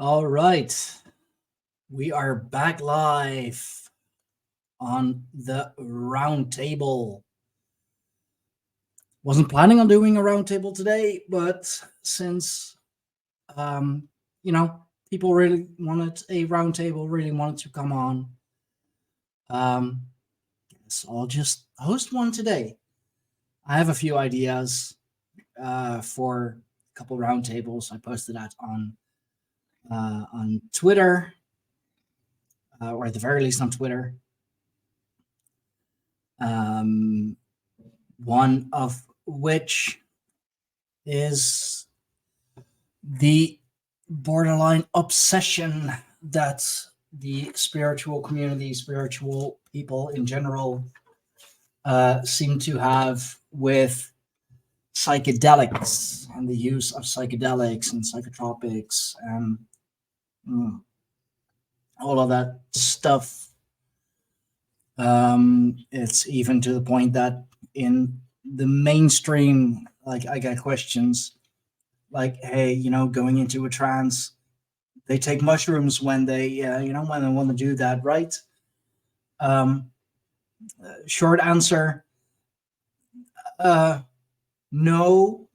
All right. We are back live on the roundtable. Wasn't planning on doing a roundtable today, but since um, people really wanted a roundtable, really wanted to come on, guess I'll just host one today. I have a few ideas for a couple roundtables. I posted that on Twitter, or at the very least on Twitter. One of which is the borderline obsession that the spiritual community, spiritual people in general, seem to have with psychedelics and the use of psychedelics and psychotropics and all of that stuff. It's even to the point that in the mainstream, like, I get questions like, hey, going into a trance, they take mushrooms when they when they want to do that, right? Short answer, no.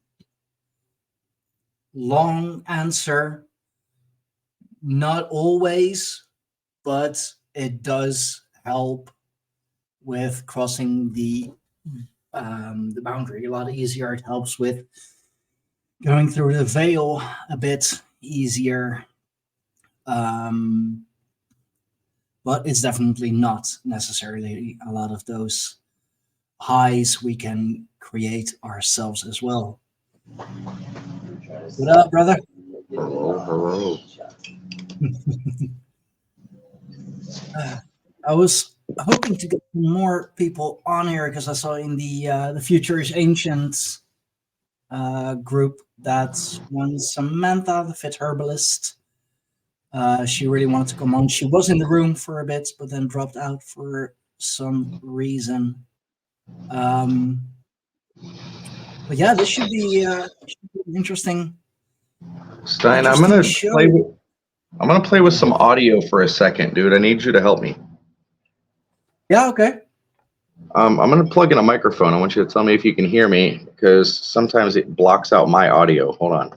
Long answer, not always, but it does help with crossing the boundary a lot easier. It helps with going through the veil a bit easier, but it's definitely not necessarily a lot of those highs we can create ourselves as well. What up, brother? Hello. I was hoping to get more people on here because I saw in the Future is Ancient group that one Samantha, the fit herbalist, she really wanted to come on. She was in the room for a bit, but then dropped out for some reason. But yeah, this should be interesting. Stein, I'm gonna play with some audio for a second, dude. I need you to help me. Yeah, okay. I'm gonna plug in a microphone. I want you to tell me if you can hear me, because sometimes it blocks out my audio. Hold on.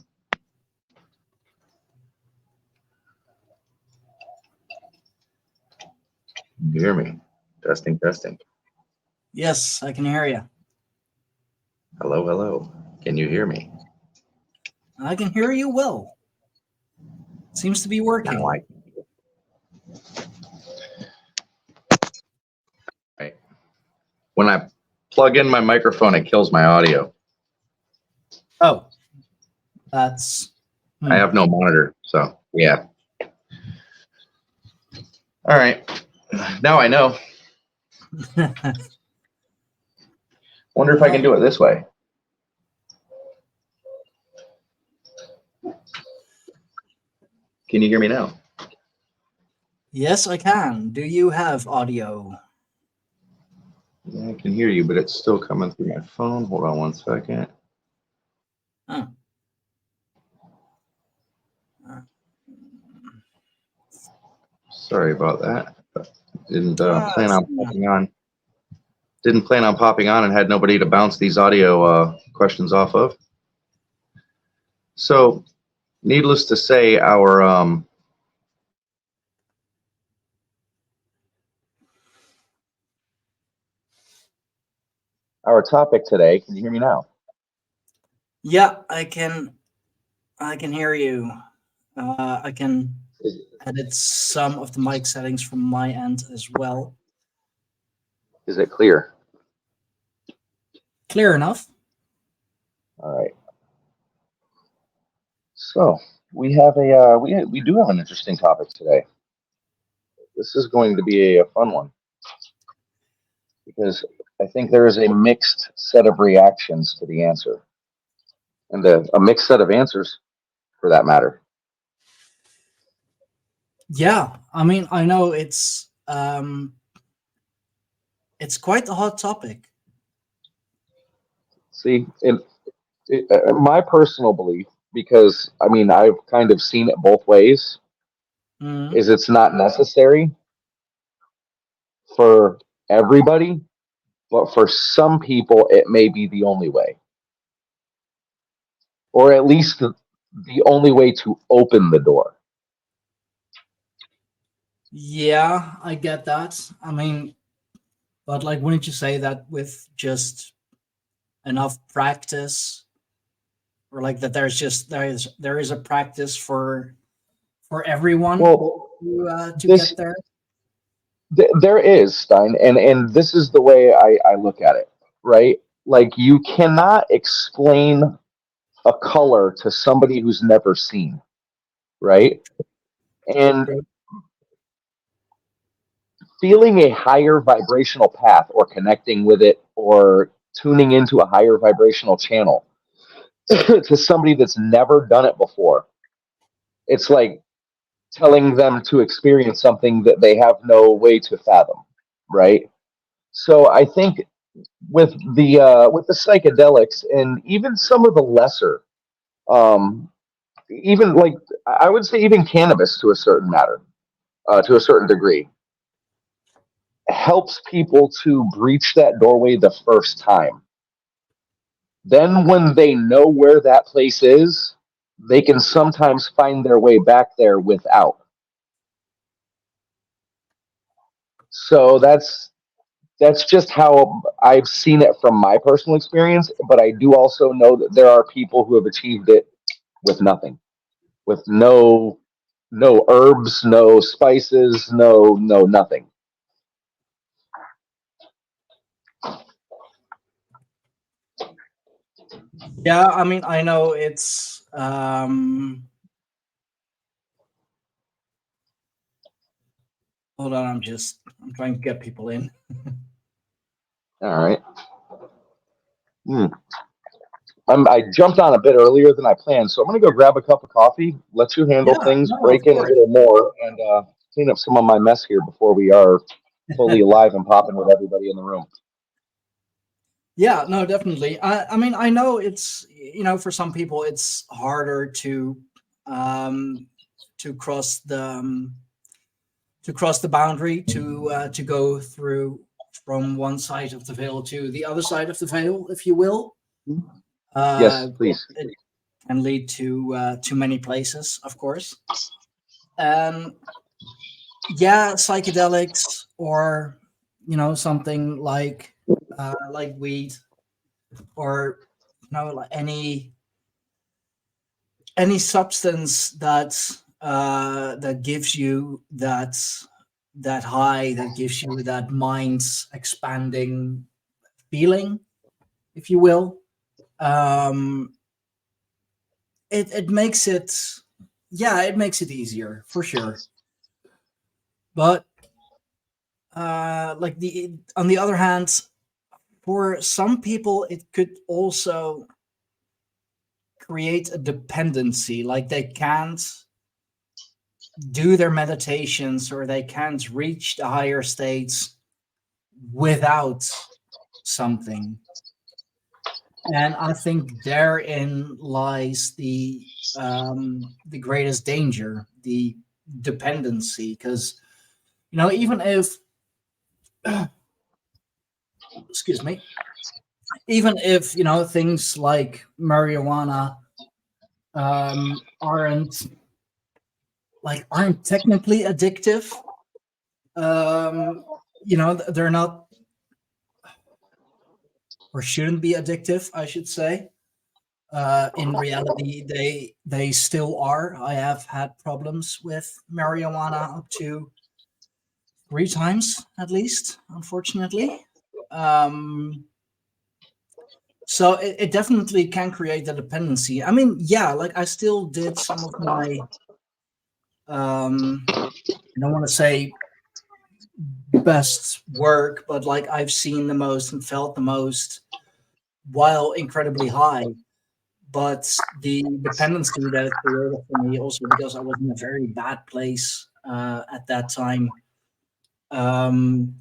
Can you hear me? Testing, testing. Yes, I can hear you. Hello, hello. Can you hear me? I can hear you well. Seems to be working. Now I can. Right. When I plug in my microphone, it kills my audio. Oh, that's... I have no monitor, so yeah. All right. Now I know. Wonder if I can do it this way. Can you hear me now? Yes, I can. Do you have audio? Yeah, I can hear you, but it's still coming through my phone. Hold on one second. Huh. Sorry about that. Didn't plan on popping on. Didn't plan on popping on and had nobody to bounce these audio questions off of. So, needless to say, our topic today. Can you hear me now? Yeah, I can hear you. I can edit some of the mic settings from my end as well. Is it clear? Clear enough. All right. So we have we do have an interesting topic today. This is going to be a fun one because I think there is a mixed set of reactions to the answer, and a mixed set of answers, for that matter. Yeah, I mean, I know it's quite a hot topic. See, my personal belief because I mean I've kind of seen it both ways. Mhm. Is it's not necessary for everybody, but for some people it may be the only way, or at least the only way to open the door. Yeah, I get that. I mean, but like, wouldn't you say that with just enough practice, or like that there is a practice for everyone Well, to this get there? there is, Stein, and this is the way I look at it, right? Like you cannot explain a color to somebody who's never seen, right? And True. feeling a higher vibrational path or connecting with it or tuning into a higher vibrational channel to somebody that's never done it before, it's like telling them to experience something that they have no way to fathom, right? So I think with the psychedelics and even some of the lesser, um, even like I would say even cannabis to a certain matter, to a certain degree, helps people to breach that doorway the first time. Then when they know where that place is, they can sometimes find their way back there without. So that's just how I've seen it from my personal experience, but I do also know that there are people who have achieved it with nothing, with no herbs, no spices, no nothing. Yeah, I mean, I know it's hold on, I'm trying to get people in. All right. Hmm. I jumped on a bit earlier than I planned, so I'm going to go grab a cup of coffee, let you handle Yeah, things, no, of break in a course. little more, and clean up some of my mess here before we are fully alive and popping with everybody in the room. Yeah, no, definitely. I mean, I know it's, for some people it's harder um to cross the boundary, to go through from one side of the veil to the other side of the veil, if you will. Yes, Uh, please. it can lead to many places, of course. And yeah, psychedelics, or something like weed, or like any substance that gives you that high, that gives you that mind expanding feeling, if you will. um it makes it, yeah, it makes it easier for sure. But like, the on the other hand, for some people it could also create a dependency, like they can't do their meditations, or they can't reach the higher states without something. And I think therein lies the greatest danger, the dependency. Because even if excuse me, even if things like marijuana aren't technically addictive, they're not, or shouldn't be addictive, I should say. In reality, they still are. I have had problems with marijuana up to 3 times at least, unfortunately. Um, so it definitely can create a dependency. I mean, yeah, like, I still did some of my, I don't want to say best work, but like, I've seen the most and felt the most while incredibly high. But the dependency that it created for me, also because I was in a very bad place at that time, um,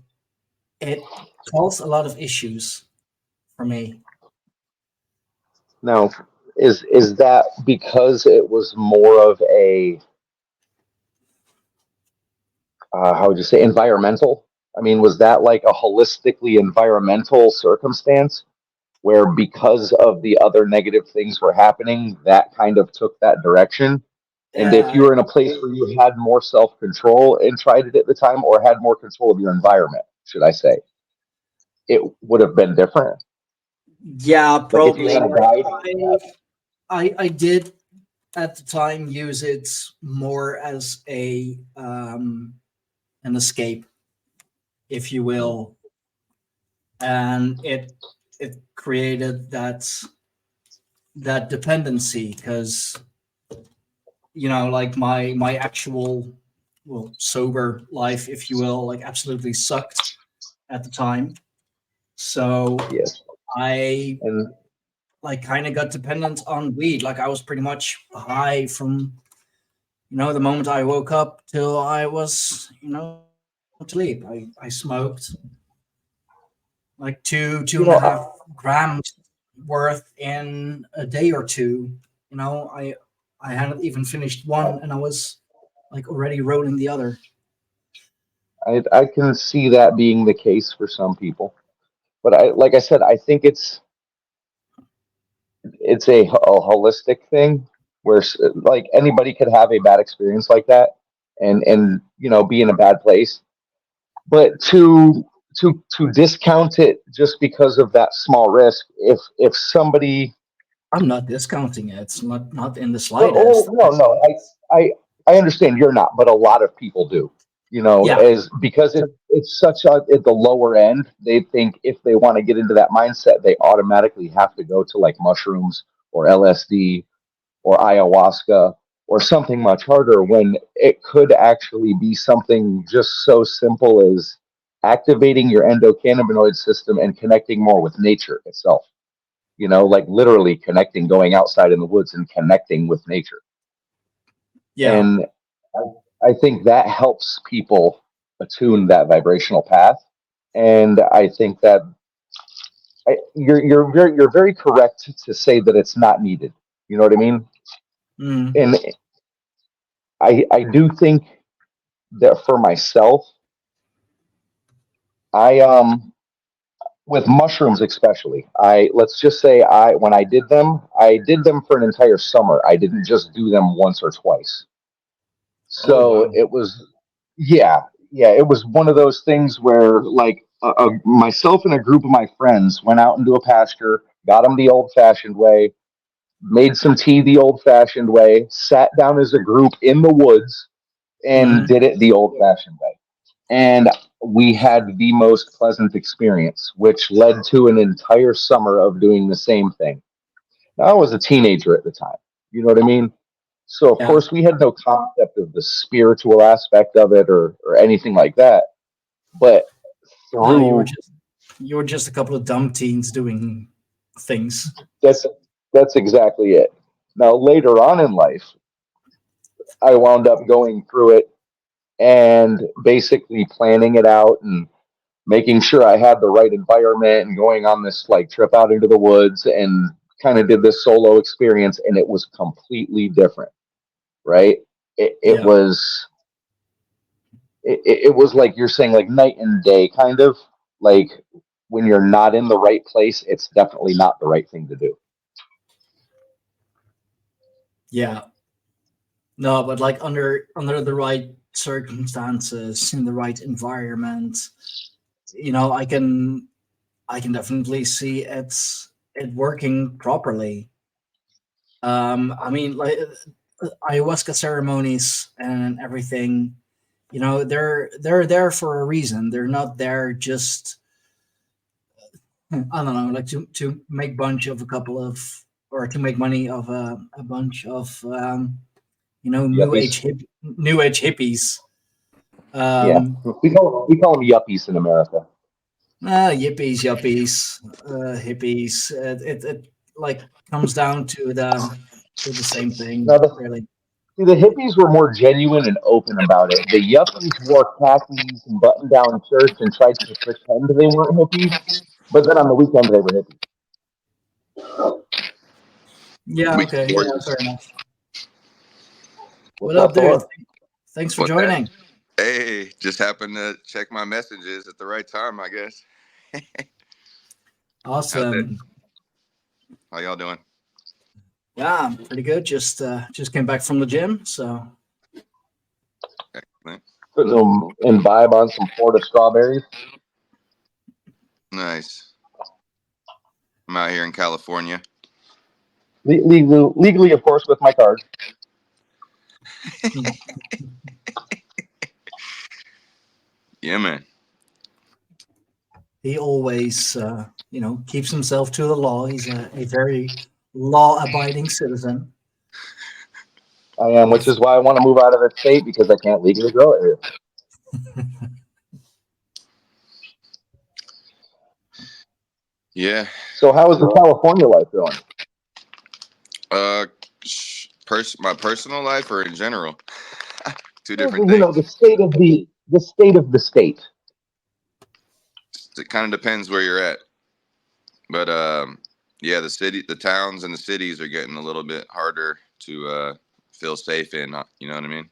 it caused a lot of issues for me. Now, Is that because it was more of a how would you say environmental? I mean, was that like a holistically environmental circumstance where because of the other negative things were happening, that kind of took that direction? And if you Uh, were in a place where you had more self control and tried it at the time, or had more control of your environment, should I say, it would have been different. yeah, Like if you probably. had a Like guide. I did at the time use it more as a an escape, if you will, and it created that dependency because like my actual sober life, if you will, like absolutely sucked at the time. So Yes. I And like kind of got dependent on weed. Like I was pretty much high from the moment I woke up till I was to sleep. I smoked like two you and a know, half grams worth in a day or two. I hadn't even finished one, and I was like already rolling the other. I can see that being the case for some people, but like I said, I think it's a holistic thing where like anybody could have a bad experience like that, and be in a bad place, but to discount it just because of that small risk, if somebody. I'm not discounting it. It's not in the Well, slightest. no, no, I understand you're not, but a lot of people do. Yeah, Is because it's such a at the lower end. They think if they want to get into that mindset, they automatically have to go to like mushrooms or LSD or ayahuasca or something much harder. When it could actually be something just so simple as activating your endocannabinoid system and connecting more with nature itself. Like literally connecting, going outside in the woods and connecting with nature. yeah. And I think that helps people attune that vibrational path. And I think that you're very correct to say that it's not needed. You know what I mean? Mm, And I do think that for myself, I with mushrooms especially, let's just say when I did them for an entire summer. I didn't just do them once or twice. oh So wow. it was, yeah, yeah, it was one of those things where, like, myself and a group of my friends went out into a pasture, got them the old fashioned way, made some tea the old fashioned way, sat down as a group in the woods, and Mm, did it the old fashioned way. And we had the most pleasant experience, which led to an entire summer of doing the same thing. Now, I was a teenager at the time. You know what I mean? So of yeah. course we had no concept of the spiritual aspect of it or anything like that. But No, through you were just a couple of dumb teens doing things. that's that's exactly it. Now later on in life, I wound up going through it and basically planning it out and making sure I had the right environment and going on this like trip out into the woods and kind of did this solo experience, and it was completely different, right? It Yeah. was it was like you're saying, like night and day kind of. Like when you're not in the right place, it's definitely not the right thing to do. Yeah. No, but like under the right circumstances, in the right environment, I can definitely see it working properly. I mean, like ayahuasca ceremonies and everything, they're there for a reason. They're not there just I don't know, like to make bunch of a couple of or to make money of a bunch of Yuppies. new age hippies. Yeah, Um, we call them yuppies in America. Yippies, yuppies, hippies. It like comes down to the same thing, Now really. the hippies were more genuine and open about it. The yuppies wore khakis and button-down shirts and tried to pretend they weren't hippies, but then on the weekend they were hippies. Yeah, We okay. support Yeah, you. fair enough. What's What up, dude? Thor? Thanks for What's that? joining. Hey, just happened to check my messages at the right time, I guess. Awesome. How y'all doing? Yeah, I'm pretty good. Just came back from the gym, so Excellent. Putting them imbibe on some Florida strawberries. Nice. I'm out here in California. Legally, of course, with my card. Yeah, man. he always keeps himself to the law. He's a very law-abiding citizen. I am, which is why I want to move out of the state because I can't legally grow it here. Yeah. So, how is the California life going? My personal life or in general? Two Well, different you know, things. the state of the state. It kind of depends where you're at. But yeah, the towns and the cities are getting a little bit harder to feel safe in. You know what I mean?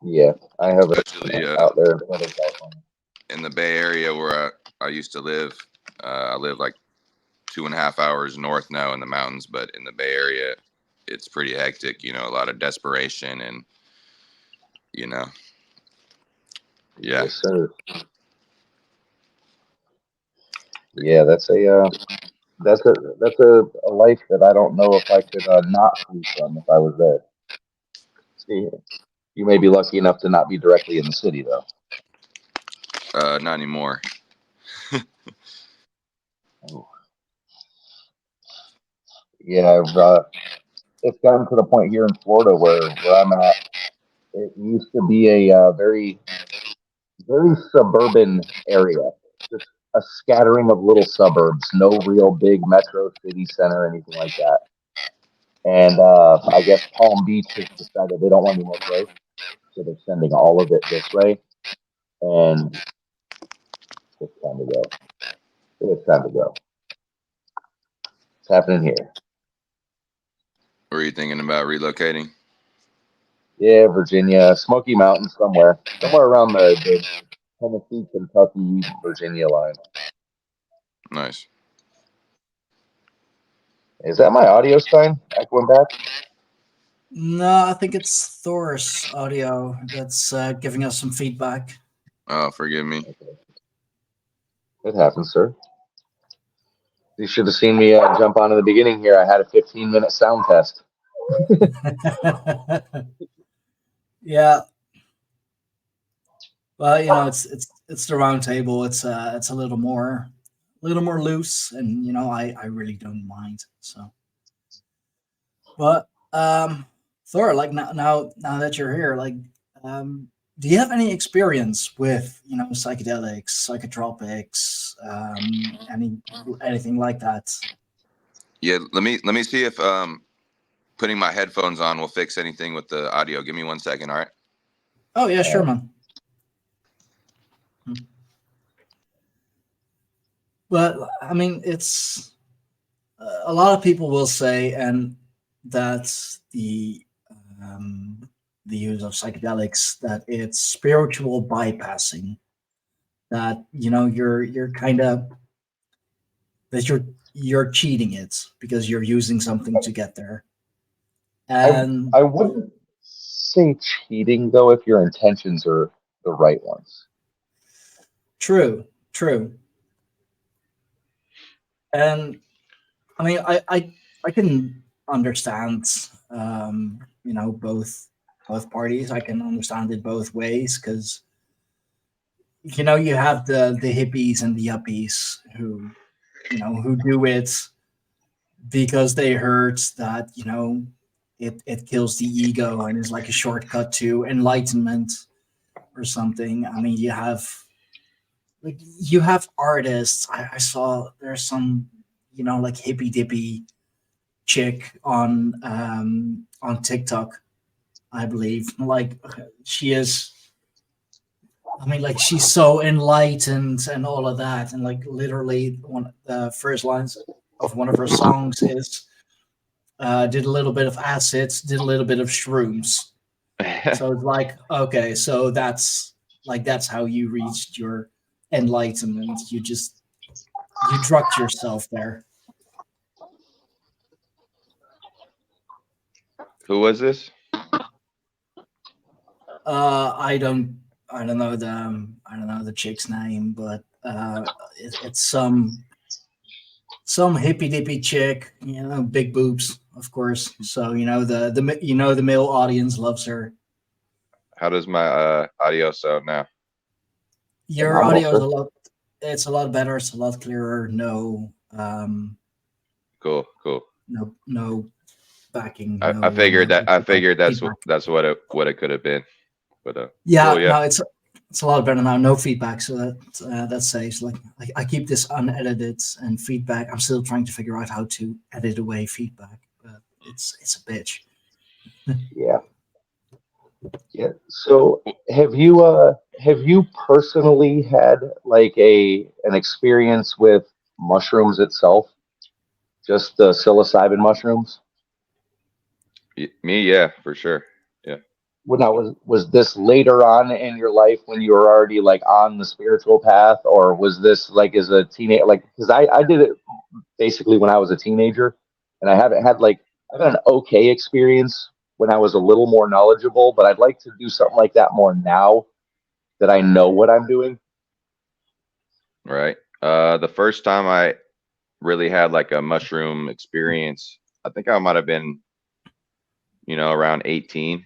Yeah, I have it Especially out there in Southern California. in the Bay Area where I used to live. I live like 2.5 hours north now in the mountains, but in the Bay Area, it's pretty hectic. You know, a lot of desperation and, you know, yeah. Yes, sir. Yeah, that's a life that I don't know if I could not flee from if I was there. See, you may be lucky enough to not be directly in the city, though. Not anymore. Oh. Yeah, it's gotten to the point here in Florida where I'm at. It used to be a very, very suburban area, just a scattering of little suburbs, no real big metro city center, anything like that. And I guess Palm Beach has decided they don't want any more growth, so they're sending all of it this way. And it's time to go. It's time to go. It's happening here. Were you thinking about relocating? Yeah, Virginia, Smoky Mountains, somewhere around the Tennessee, Kentucky, Virginia line. Nice. Is that my audio sign echoing back? No, I think it's Thor's audio that's giving us some feedback. Oh, forgive me. Okay. It happens, sir. You should have seen me jump on in the beginning here. I had a 15-minute sound test. Yeah. Well, it's the round table. It's a little more loose, and I really don't mind. So, but Thor, like now that you're here, like, do you have any experience with psychedelics, psychotropics, anything like that? Yeah, let me see if putting my headphones on will fix anything with the audio. Give me 1 second, all right? Oh yeah, sure, man. But I mean, it's a lot of people will say, and that's the use of psychedelics, that it's spiritual bypassing. That you're kind of that you're cheating it because you're using something to get there. And I wouldn't say cheating though if your intentions are the right ones. true. And I mean, I can understand, both parties. I can understand it both ways because you have the hippies and the yuppies who do it because they heard that it kills the ego and is like a shortcut to enlightenment or something. I mean, you have artists. I saw there's some like hippy dippy chick on TikTok, I believe. Like, she is. I mean, like, she's so enlightened and all of that, and like literally one of the first lines of one of her songs is did a little bit of acids, did a little bit of shrooms. So it's like, okay, so that's how you reached your enlightenment. You drugged yourself there. Who was this? I don't know the chick's name, but it's some hippy dippy chick, big boobs, of course. So the male audience loves her. How does my audio sound now? Your audio is a lot better. It's a lot clearer. No, Cool. no backing. I figured that's feedback. that's what it could have been. But cool, no, it's a lot better now. No feedback, so that saves. Like I keep this unedited and feedback. I'm still trying to figure out how to edit away feedback, but it's a bitch. Yeah. So have you personally had like an experience with mushrooms itself? Just the psilocybin mushrooms? Me, yeah, for sure. Yeah. Was this later on in your life when you were already like on the spiritual path, or was this like as a teenager? Like, because I did it basically when I was a teenager, and I've had an okay experience when I was a little more knowledgeable, but I'd like to do something like that more now that I know what I'm doing. Right. The first time I really had like a mushroom experience, I think I might have been, around 18.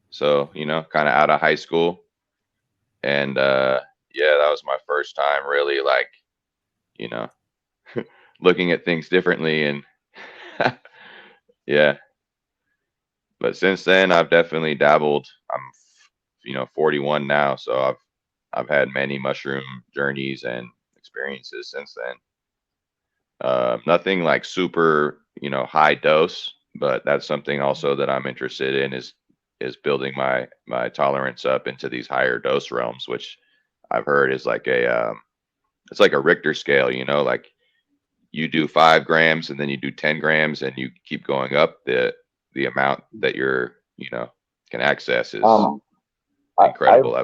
So, kind of out of high school. And yeah, that was my first time really like, looking at things differently. And yeah. But since then, I've definitely dabbled. I'm, 41 now, so I've had many mushroom journeys and experiences since then. Nothing like super, high dose, but that's something also that I'm interested in is building my tolerance up into these higher dose realms, which I've heard is like it's like a Richter scale, like you do 5 grams and then you do 10 grams and you keep going up. The amount that you're, can access is incredible.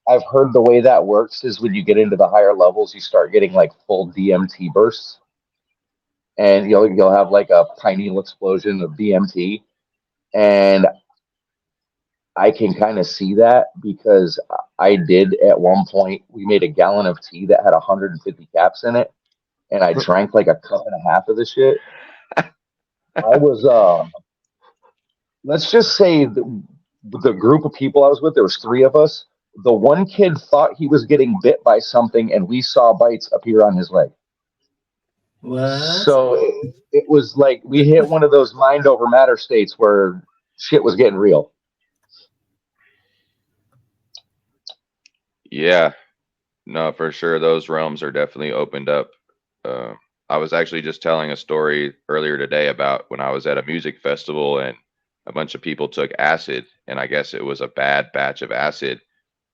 I've heard the way that works is when you get into the higher levels, you start getting like full DMT bursts, and you'll have like a pineal explosion of DMT, and I can kind of see that because I did at one point. We made a gallon of tea that had 150 caps in it, and I drank like a cup and a half of the shit. I was let's just say the group of people I was with, there was 3 of us. The one kid thought he was getting bit by something, and we saw bites appear on his leg. What? So it was like we hit one of those mind over matter states where shit was getting real. Yeah, no, for sure. Those realms are definitely opened up. I was actually just telling a story earlier today about when I was at a music festival and a bunch of people took acid, and I guess it was a bad batch of acid.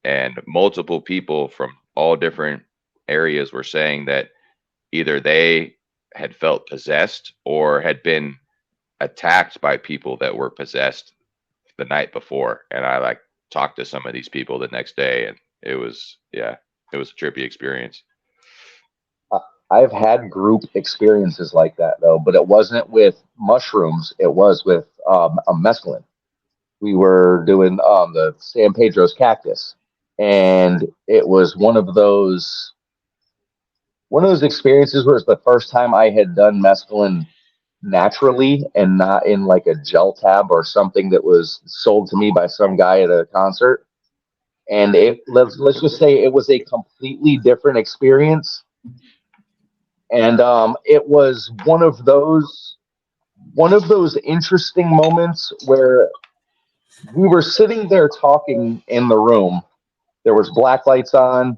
And multiple people from all different areas were saying that either they had felt possessed or had been attacked by people that were possessed the night before. And I like talked to some of these people the next day, and it was a trippy experience. I've had group experiences like that though, but it wasn't with mushrooms. It was with a mescaline. We were doing the San Pedro's cactus, and it was one of those experiences where it's the first time I had done mescaline naturally and not in like a gel tab or something that was sold to me by some guy at a concert. And let's just say it was a completely different experience. And it was one of those interesting moments where we were sitting there talking in the room. There was black lights on,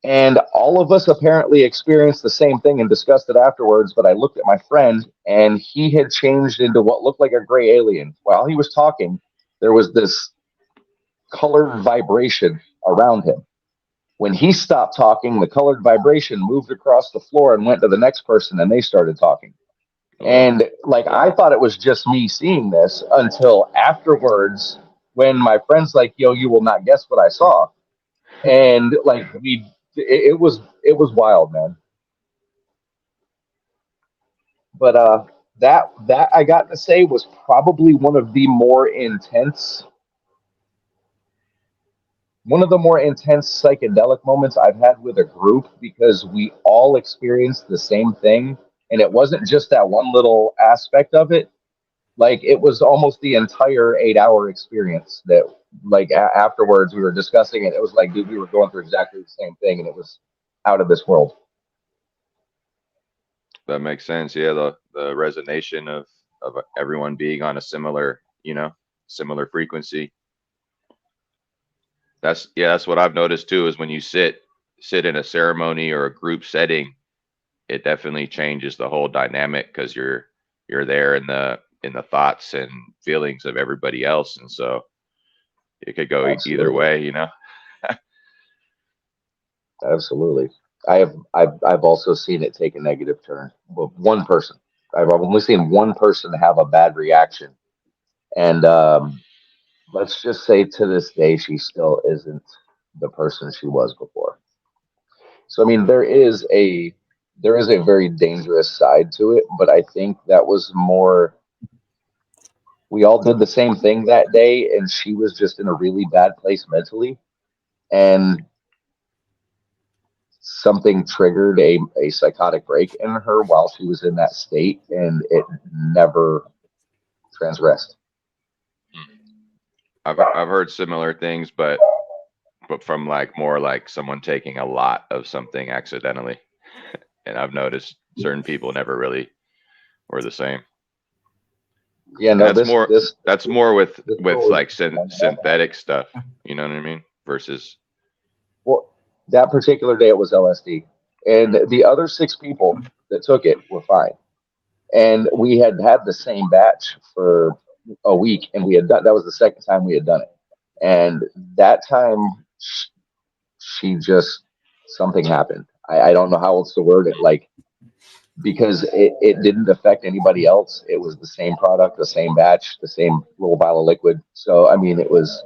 and all of us apparently experienced the same thing and discussed it afterwards. But I looked at my friend, and he had changed into what looked like a gray alien. While he was talking, there was this colored vibration around him. When he stopped talking, the colored vibration moved across the floor and went to the next person, and they started talking. And like, I thought it was just me seeing this until afterwards when my friend's like, yo, you will not guess what I saw. And like, it was wild, man. But that I got to say was probably one of the more intense psychedelic moments I've had with a group, because we all experienced the same thing, and it wasn't just that one little aspect of it. Like, it was almost the entire 8 hour experience that, like, afterwards we were discussing it. It was like, dude, we were going through exactly the same thing, and it was out of this world. That makes sense. Yeah, the resonance of everyone being on a similar frequency. That's what I've noticed too, is when you sit in a ceremony or a group setting, it definitely changes the whole dynamic, because you're there in the thoughts and feelings of everybody else, and so it could go either way, Absolutely. I've also seen it take a negative turn. Well, one person. I've only seen one person have a bad reaction, and let's just say to this day she still isn't the person she was before. So I mean, there is a very dangerous side to it, but I think that was more. We all did the same thing that day, and she was just in a really bad place mentally, and something triggered a psychotic break in her while she was in that state, and it never transgressed. I've heard similar things, but from like more like someone taking a lot of something accidentally, and I've noticed certain people never really were the same. Yeah, no, That's more with like this synthetic stuff. You know what I mean? Versus, well, that particular day it was LSD, and the other 6 people that took it were fine. And we had had the same batch for a week, and we had done that was the second time we had done it. And that time, she just something happened. I don't know how else to word it. Like, because it didn't affect anybody else. It was the same product, the same batch, the same little vial of liquid. So I mean, it was.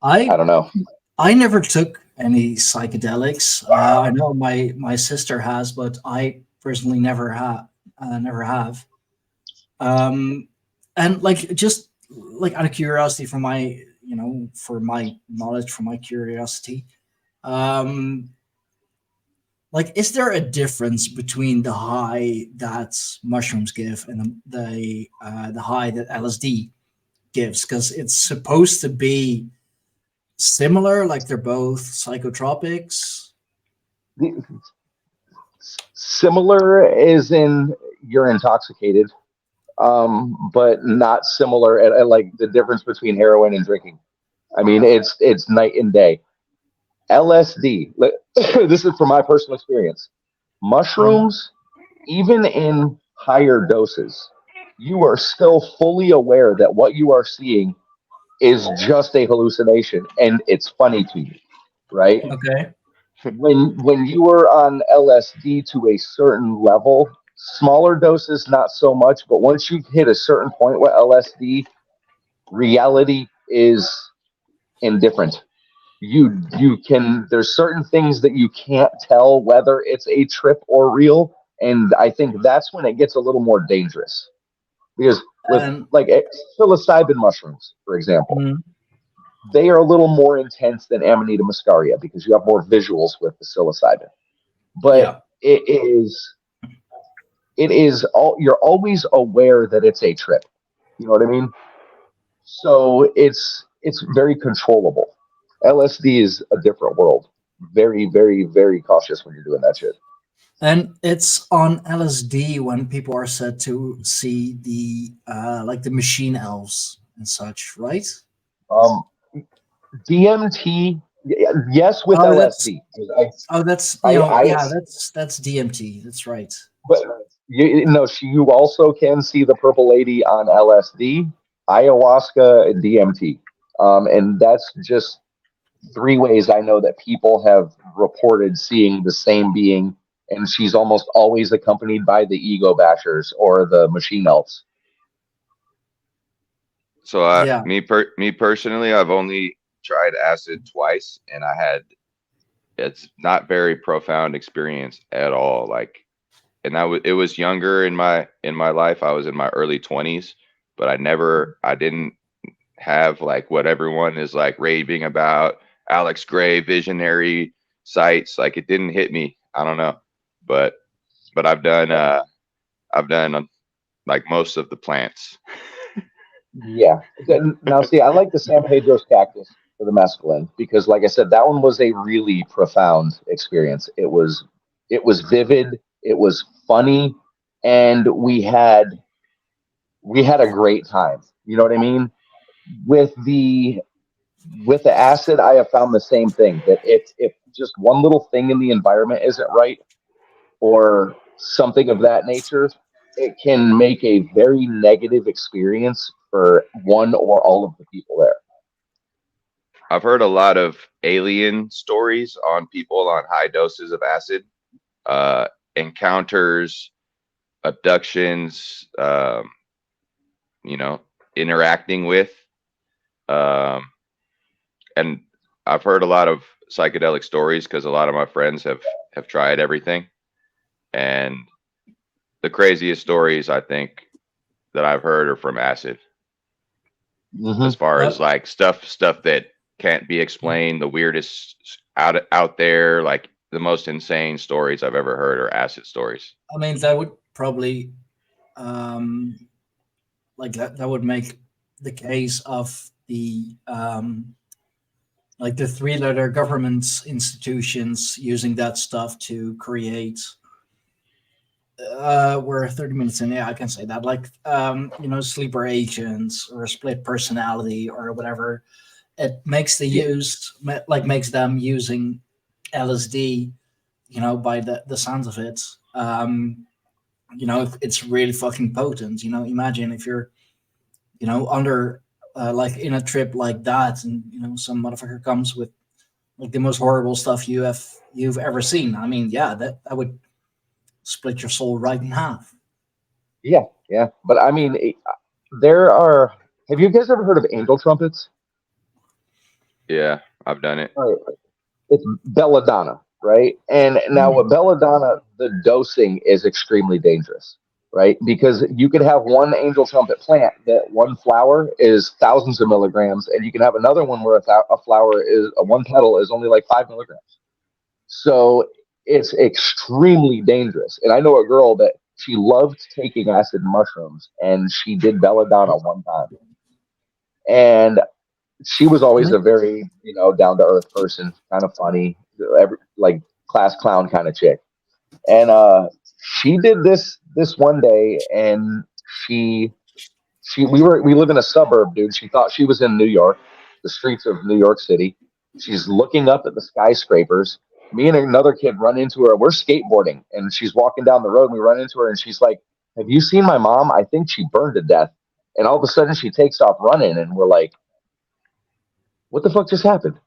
I I don't know. I never took any psychedelics. I know my sister has, but I personally never have. Um, and like, just like out of curiosity, for my knowledge, for my curiosity, um, like, is there a difference between the high that mushrooms give and the high that LSD gives? Because it's supposed to be similar, like they're both psychotropics. Similar is in you're intoxicated, but not similar at like the difference between heroin and drinking. I mean, it's night and day. LSD. This is from my personal experience. Mushrooms, even in higher doses, you are still fully aware that what you are seeing is just a hallucination, and it's funny to you, right? Okay. When you are on LSD to a certain level, smaller doses not so much, but once you hit a certain point with LSD, reality is indifferent. You can there's certain things that you can't tell whether it's a trip or real, and I think that's when it gets a little more dangerous, because with And like psilocybin mushrooms, for example, mm, they are a little more intense than Amanita muscaria because you have more visuals with the psilocybin. But yeah, it is all you're always aware that it's a trip. You know what I mean? So it's very controllable. LSD is a different world. Very, very, very cautious when you're doing that shit. and it's on LSD when people are said to see the like the machine elves and such, right? Um, DMT, yes, with Oh, that's LSD. oh, that's I yeah, that's DMT. That's right. but you also can see the purple lady on LSD, ayahuasca, and DMT. And that's just 3 ways I know that people have reported seeing the same being and she's almost always accompanied by the ego bashers or the machine elves. So Yeah. me personally, I've only tried acid twice, and it's not very profound experience at all. Like, and it was younger in my life. I was in my early 20s, but I didn't have like what everyone is like raving about, Alex Gray visionary sites. Like, it didn't hit me. I don't know, but I've done like most of the plants. Yeah. Now, see, I like the San Pedro's cactus for the mescaline because, like I said, that one was a really profound experience. It was vivid, it was funny, and we had a great time. You know what I mean? With the acid, I have found the same thing that if just one little thing in the environment isn't right or something of that nature, it can make a very negative experience for one or all of the people there. I've heard a lot of alien stories on people on high doses of acid, uh, encounters, abductions, you know, interacting with, um, and I've heard a lot of psychedelic stories because a lot of my friends have tried everything, and the craziest stories I think that I've heard are from acid, as far as like stuff that can't be explained, the weirdest out there, like the most insane stories I've ever heard are acid stories. I mean, that would probably um, like that would make the case of the like the three-letter government institutions using that stuff to create. We're 30 minutes in. Yeah, I can say that. Like, sleeper agents or split personality or whatever. It makes makes them using LSD. By the sounds of it. It's really fucking potent. Imagine if you're, under like in a trip like that, and some motherfucker comes with like the most horrible stuff you've ever seen. I mean, yeah, that would split your soul right in half. Yeah, yeah. But I mean, there are. Have you guys ever heard of angel trumpets? Yeah, I've done it. All right. It's belladonna, right? And now with belladonna, the dosing is extremely dangerous, right? Because you could have one angel trumpet plant that one flower is thousands of milligrams, and you can have another one where a flower is one petal is only like 5 milligrams. So it's extremely dangerous. And I know a girl that she loved taking acid mushrooms, and she did belladonna one time, and she was always a very down to earth person, kind of funny, like class clown kind of chick. And she did this one day, and we live in a suburb, dude. She thought she was in New York, the streets of New York City. She's looking up at the skyscrapers. Me and another kid run into her. We're skateboarding, and she's walking down the road. And we run into her, and she's like, "Have you seen my mom? I think she burned to death." And all of a sudden, she takes off running, and we're like, what the fuck just happened?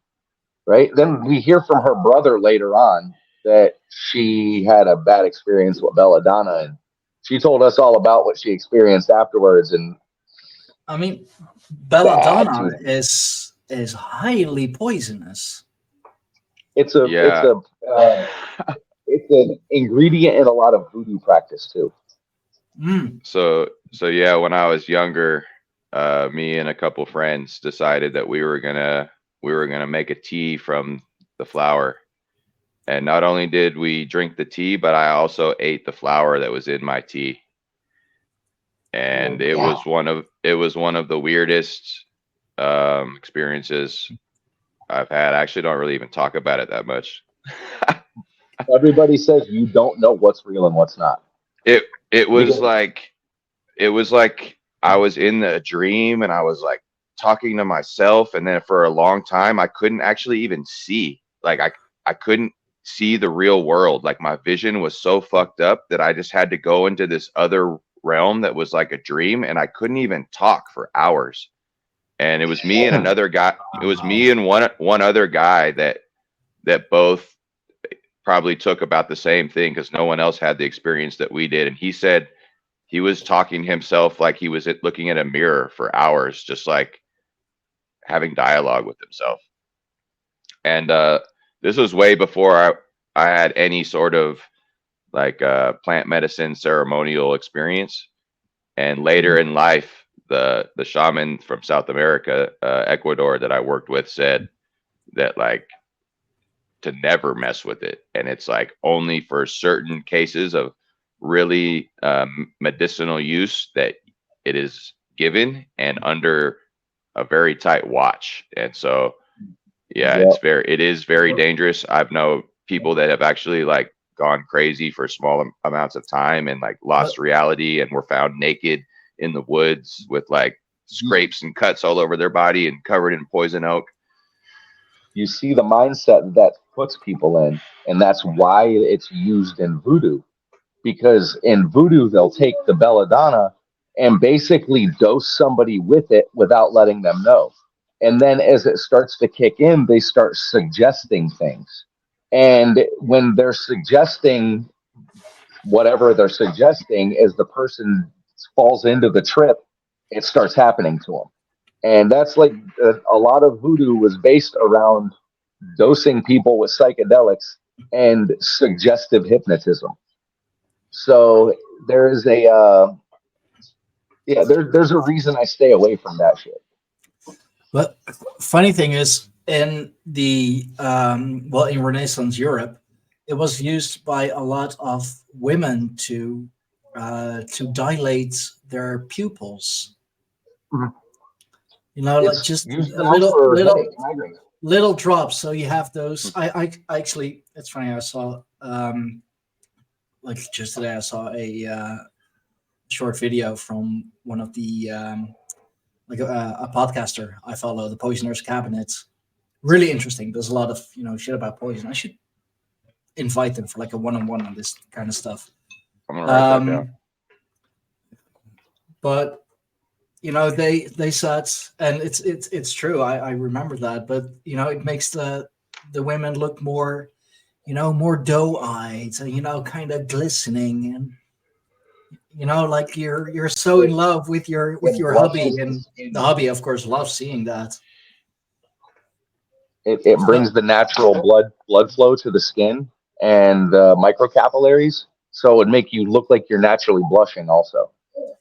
Right? Then we hear from her brother later on that she had a bad experience with belladonna, and she told us all about what she experienced afterwards. And I mean, belladonna is highly poisonous. It's an ingredient in a lot of voodoo practice too. So yeah, when I was younger, me and a couple friends decided that we were gonna make a tea from the flower, and not only did we drink the tea, but I also ate the flower that was in my tea, and it was one of the weirdest experiences I've had. I actually don't really even talk about it that much. Everybody says you don't know what's real and what's not. It was like I was in a dream, and I was like talking to myself, and then for a long time I couldn't actually even see. Like I couldn't see the real world. Like my vision was so fucked up that I just had to go into this other realm that was like a dream, and I couldn't even talk for hours. And it was me and another guy. It was me and one other guy that both probably took about the same thing because no one else had the experience that we did. And he said he was talking to himself like he was looking at a mirror for hours, just like having dialogue with himself. And this was way before I had any sort of like plant medicine ceremonial experience. And later in life, the shaman from South America, Ecuador, that I worked with said that like to never mess with it, and it's like only for certain cases of really medicinal use that it is given, and under a very tight watch. And so yeah, it is very dangerous. I've known people that have actually like gone crazy for small amounts of time and like lost reality and were found naked in the woods with like scrapes and cuts all over their body and covered in poison oak. You see the mindset that puts people in, and that's why it's used in voodoo. Because in voodoo, they'll take the belladonna and basically dose somebody with it without letting them know. And then as it starts to kick in, they start suggesting things. And when they're suggesting whatever they're suggesting, as the person falls into the trip, it starts happening to them. And that's like a lot of voodoo was based around dosing people with psychedelics and suggestive hypnotism. So there's a there's a reason I stay away from that shit. But funny thing is, in the in Renaissance Europe, it was used by a lot of women to dilate their pupils. Mm-hmm. You know, like just a little drops. So you have those. I actually, it's funny. I saw like just today, I saw a short video from one of the like a podcaster I follow, the Poisoner's Cabinet. Really interesting. There's a lot of shit about poison. I should invite them for like a one-on-one on this kind of stuff. I'm gonna write that down. But they said, and it's true. I remember that, but it makes the women look more, more doe-eyed and kind of glistening, and like you're so in love with your hubby, and the hubby, of course, loves seeing that. It brings the natural blood flow to the skin and the microcapillaries, so it would make you look like you're naturally blushing also.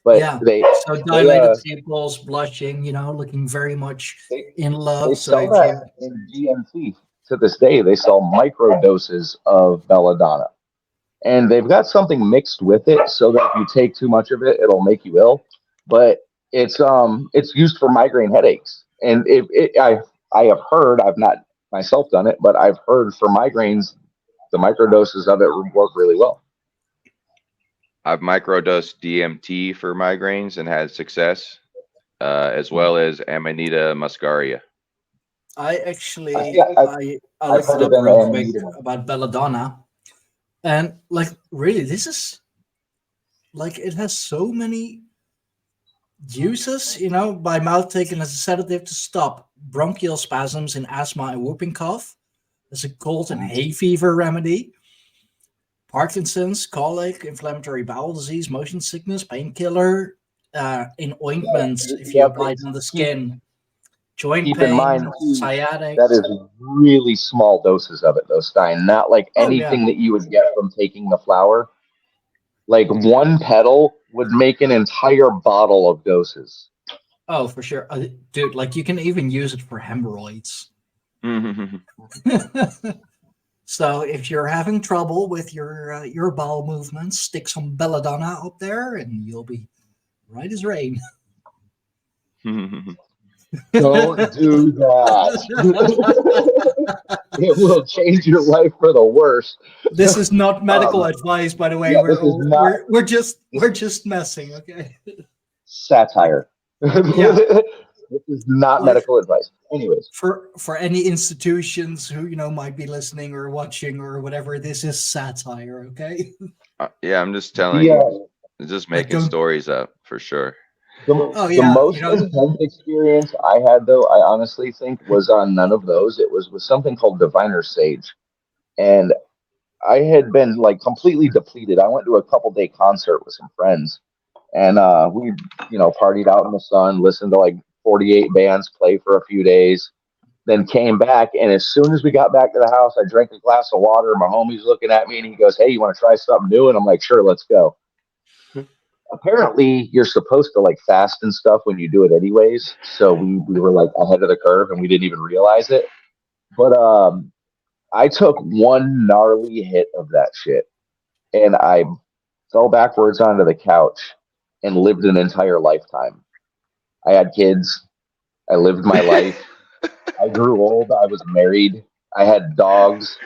But yeah, so dilated pupils, blushing, looking very much in love. They sell that in GNC to this day. They sell micro doses of belladonna, and they've got something mixed with it so that if you take too much of it, it'll make you ill. But it's used for migraine headaches, and I have heard, I've not myself done it, but I've heard for migraines, the microdoses of it work really well. I've microdosed DMT for migraines and had success, as well as Amanita muscaria. I actually I looked it up real quick about belladonna, and like really, this is like it has so many uses. By mouth taken as a sedative to stop bronchial spasms in asthma and whooping cough. There's a cold and hay fever remedy. Parkinson's, colic, inflammatory bowel disease, motion sickness, painkiller, in ointments if you apply it on the skin. Joint keep pain, in mind, sciatic. That is really small doses of it, though, Stein. Not like anything that you would get from taking the flower. Like one petal would make an entire bottle of doses. Oh, for sure. Dude, like you can even use it for hemorrhoids. So if you're having trouble with your bowel movements, stick some belladonna up there and you'll be right as rain. Don't do that. It will change your life for the worse. This is not medical advice, by the way. Yeah, we're just messing, okay? Satire. Yeah. This is not medical advice. Anyways, for any institutions who might be listening or watching or whatever, this is satire, okay? Yeah, I'm just telling you, just making stories up for sure. The most intense experience I had, though, I honestly think was on none of those. It was with something called diviner sage, and I had been like completely depleted. I went to a couple-day concert with some friends, and we, partied out in the sun, listened to like 48 bands play for a few days, then came back. And as soon as we got back to the house, I drank a glass of water. My homie's looking at me and he goes, "Hey, you want to try something new?" And I'm like, "Sure, let's go." Apparently, you're supposed to like fast and stuff when you do it anyways. So we were like ahead of the curve and we didn't even realize it. But I took one gnarly hit of that shit and I fell backwards onto the couch and lived an entire lifetime. I had kids. I lived my life. I grew old. I was married. I had dogs.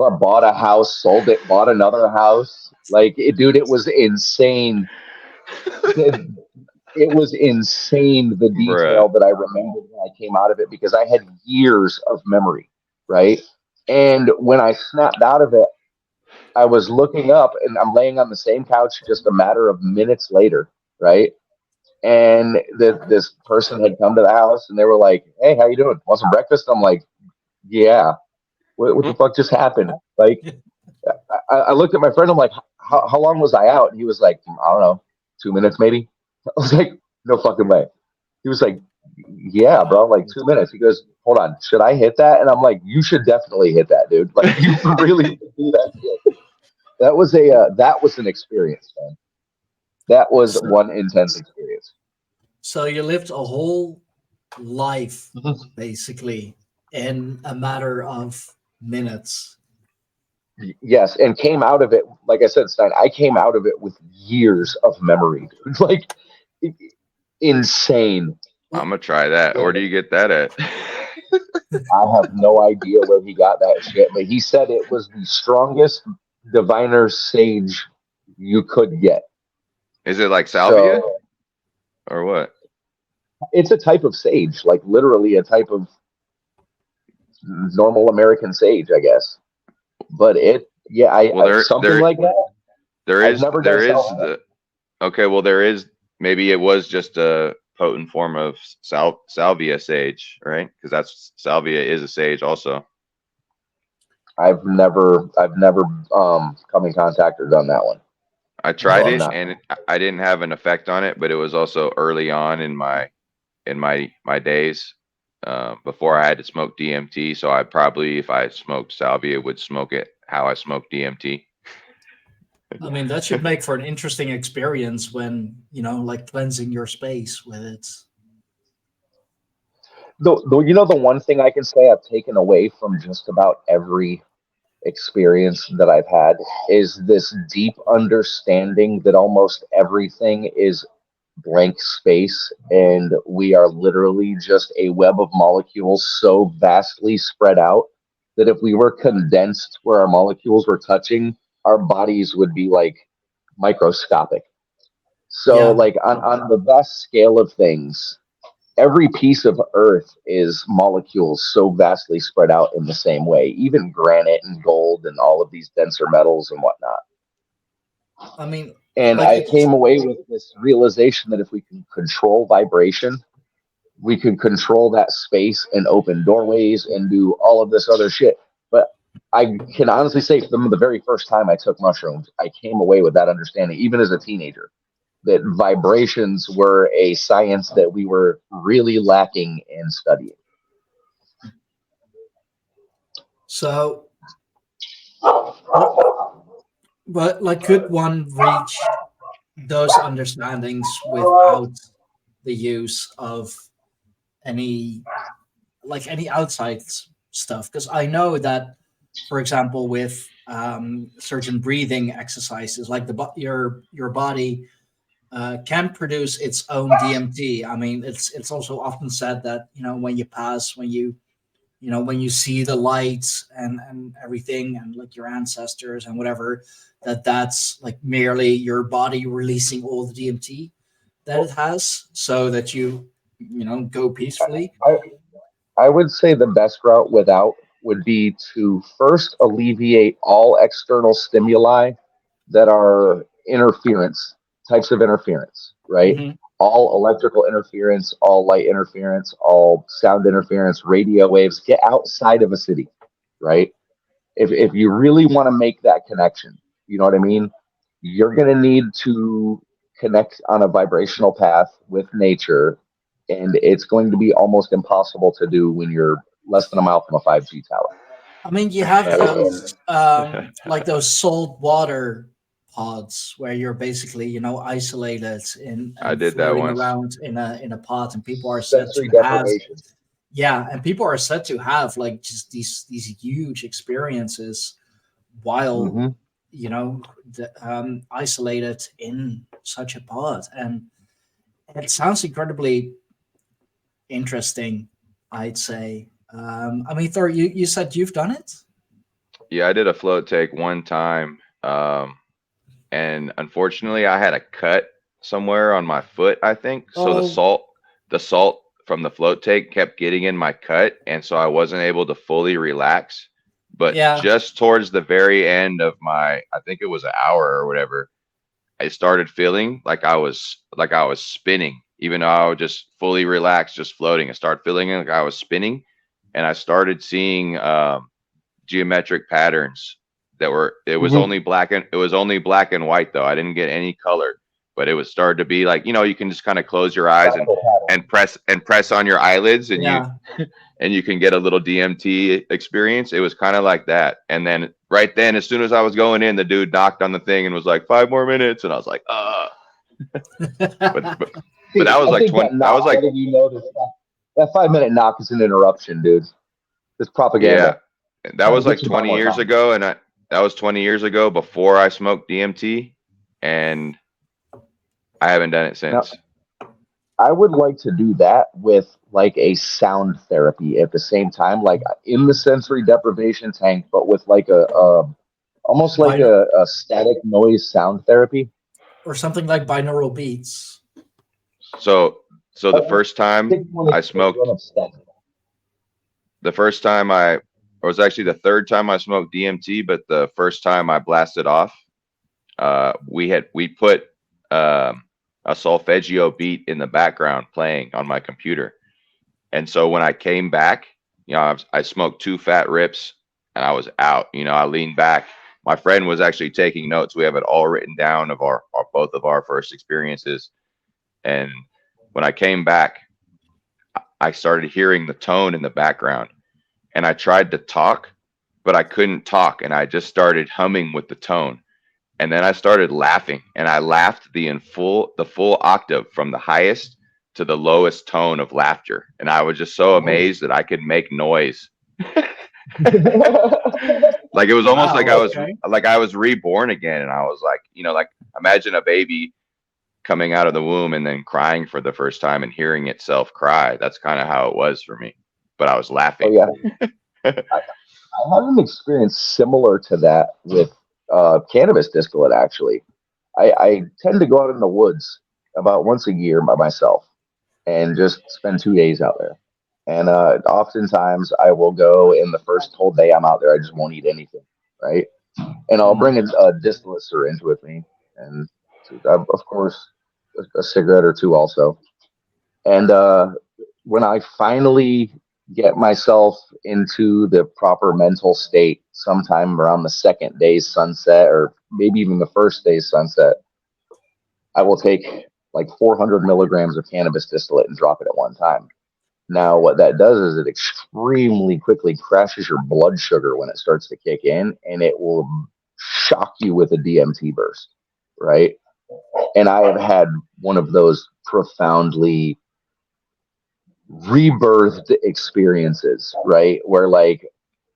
I bought a house, sold it, bought another house. Like, dude, it was insane. It was insane, the detail Bruh. that I remembered when I came out of it, because I had years of memory, right? And when I snapped out of it, I was looking up and I'm laying on the same couch just a matter of minutes later, right? And this person had come to the house and they were like, "Hey, how you doing? Want some breakfast?" I'm like, "Yeah." What the fuck just happened? Like, I looked at my friend. I'm like, how long was I out? And he was like, "I don't know, 2 minutes maybe." I was like, "No fucking way." He was like, "Yeah, bro, like 2 minutes." He goes, "Hold on, should I hit that?" And I'm like, "You should definitely hit that, dude. Like, you really should do that shit." That was an experience, man. That was So, one intense experience. so you lived a whole life Mhm. basically in a matter of minutes. Yes, and came out of it, like I said, Stein. I came out of it with years of memory, dude. Like, i- insane. I'm gonna try that. Where do you get that at? I have no idea where he got that shit, but he said it was the strongest diviner sage you could get. Is it like salvia So or what? it's a type of sage, like literally a type of normal American sage, I guess. But yeah, Well, something like that. I've never there done is salvia. the okay. Well, there is maybe it was just a potent form of salvia sage, right? Because that's salvia is a sage also. I've never come in contact or done that one. I So tried I'm it not. and I didn't have an effect on it, but it was also early on in my days before I had to smoke DMT. So I probably, if I had smoked salvia, would smoke it how I smoke DMT. I mean, that should make for an interesting experience when, like cleansing your space with it. The one thing I can say I've taken away from just about every experience that I've had is this deep understanding that almost everything is blank space and we are literally just a web of molecules so vastly spread out that if we were condensed where our molecules were touching, our bodies would be like microscopic. So, Yeah. like on the vast scale of things, every piece of earth is molecules so vastly spread out in the same way, even granite and gold and all of these denser metals and whatnot. I mean, And like I it's came away with this realization that if we can control vibration, we can control that space and open doorways and do all of this other shit. But I can honestly say from the very first time I took mushrooms, I came away with that understanding, even as a teenager, that vibrations were a science that we were really lacking in studying. so what, but like could one reach those understandings without the use of any any outside stuff? Because I know that, for example, with certain breathing exercises, like your body can produce its own DMT. I mean, it's also often said that when you pass, when you see the lights and everything, and like your ancestors and whatever, that's like merely your body releasing all the DMT that it has, so that you go peacefully. I, I would say the best route without would be to first alleviate all external stimuli that are interference, types of interference, right? Hmm. All electrical interference, all light interference, all sound interference, radio waves. Get outside of a city, right? if you really want to make that connection, you know what I mean? You're going to need to connect on a vibrational path with nature, and it's going to be almost impossible to do when you're less than a mile from a 5G tower. I mean, you have Right? those like those salt water pods where you're basically, you know, isolated I and did that floating once. around in a pod, and people are said Sensory to have, deprivation. yeah, and people are said to have like just these huge experiences while, Hmm. you know, isolated in such a pod, and it sounds incredibly interesting, I'd say. I mean, Thor, you said you've done it. Yeah, I did a float take one time, and unfortunately, I had a cut somewhere on my foot, I think. So Oh, the salt from the float take kept getting in my cut, and so I wasn't able to fully relax. But yeah, just towards the very end of my, I think it was an hour or whatever, I started feeling like I was spinning, even though I was just fully relaxed, just floating. I started feeling like I was spinning, and I started seeing geometric patterns that were Hmm. it was only black and white though. I didn't get any color, but it was started to be like, you know, you can just kind of close your eyes Fractal pattern. and press on your eyelids, yeah. and you can get a little DMT experience. It was kind of like that. And then right then, as soon as I was going in, the dude knocked on the thing and was like 5 more minutes, and I was like, but but, but See, that was I like think that 20. That was knock, like, whether you notice that 5 minute knock is an interruption, dude. It's yeah, propaganda. that Trying to was get like you to buy 20 more years time. ago, and that was 20 years ago before I smoked DMT, and I haven't done it Now, since. I would like to do that with like a sound therapy at the same time, like in the sensory deprivation tank, but with like a almost like Bin- a static noise sound therapy. or something like binaural beats. So so I the first time think one I is a run smoked, of static. the first time I, it was actually the third time I smoked DMT, but the first time I blasted off, we put um, a solfeggio beat in the background playing on my computer. And so when I came back, you know, I smoked 2 fat rips and I was out. You know, I leaned back. My friend was actually taking notes. We have it all written down of our both of our first experiences. And when I came back, I started hearing the tone in the background, and I tried to talk, but I couldn't talk, and I just started humming with the tone. And then I started laughing, and I laughed the full octave from the highest to the lowest tone of laughter. And I was just so Oh. amazed that I could make noise. Like it was almost Wow. Okay. like I was reborn again. And I was like, you know, like imagine a baby coming out of the womb and then crying for the first time and hearing itself cry. That's kind of how it was for me. But I was Oh laughing. yeah, I had an experience similar to that with cannabis distillate. Actually, I tend to go out in the woods about once a year by myself and just spend 2 days out there. And oftentimes I will go, in the first whole day I'm out there, I just won't eat anything, right? And I'll Mm. bring a distillate syringe with me, and of course a cigarette or two also. And when I finally get myself into the proper mental state, sometime around the second day's sunset, or maybe even the first day's sunset, I will take like 400 milligrams of cannabis distillate and drop it at one time. Now, what that does is it extremely quickly crashes your blood sugar when it starts to kick in, and it will shock you with a DMT burst, right? And I have had one of those profoundly rebirthed experiences, right? Where like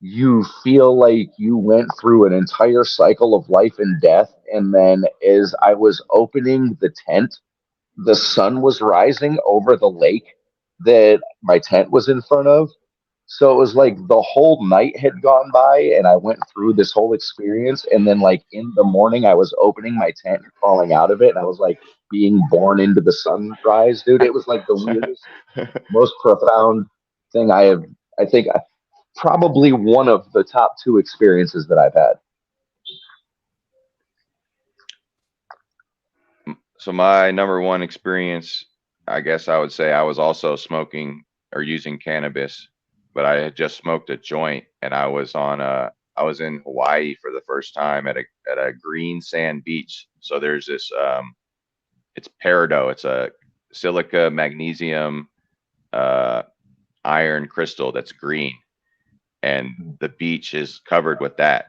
you feel like you went through an entire cycle of life and death. And then as I was opening the tent, the sun was rising over the lake that my tent was in front of. So it was like the whole night had gone by and I went through this whole experience. And then, like, in the morning, I was opening my tent and crawling out of it. And I was like being born into the sunrise, dude. It was like the weirdest, most profound thing I think, probably one of the top two experiences that I've had. So my number one experience, I guess I would say I was also smoking or using cannabis, but I had just smoked a joint and I was on I was in Hawaii for the first time at a green sand beach. So there's this it's peridot. It's a silica magnesium iron crystal that's green, and the beach is covered with that.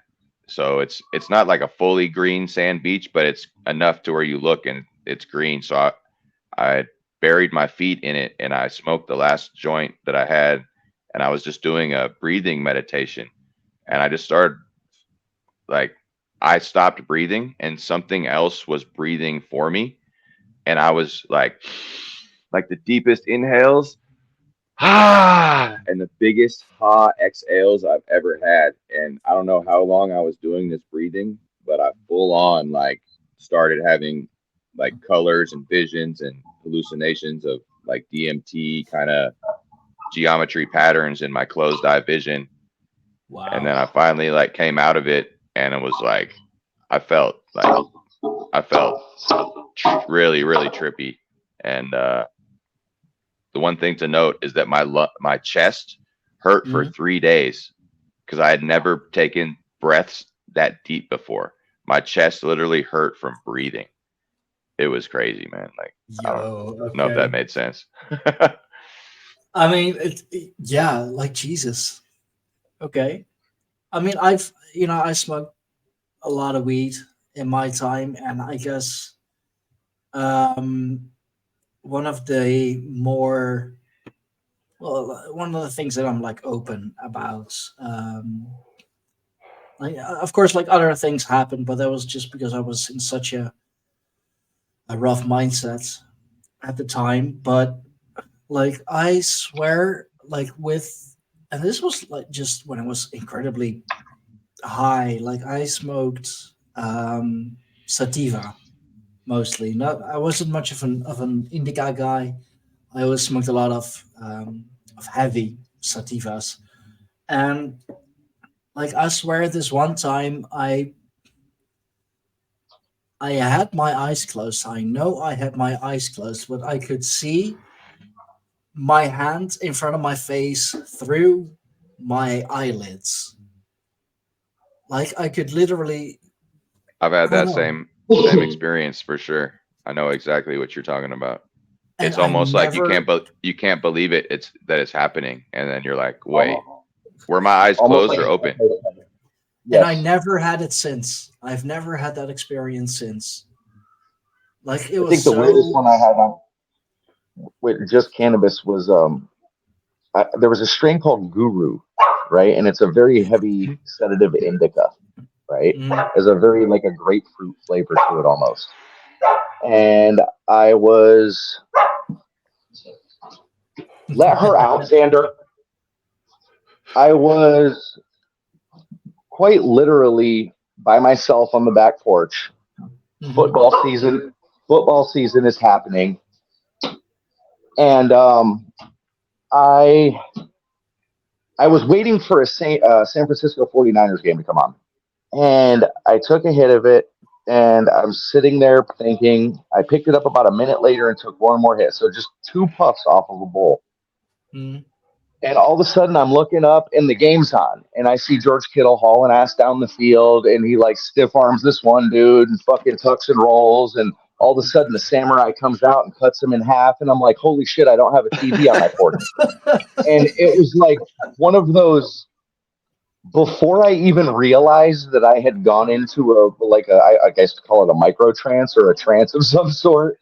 So it's not like a fully green sand beach, but it's enough to where you look and it's green. So I buried my feet in it and I smoked the last joint that I had, and I was just doing a breathing meditation, and I just started like I stopped breathing and something else was breathing for me, and I was like the deepest inhales and the biggest exhales I've ever had. And I don't know how long I was doing this breathing, but I full on like started having like colors and visions and hallucinations of like DMT kind of geometry patterns in my closed eye vision. Wow. And then I finally like came out of it, and it was like I felt really, really trippy. And the one thing to note is that my chest hurt for 3 days because I had never taken breaths that deep before. My chest literally hurt from breathing. It was crazy, man. Like, I don't know if that made sense. I mean, yeah, like Jesus. Okay. I mean, I smoked a lot of weed in my time, and I guess one of the things that I'm like open about, like of course, like other things happen, but that was just because I was in such a rough mindset at the time. But like I swear, like and this was like just when I was incredibly high. Like I smoked sativa mostly. Not I wasn't much of an indica guy. I always smoked a lot of heavy sativas, and like I swear, this one time I had my eyes closed. I know I had my eyes closed, but I could see my hand in front of my face through my eyelids. Like I could literally. I've had I don't that know. same experience for sure. I know exactly what you're talking about. And It's I almost like never, you can't believe it's happening, and then you're like, wait, were my eyes Almost closed like or open? and I yes. never had it since. I've never had that experience since. Like it I was think the weirdest so. one I had on with just cannabis was there was a strain called Guru, right? And it's a very heavy sedative indica, right? Mm, There's a very like a grapefruit flavor to it almost. And I was let her out, Xander. I was quite literally by myself on the back porch. mhm. Football season is happening, and I I was waiting for a San Francisco 49ers game to come on, and I took a hit of it, and I'm sitting there thinking. I picked it up about a minute later and took one more hit, so just two puffs off of a bowl. Mm. And all of a sudden, I'm looking up, and the game's on, and I see George Kittle hauling ass down the field, and he like stiff arms this one dude and fucking tucks and rolls, and all of a sudden, the samurai comes out and cuts him in half, and I'm like, holy shit, I don't have a TV on my porch. And it was like one of those. Before I even realized that I had gone into I guess to call it a micro trance or a trance of some sort,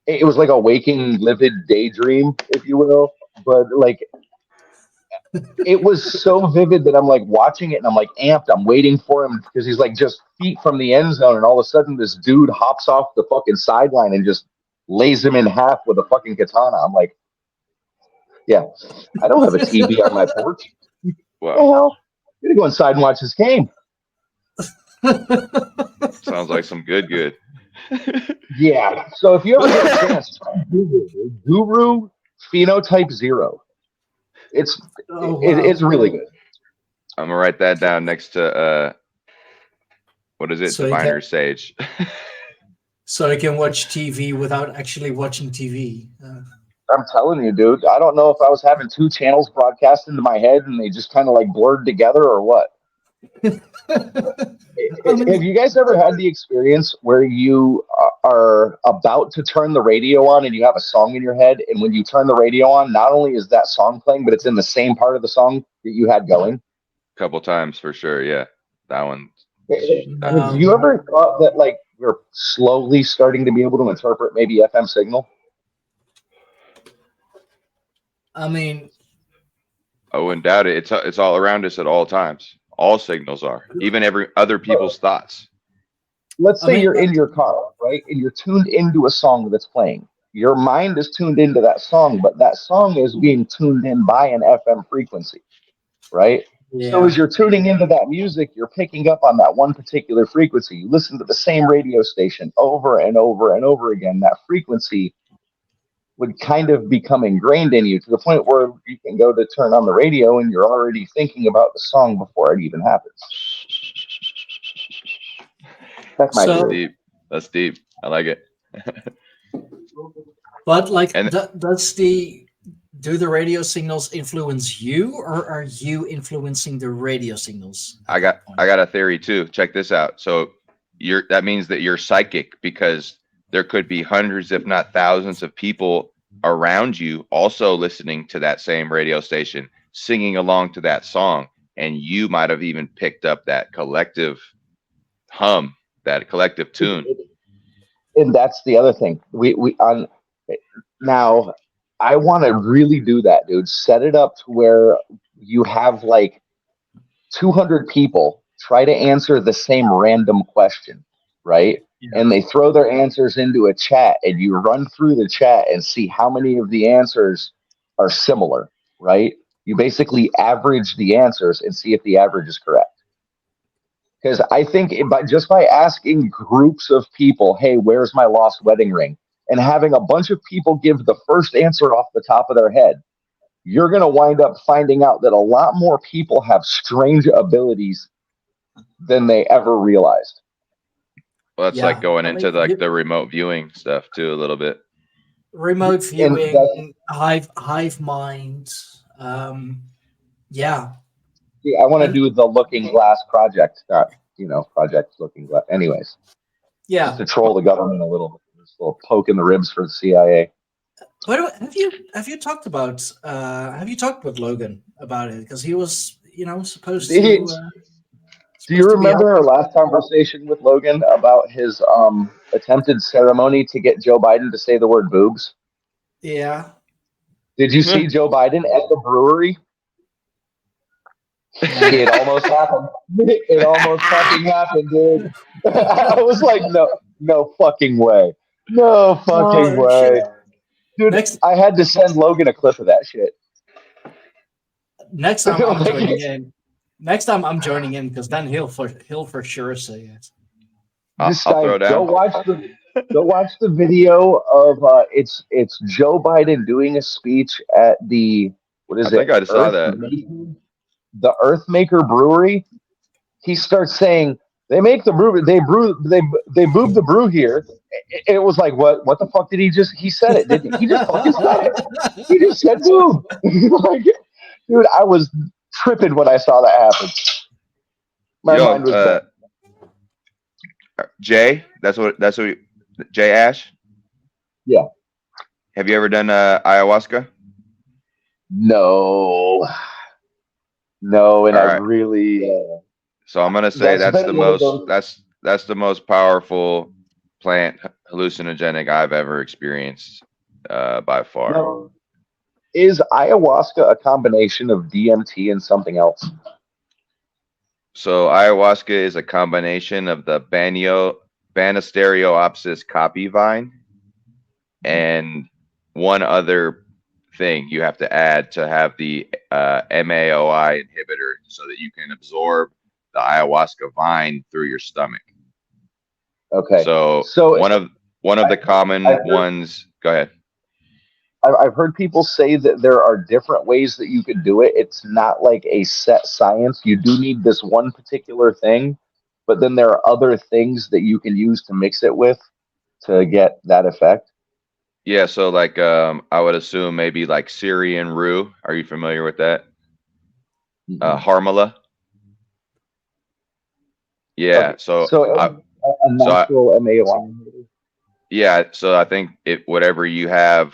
it was like a waking, livid daydream, if you will. But like it was so vivid that I'm like watching it and I'm like amped. I'm waiting for him because he's like just feet from the end zone, and all of a sudden this dude hops off the fucking sideline and just lays him in half with a fucking katana. I'm like, yeah, I don't have a TV on my porch. What the Wow, hell? I'm gonna go inside and watch this game. sounds like some good. Yeah. So if you ever get a chance, try Guru Phenotype Zero. It's Oh it's wow! really good. I'm gonna write that down next to what is it? So you can Diviner Sage. watch TV without actually watching TV. I'm telling you, dude. I don't know if I was having two channels broadcast into my head and they just kind of like blurred together or what. Have you guys ever had the experience where you are about to turn the radio on and you have a song in your head, and when you turn the radio on, not only is that song playing, but it's in the same part of the song that you had going? Couple times for sure. Yeah, that one. Have you ever thought that like we're slowly starting to be able to interpret maybe FM signal? I mean, I wouldn't doubt it. It's all around us at all times. All signals are, even every other people's thoughts. Let's say you're in your car, right? And you're tuned into a song that's playing. Your mind is tuned into that song, but that song is being tuned in by an FM frequency, right? yeah. So as you're tuning into that music, you're picking up on that one particular frequency. You listen to the same radio station over and over and over again. That frequency would kind of become ingrained in you to the point where you can go to turn on the radio and you're already thinking about the song before it even happens. That's my theory. Deep. That's deep. I like it. But like, do the radio signals influence you, or are you influencing the radio signals? I got a theory too. Check this out. So that means that you're psychic, because there could be hundreds, if not thousands, of people around you also listening to that same radio station, singing along to that song, and you might have even picked up that collective hum, that collective tune. And that's the other thing. Now I want to really do that, dude. Set it up to where you have like 200 people try to answer the same random question, right? Yeah. And they throw their answers into a chat, and you run through the chat and see how many of the answers are similar, right? You basically average the answers and see if the average is correct. Because I think just by asking groups of people, hey, where's my lost wedding ring? And having a bunch of people give the first answer off the top of their head, you're going to wind up finding out that a lot more people have strange abilities than they ever realized. Well, that's like going into like the remote viewing stuff too, a little bit. Remote viewing, hive mind. Yeah. See, I want to do the Looking Glass project, Project Looking Glass. Anyways. Yeah. Just to troll the government a little bit. Just a little poke in the ribs for the CIA. But have you talked with Logan about it? Because he was, supposed to. Do you remember our last conversation with Logan about his attempted ceremony to get Joe Biden to say the word boobs? Yeah. Did you see Joe Biden at the brewery? It almost happened. It almost fucking happened, dude. I was like, no fucking way. No fucking way. Dude, I had to send Logan a clip of that shit. Next time I'm joining in. Next time I'm joining in, because then he'll for sure say it. I'll throw down. Go watch the video of it's Joe Biden doing a speech at the I think I just saw that. The Earthmaker Brewery. He starts saying they make the brew, they boob the brew here. It was like, what the fuck did he said it? Didn't he just fucking said it? He just said boob. Like, dude, I was tripping when I saw that happen. My mind was Jay, that's what Jay Ash? Yeah. Have you ever done ayahuasca? No, and I really so I'm gonna say that's the most powerful plant hallucinogenic I've ever experienced by far. Now, is ayahuasca a combination of DMT and something else? So ayahuasca is a combination of the Banisteriopsis copy vine and one other thing you have to add to have the MAOI inhibitor so that you can absorb the ayahuasca vine through your stomach. Okay. So one of the common ones. Go ahead. I've heard people say that there are different ways that you could do it. It's not like a set science. You do need this one particular thing, but then there are other things that you can use to mix it with to get that effect. Yeah, so like I would assume maybe like Syrian rue. Are you familiar with that? Harmala. Yeah. Okay, so I a so I, natural MAOI inhibitor. yeah. So I think whatever you have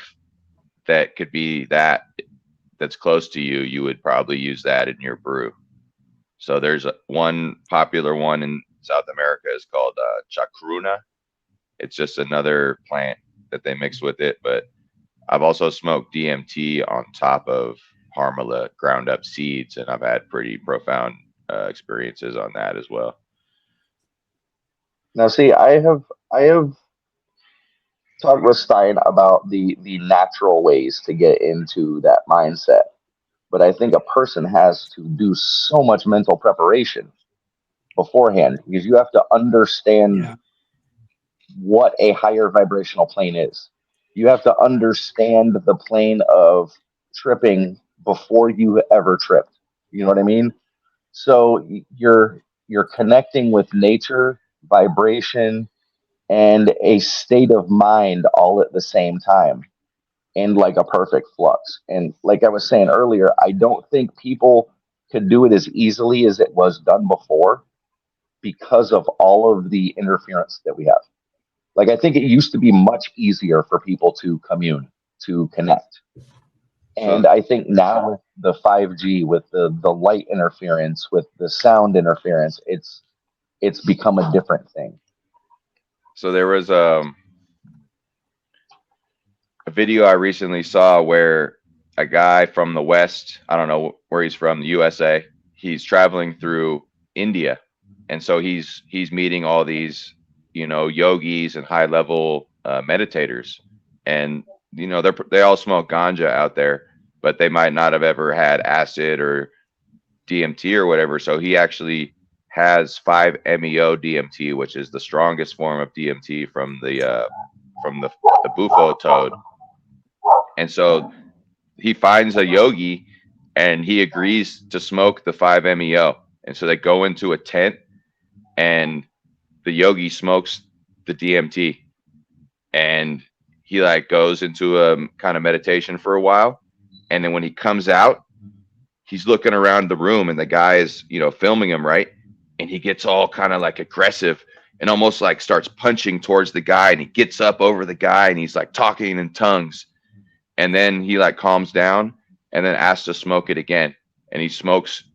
that could be that's close to you, you would probably use that in your brew. So there's one popular one in South America is called chacruna. It's just another plant that they mix with it. But I've also smoked DMT on top of Harmala ground up seeds, and I've had pretty profound experiences on that as well. Now, see, I have talked with Stein about the natural ways to get into that mindset, but I think a person has to do so much mental preparation beforehand because you have to understand Yeah. what a higher vibrational plane is. You have to understand the plane of tripping before you ever tripped. You know what I mean? So you're connecting with nature, vibration, and a state of mind all at the same time in like a perfect flux. And like I was saying earlier, I don't think people could do it as easily as it was done before because of all of the interference that we have. Like I think it used to be much easier for people to commune, to connect. So And I think now with the 5G, with the light interference, with the sound interference, it's become a different thing. so there was a video I recently saw where a guy from the West, I don't know where he's from, the USA, he's traveling through India. And so he's meeting all these, yogis and high level meditators. And, they all smoke ganja out there, but they might not have ever had acid or DMT or whatever. So he actually has 5-MeO DMT, which is the strongest form of DMT from the bufo toad. And so he finds a yogi and he agrees to smoke the 5-MeO. And so they go into a tent and the yogi smokes the DMT and he like goes into a kind of meditation for a while. And then when he comes out, he's looking around the room and the guy is, filming him, right? And he gets all kind of like aggressive and almost like starts punching towards the guy and he gets up over the guy and he's like talking in tongues. And then he like calms down and then asks to smoke it again. And he smokes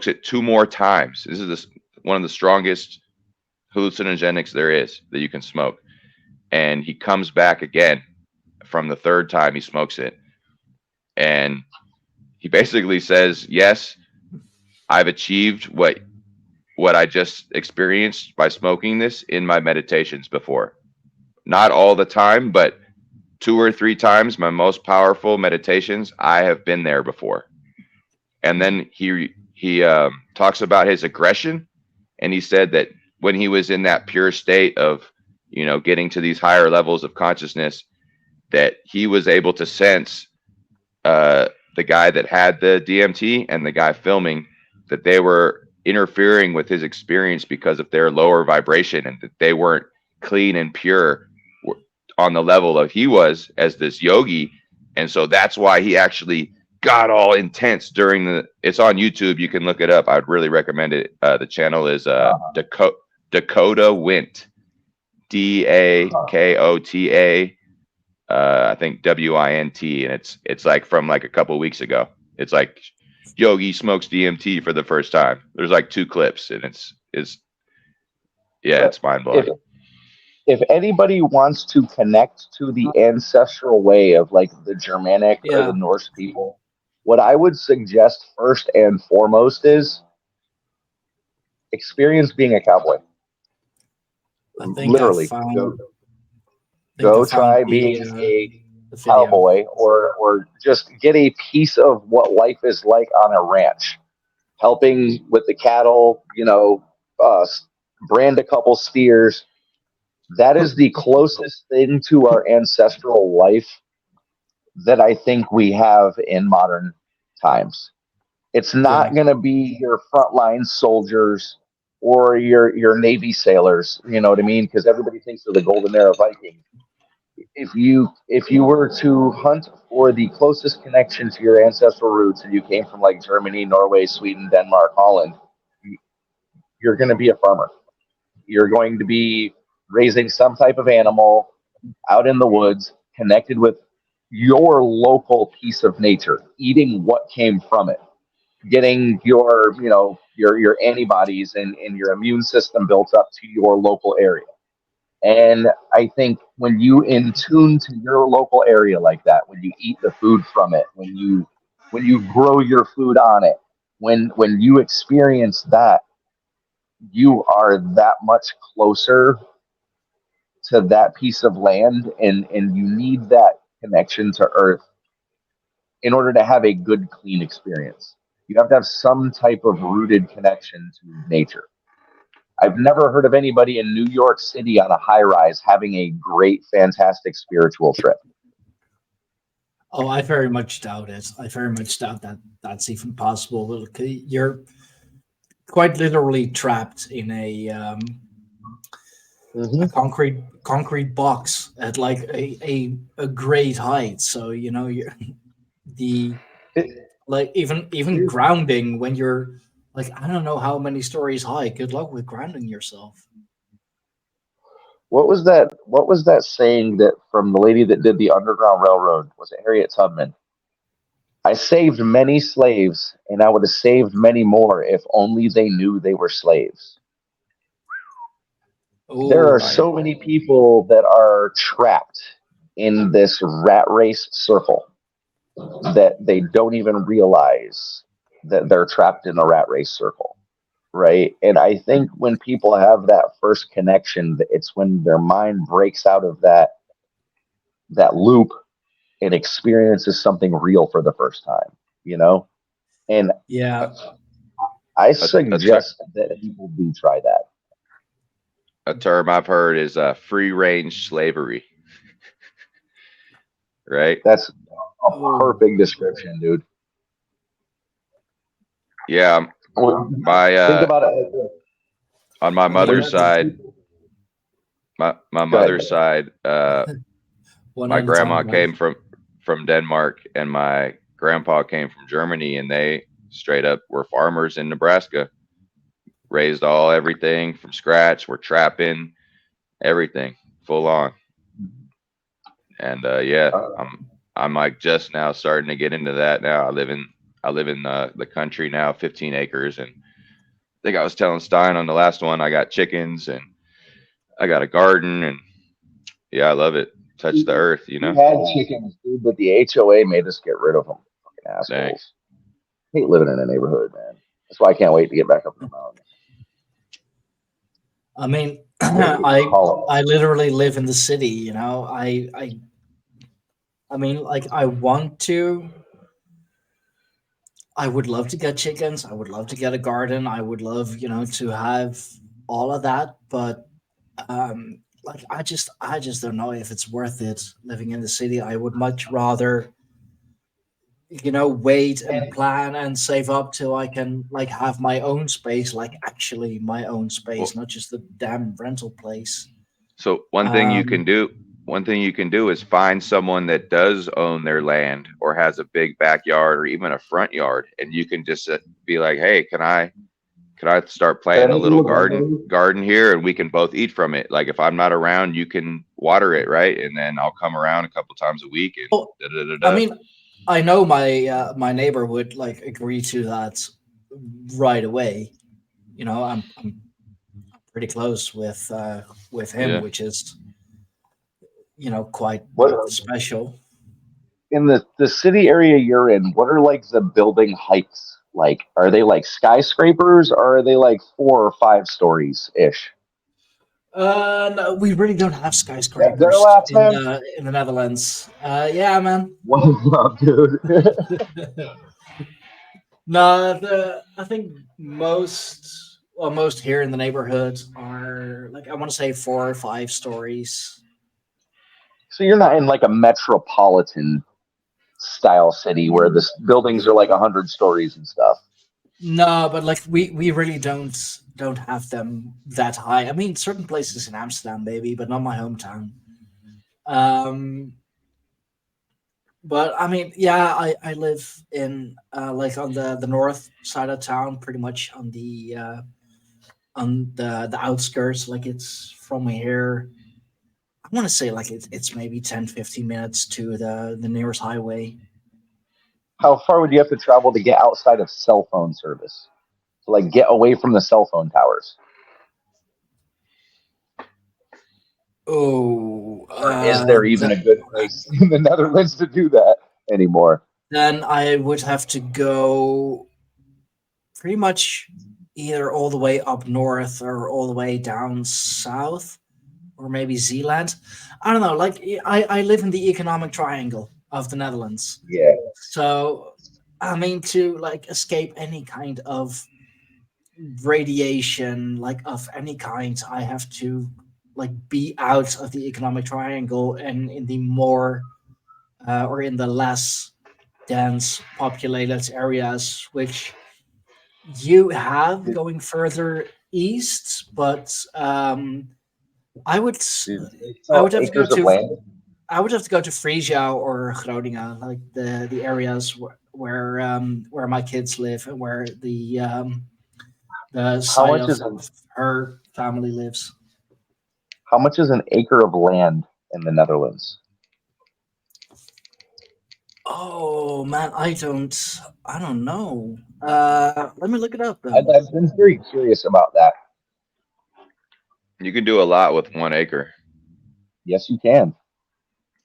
it 2 more times. This is one of the strongest hallucinogenics there is that you can smoke. And he comes back again from the third time he smokes it. And he basically says, yes, I've achieved what I just experienced by smoking this in my meditations before. Not all the time, but 2 or 3 times, my most powerful meditations, I have been there before. And then he talks about his aggression, and he said that when he was in that pure state of, getting to these higher levels of consciousness, that he was able to sense the guy that had the DMT and the guy filming, that they were interfering with his experience because of their lower vibration and that they weren't clean and pure on the level of he was as this yogi. And so that's why he actually got all intense it's on YouTube. You can look it up. I'd really recommend it. The channel is Dakota Wint, Dakota, I think WINT, and it's like from like a couple weeks ago. It's like yogi smokes DMT for the first time. There's like 2 clips and it's mind blowing. If anybody wants to connect to the ancestral way of like the Germanic or the Yeah. Norse people, what I would suggest first and foremost is experience being a cowboy. I think I Literally, found go try being a the video. cowboy or just get a piece of what life is like on a ranch, helping with the cattle, brand a couple steers. That is the closest thing to our ancestral life that I think we have in modern times. It's not going to be your frontline soldiers or your Navy sailors, you know what I mean? Because everybody thinks of the Golden Era Viking. If you were to hunt for the closest connection to your ancestral roots, and you came from like Germany, Norway, Sweden, Denmark, Holland, you're going to be a farmer. You're going to be raising some type of animal out in the woods, connected with your local piece of nature, eating what came from it, getting your, your antibodies and your immune system built up to your local area. And I think when you in tune to your local area like that, when you eat the food from it, when you grow your food on it, when you experience that, you are that much closer to that piece of land, and you need that connection to earth in order to have a good, clean experience. You have to have some type of rooted connection to nature. I've never heard of anybody in New York City on a high rise having a great, fantastic spiritual trip. Oh, I very much doubt it. I very much doubt that that's even possible. Look, you're quite literally trapped in a concrete box at like a great height. So you're the like even grounding when you're like, I don't know how many stories high. Good luck with grounding yourself. What was that? What was that saying that from the lady that did the Underground Railroad? Was it Harriet Tubman? I saved many slaves, and I would have saved many more if only they knew they were slaves. There Oh, are so many people that are trapped in this rat race circle that they don't even realize that they're trapped in a rat race circle, right? And I think when people have that first connection, it's when their mind breaks out of that loop and experiences something real for the first time, And yeah. I suggest that people do try that. A term I've heard is free range slavery. Right? That's a perfect description, dude. Yeah. Think about it. On my mother's side, my mother's side, my grandma came from Denmark and my grandpa came from Germany, and they straight up were farmers in Nebraska. Raised everything from scratch. We're trapping everything full on. And I'm like just now starting to get into that now. I live in the country now, 15 acres, and I think I was telling Stein on the last one, I got chickens and I got a garden, and yeah, I love it. Touch the earth, We had chickens, dude, but the HOA made us get rid of them. Fucking assholes. Dang. Hate living in a neighborhood, man. That's why I can't wait to get back up in the mountain. I mean, I literally live in the city. I mean, like, I would love to get chickens. I would love to get a garden. I would love, to have all of that. But like, I just don't know if it's worth it living in the city. I would much rather, wait and plan and save up till I can like have my own space, like actually my own space, not just the damn rental place. So one thing you can do is find someone that does own their land or has a big backyard or even a front yard, and you can just be like, hey, can I start planting a little garden here, and we can both eat from it. Like if I'm not around, you can water it, right? And then I'll come around a couple times a week. And I mean, I know my neighbor would like agree to that right away. I'm pretty close with him, which is quite special. In the city area you're in, what are like the building heights? Like, are they like skyscrapers, or are they like 4 or 5 stories ish? No, we really don't have skyscrapers in the Netherlands. Yeah, man. What's up, dude? No, I think most here in the neighborhood are like, I want to say 4 or 5 stories. So you're not in like a metropolitan style city where the buildings are like 100 stories and stuff. No, but like we really don't have them that high. I mean, certain places in Amsterdam, maybe, but not my hometown. But I mean, yeah, I live in like on the north side of town, pretty much on the on the outskirts. Like it's from here. I want to say like it's maybe 10-15 minutes to the nearest highway. How far would you have to travel to get outside of cell phone service? To like get away from the cell phone towers? Oh, Or is there even a good place in the Netherlands to do that anymore? Then I would have to go pretty much either all the way up north or all the way down south, or maybe Zealand. I don't know. Like I live in the economic triangle of the Netherlands. Yeah. So I mean, to like escape any kind of radiation, like of any kind, I have to like be out of the economic triangle and in the more or in the less dense populated areas, which you have going further east, but I would I would have to go Acres of to land. I would have to go to Frisia or Groningen, like the areas where my kids live and where the side much of is a her family lives. How much is an acre of land in the Netherlands? Oh man, I don't know. Let me look it up I've though. been very curious about that. You can do a lot with 1 acre. Yes, you can.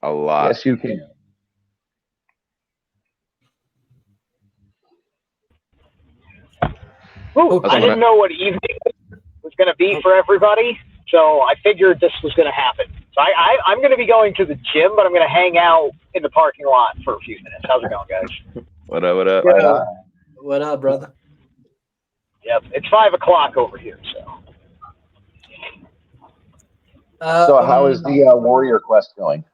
A lot. Yes, you can. Ooh, Okay. I didn't know what evening was going to be for everybody, so I figured this was going to happen. So I'm going to be going to the gym, but I'm going to hang out in the parking lot for a few minutes. How's it going, guys? What up? What up? Yeah. What up, brother? Yep, it's 5 o'clock over here, so. So how is the Warrior Quest going?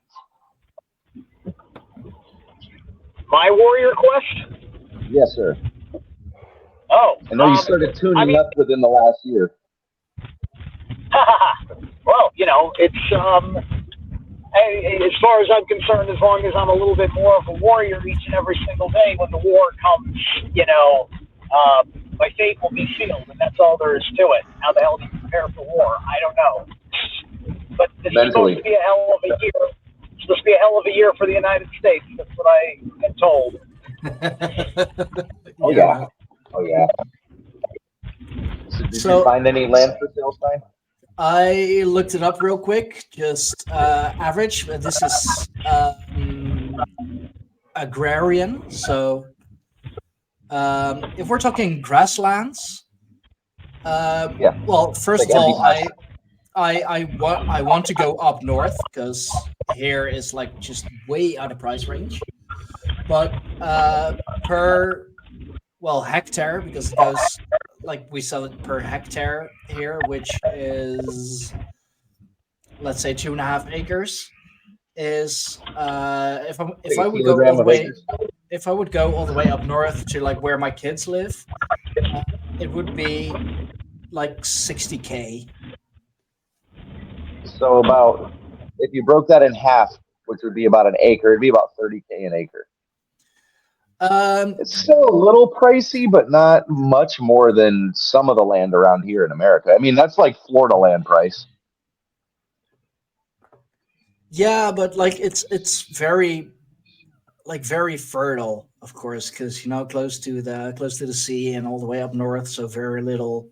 My Warrior Quest? Yes, sir. Oh. I know you started tuning up within the last year. Well, you know, it's, as far as I'm concerned, as long as I'm a little bit more of a warrior each and every single day, when the war comes, you know, my fate will be sealed, and that's all there is to it. How the hell do you prepare for war? I don't know. But it's supposed to be a hell of a year. It's supposed to be a hell of a year for the United States. That's what I am told. Oh yeah. Oh yeah. So did you find any land for sale, Stein? I looked it up real quick, just average. This is agrarian, so if we're talking grasslands, well, first of all, I want to go up north because here is like just way out of price range, but per hectare, because it goes like we sell it per hectare here, which is, let's say, 2.5 acres. Is if I would go all the way, if I would go all the way up north to like where my kids live, it would be like 60K. So about, if you broke that in half, which would be about an acre, it'd be about 30K an acre. It's still a little pricey, but not much more than some of the land around here in America. I mean, that's like Florida land price. Yeah, but like it's very fertile, of course, because close to the sea and all the way up north, so very little,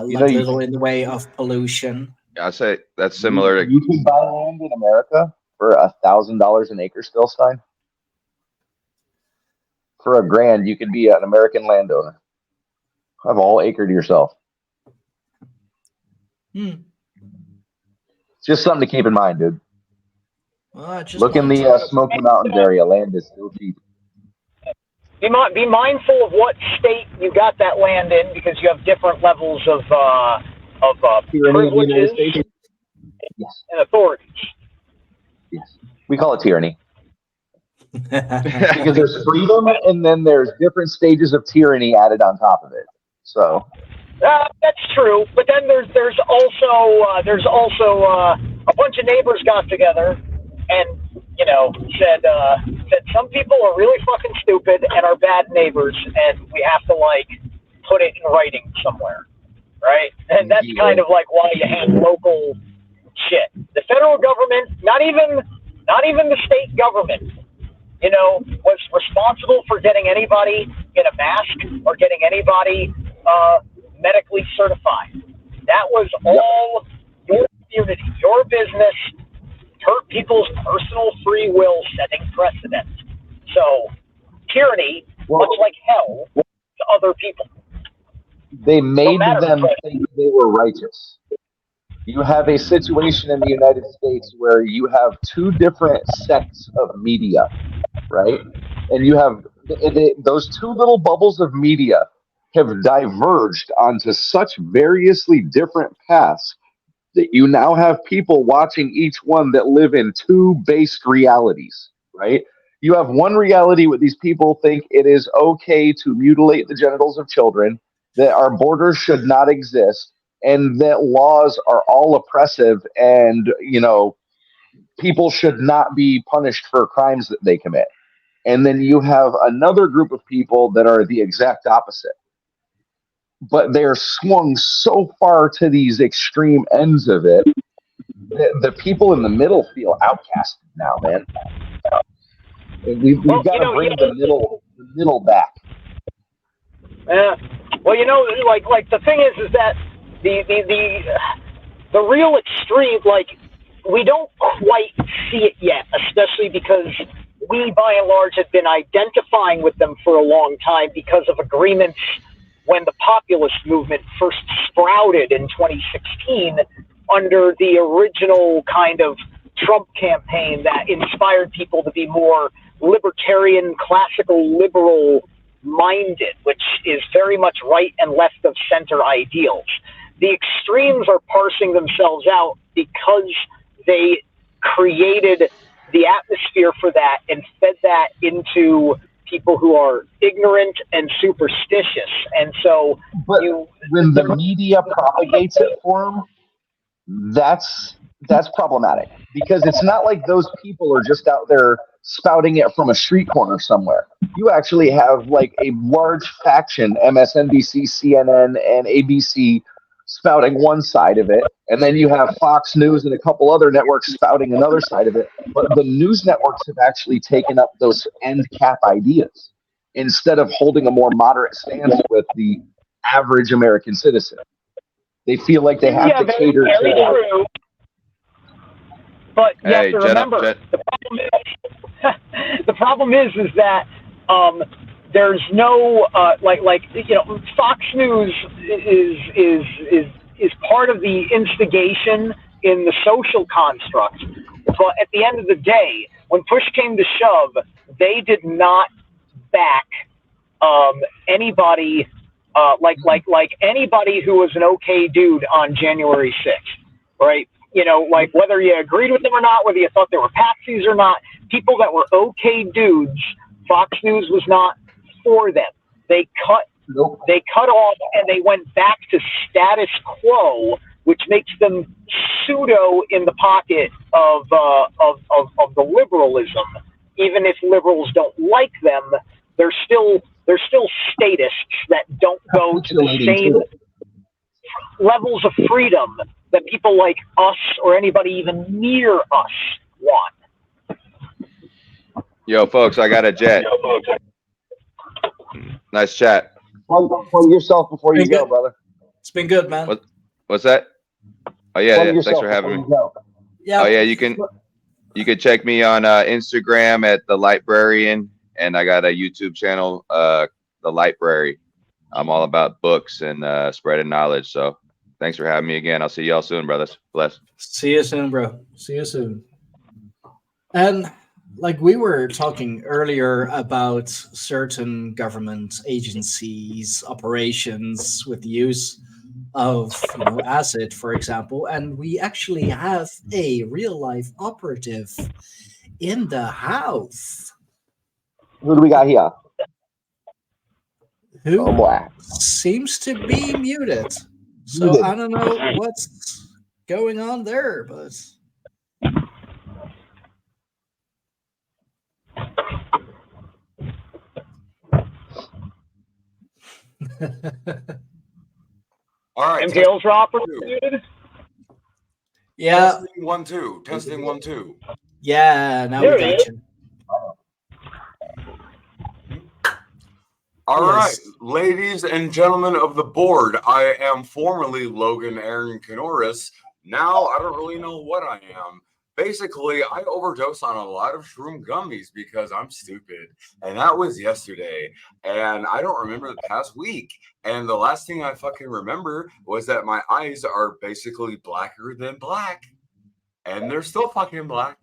little in the way of pollution. I say that's similar to. You can buy land in America for $1,000 an acre still, Stein. For $1,000, you could be an American landowner. Have all acre to yourself. It's just something to keep in mind, dude. Look in the Smoky Mountains area. Land is still cheap. Be mindful of what state you got that land in, because you have different levels of privileges and authorities. Yes, we call it tyranny. Because there's freedom, and then there's different stages of tyranny added on top of it. So that's true, but then there's also a bunch of neighbors got together and said some people are really fucking stupid and are bad neighbors, and we have to like put it in writing somewhere. right? And that's kind of like why you have local shit. The federal government, not even the state government, was responsible for getting anybody in a mask or getting anybody medically certified. That was all your community, your business, hurt people's personal free will, setting precedent. So tyranny, much like hell, to other people. They made them think they were righteous. You have a situation in the United States where you have two different sects of media, right? And you have those two little bubbles of media have diverged onto such variously different paths that you now have people watching each one that live in two based realities, right? You have one reality where these people think it is okay to mutilate the genitals of children, that our borders should not exist, and that laws are all oppressive and, people should not be punished for crimes that they commit. And then you have another group of people that are the exact opposite. But they're swung so far to these extreme ends of it that the people in the middle feel outcasted now, man. We've got to bring the middle back. Yeah. Well, like the thing is that the real extreme, like, we don't quite see it yet, especially because we, by and large, have been identifying with them for a long time because of agreements when the populist movement first sprouted in 2016 under the original kind of Trump campaign that inspired people to be more libertarian, classical liberal minded, which is very much right and left of center ideals. The extremes are parsing themselves out because they created the atmosphere for that and fed that into people who are ignorant and superstitious. And so when the media propagates it for them, that's problematic, because it's not like those people are just out there spouting it from a street corner somewhere. You actually have like a large faction, MSNBC, CNN, and ABC, spouting one side of it, and then you have Fox News and a couple other networks spouting another side of it. But the news networks have actually taken up those end cap ideas instead of holding a more moderate stance with the average American citizen. They feel like they have to cater to true. But you have to remember, the problem is that there's no Fox News is part of the instigation in the social construct. But at the end of the day, when push came to shove, they did not back anybody like anybody who was an okay dude on January 6th, right? Like whether you agreed with them or not, whether you thought they were patsies or not, people that were okay dudes, Fox News was not for them. They cut off and they went back to status quo, which makes them pseudo in the pocket of the liberalism. Even if liberals don't like them, they're still statists that don't go to the same levels of freedom that people like us or anybody even near us want. Yo, folks, I got a jet. Nice chat. Plug yourself before you go, brother. It's been good, man. What's that? Oh yeah, thanks for having me. Yeah. Oh yeah, you can check me on Instagram at The Librarian, and I got a YouTube channel, The Library. I'm all about books and spreading knowledge. So thanks for having me again. I'll see y'all soon, brothers. Bless. See you soon, bro. See you soon. And like we were talking earlier about certain government agencies, operations with the use of acid, for example, and we actually have a real life operative in the house. Who do we got here? Who boy. seems to be muted. So I don't know what's going on there, but All right. MTL's dropper, dude. Yeah. Testing 1 2. Testing 1 2. Yeah. Now There we it got is. you. All Yes. right, ladies and gentlemen of the board, I am formerly Logan Aaron Canoris. Now I don't really know what I am. Basically, I overdosed on a lot of shroom gummies because I'm stupid. And that was yesterday. And I don't remember the past week. And the last thing I fucking remember was that my eyes are basically blacker than black. And they're still fucking black.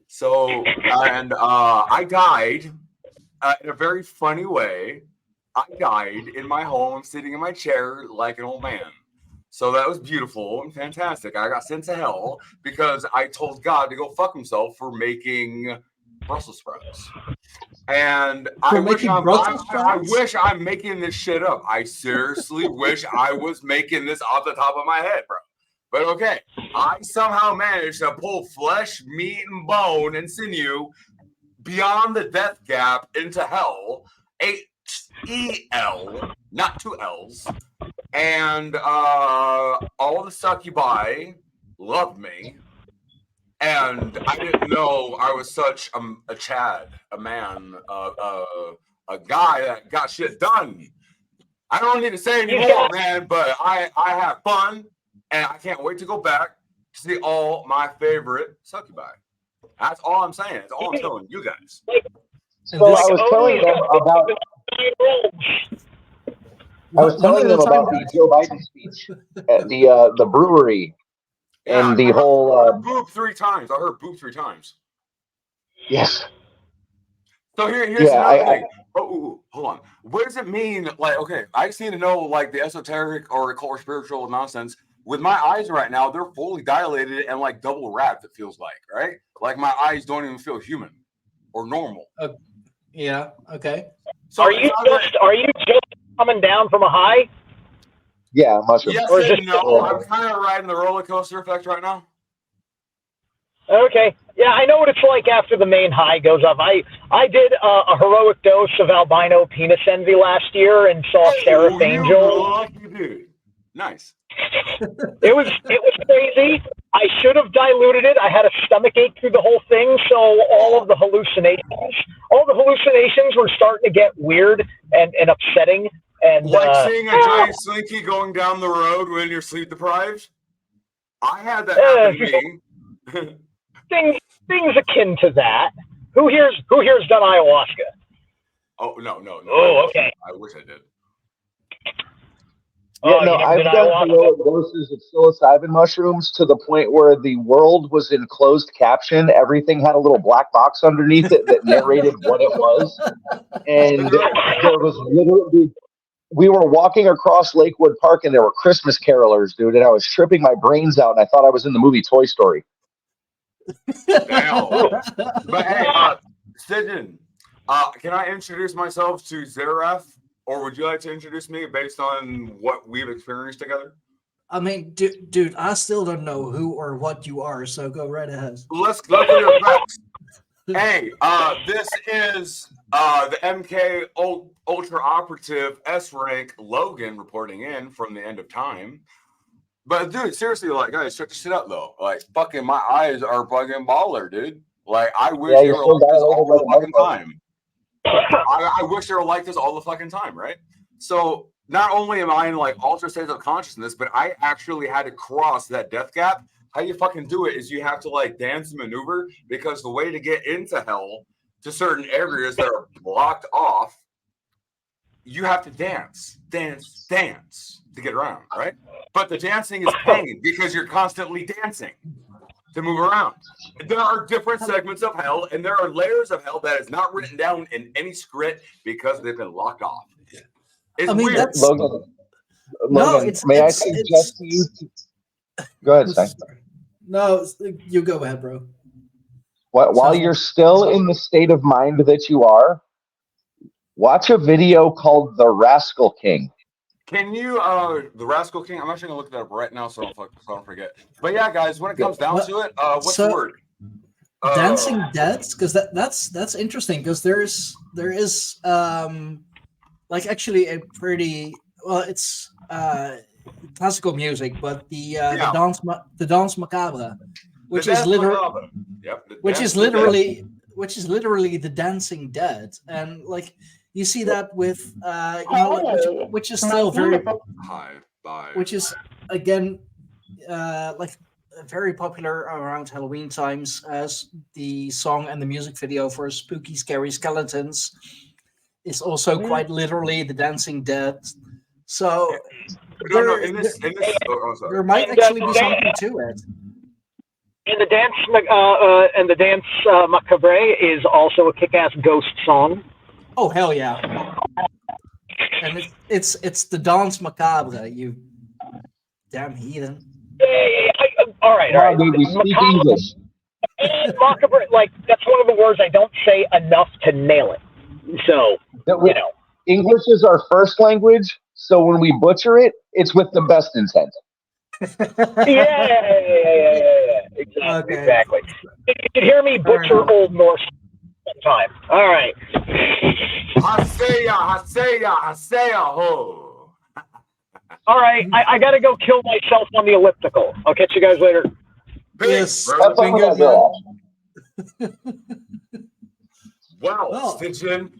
So, and I died in a very funny way. I died in my home, sitting in my chair like an old man. So that was beautiful and fantastic. I got sent to hell because I told God to go fuck himself for making Brussels sprouts. And I wish I'm making this shit up. I seriously wish I was making this off the top of my head, bro. But okay, I somehow managed to pull flesh, meat, and bone and sinew beyond the death gap into hell. H-E-L, not 2 L's. And all the succubi loved me. And I didn't know I was such a Chad, a man, a guy that got shit done. I don't need to say anymore, man, but I have fun, and I can't wait to go back to see all my favorite succubi. That's all I'm saying. That's all I'm telling you guys. So I was telling them about. I was telling them about the Joe Biden speech at the brewery and the whole. I heard boop 3 times. I heard boop 3 times. Yes. So here's another thing. Hold on. What does it mean? Like, okay, I just need to know like the esoteric or core spiritual nonsense. With my eyes right now, they're fully dilated and like double wrapped. It feels like, right? Like my eyes don't even feel human or normal. Yeah. Okay. So Are you just coming down from a high? Yeah, mushroom. Yes and no. I'm kind of riding the roller coaster effect right now. Okay. Yeah, I know what it's like after the main high goes up. I did a heroic dose of albino penis envy last year and saw Seraph Angel. Lucky dude. Nice. It was crazy. I should have diluted it. I had a stomach ache through the whole thing, so all the hallucinations were starting to get weird and upsetting. And like seeing a giant slinky going down the road when you're sleep deprived. I had that happen to me. Things akin to that. Who here's done ayahuasca? Oh no. Oh, okay. I wish I did. Yeah, no, I've done heroic doses of psilocybin mushrooms to the point where the world was in closed caption. Everything had a little black box underneath it that narrated what it was. And there was literally, we were walking across Lakewood Park and there were Christmas carolers, dude, and I was tripping my brains out and I thought I was in the movie Toy Story. Damn. But hey, Sidon, can I introduce myself to Zeraf? Or would you like to introduce me based on what we've experienced together? I mean, dude, I still don't know who or what you are, so go right ahead. Let's go through the facts. Hey, this is the MK Ultra Operative S-Rank Logan reporting in from the end of time. But dude, seriously, like, guys, check this shit out though. Like, fucking my eyes are fucking baller, dude. Like, I wish they were like this all the fucking time. I wish they were like this all the fucking time, right? So not only am I in like ultra states of consciousness, but I actually had to cross that death gap. How you fucking do it is you have to like dance and maneuver, because the way to get into hell to certain areas that are blocked off, you have to dance to get around, right? But the dancing is pain because you're constantly dancing to move around. There are different segments of hell, and there are layers of hell that is not written down in any script because they've been locked off. It's weird. That's Logan, may I suggest to you? Go ahead, Stein. No, you go ahead, bro. While you're still in the state of mind that you are, watch a video called The Rascal King. Can you, the Rascal King? I'm actually gonna look that up right now, so I don't forget. But yeah, guys, when it comes down to it, what's the word? Dancing Deads, because that's interesting, because there is like actually a pretty it's classical music, but the Yeah. the dance macabre, which The is dance literally macabre. Yep. the which dance is of the dead. literally the dancing dead, and like you see that with which is still very Hi. Bye. which is again like very popular around Halloween times, as the song and the music video for Spooky Scary Skeletons is also quite literally the dancing dead. So No. In this. Oh, I'm sorry. there might And, actually be something to it. And the dance macabre is also a kick-ass ghost song. Oh hell yeah! And it's the dance macabre, you damn heathen. All right. Come on, dude, we speak English. Macabre, like that's one of the words I don't say enough to nail it. So English is our first language, so when we butcher it, it's with the best intent. Yeah. Exactly. You can hear me butcher Old Norse sometime. All right. Haseya, ho. All right. I got to go kill myself on the elliptical. I'll catch you guys later. Yes. Peace, Have brother. fun with that, girl. Wow, Well, Stitchin,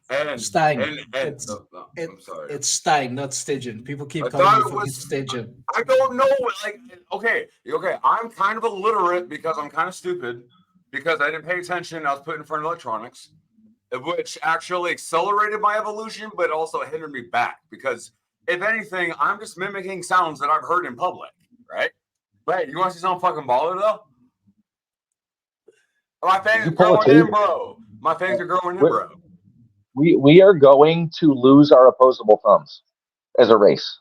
and Stein. I'm sorry. It's Stein, not Stygian. People keep I calling thought me it fucking was- Stygian. I don't know. Like, okay. I'm kind of illiterate because I'm kind of stupid because I didn't pay attention. I was put in front of electronics, which actually accelerated my evolution, but also hindered me back because, if anything, I'm just mimicking sounds that I've heard in public, right? But you want to see something fucking baller though? My fangs are You pull a growing in, tape? bro. My fangs are growing in, What- bro. We are going to lose our opposable thumbs as a race.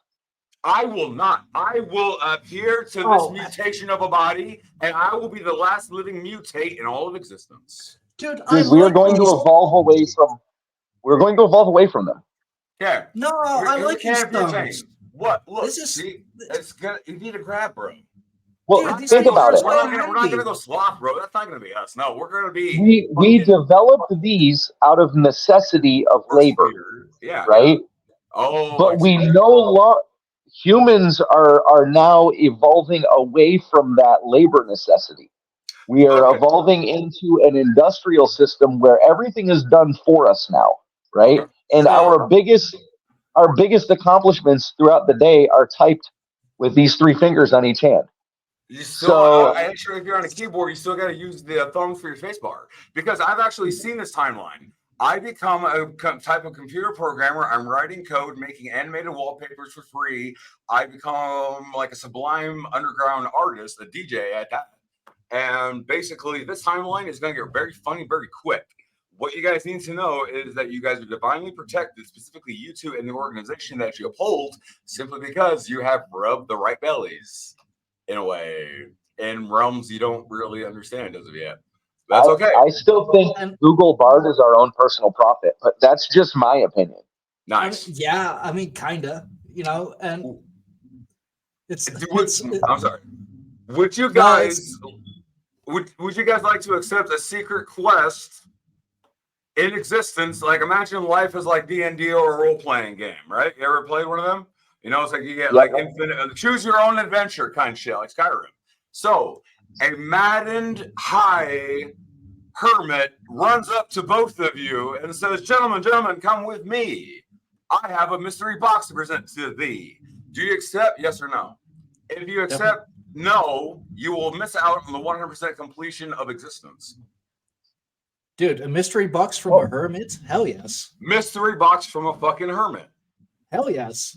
I will not. I will appear to this mutation of a body, and I will be the last living mutate in all of existence. Dude, Dude, we are going to evolve away from. We're going to evolve away from them. Yeah. No, I Here like we these can't be thumbs. changed. What? Look, This is- see, it's gonna. You need a grab, bro. Well, Dude, these think things about are it. We're not so gonna handy. go sloth, bro. That's not gonna be us. No, we're gonna be. We developed these out of necessity of labor, Yeah. right? Oh. But I we see. no longer. Humans are now evolving away from that labor necessity. We are Okay. evolving into an industrial system where everything is done for us now, right? Okay. And So- our biggest accomplishments throughout the day are typed with these three fingers on each hand. You still, So- actually, if you're on a keyboard, you still got to use the thumbs for your spacebar. Because I've actually seen this timeline. I become a type of computer programmer. I'm writing code, making animated wallpapers for free. I become like a sublime underground artist, a DJ at that. And basically, this timeline is going to get very funny very quick. What you guys need to know is that you guys are divinely protected, specifically you two and the organization that you uphold, simply because you have rubbed the right bellies in a way in realms you don't really understand as of yet. That's okay. I still think Google Bard is our own personal prophet, but that's just my opinion. Nice. I mean, kinda, and I'm sorry. Would you guys would you guys like to accept a secret quest in existence? Like, imagine life is like D&D or a role-playing game, right? You ever played one of them? It's like you get like infinite choose your own adventure kind of shit, like Skyrim. So a maddened high hermit runs up to both of you and says, gentlemen, come with me. I have a mystery box to present to thee. Do you accept? Yes or no? If you accept no, you will miss out on the 100% completion of existence. Dude, a mystery box from a hermit? Hell yes. Mystery box from a fucking hermit. Hell yes.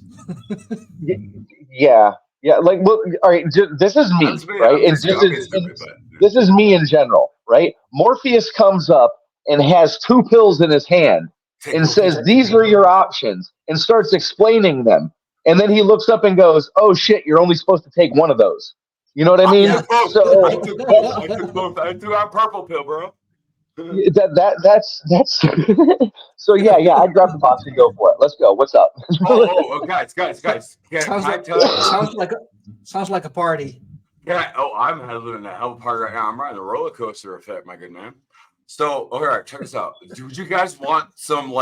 Yeah. Like, look, all right, this is me, right? And this is me in general, right? Morpheus comes up and has two pills in his hand and says, these are your options, and starts explaining them. And then he looks up and goes, oh shit, you're only supposed to take one of those. You know what I mean? I took both. I took our purple pill, bro. That's so yeah, I'd grab the box and go for it. Let's go. What's up? Guys. Sounds like a party. Yeah. Oh, I'm having a hell of a party right now. I'm riding the roller coaster effect, my good man. So, all right, check this out. Would you guys want some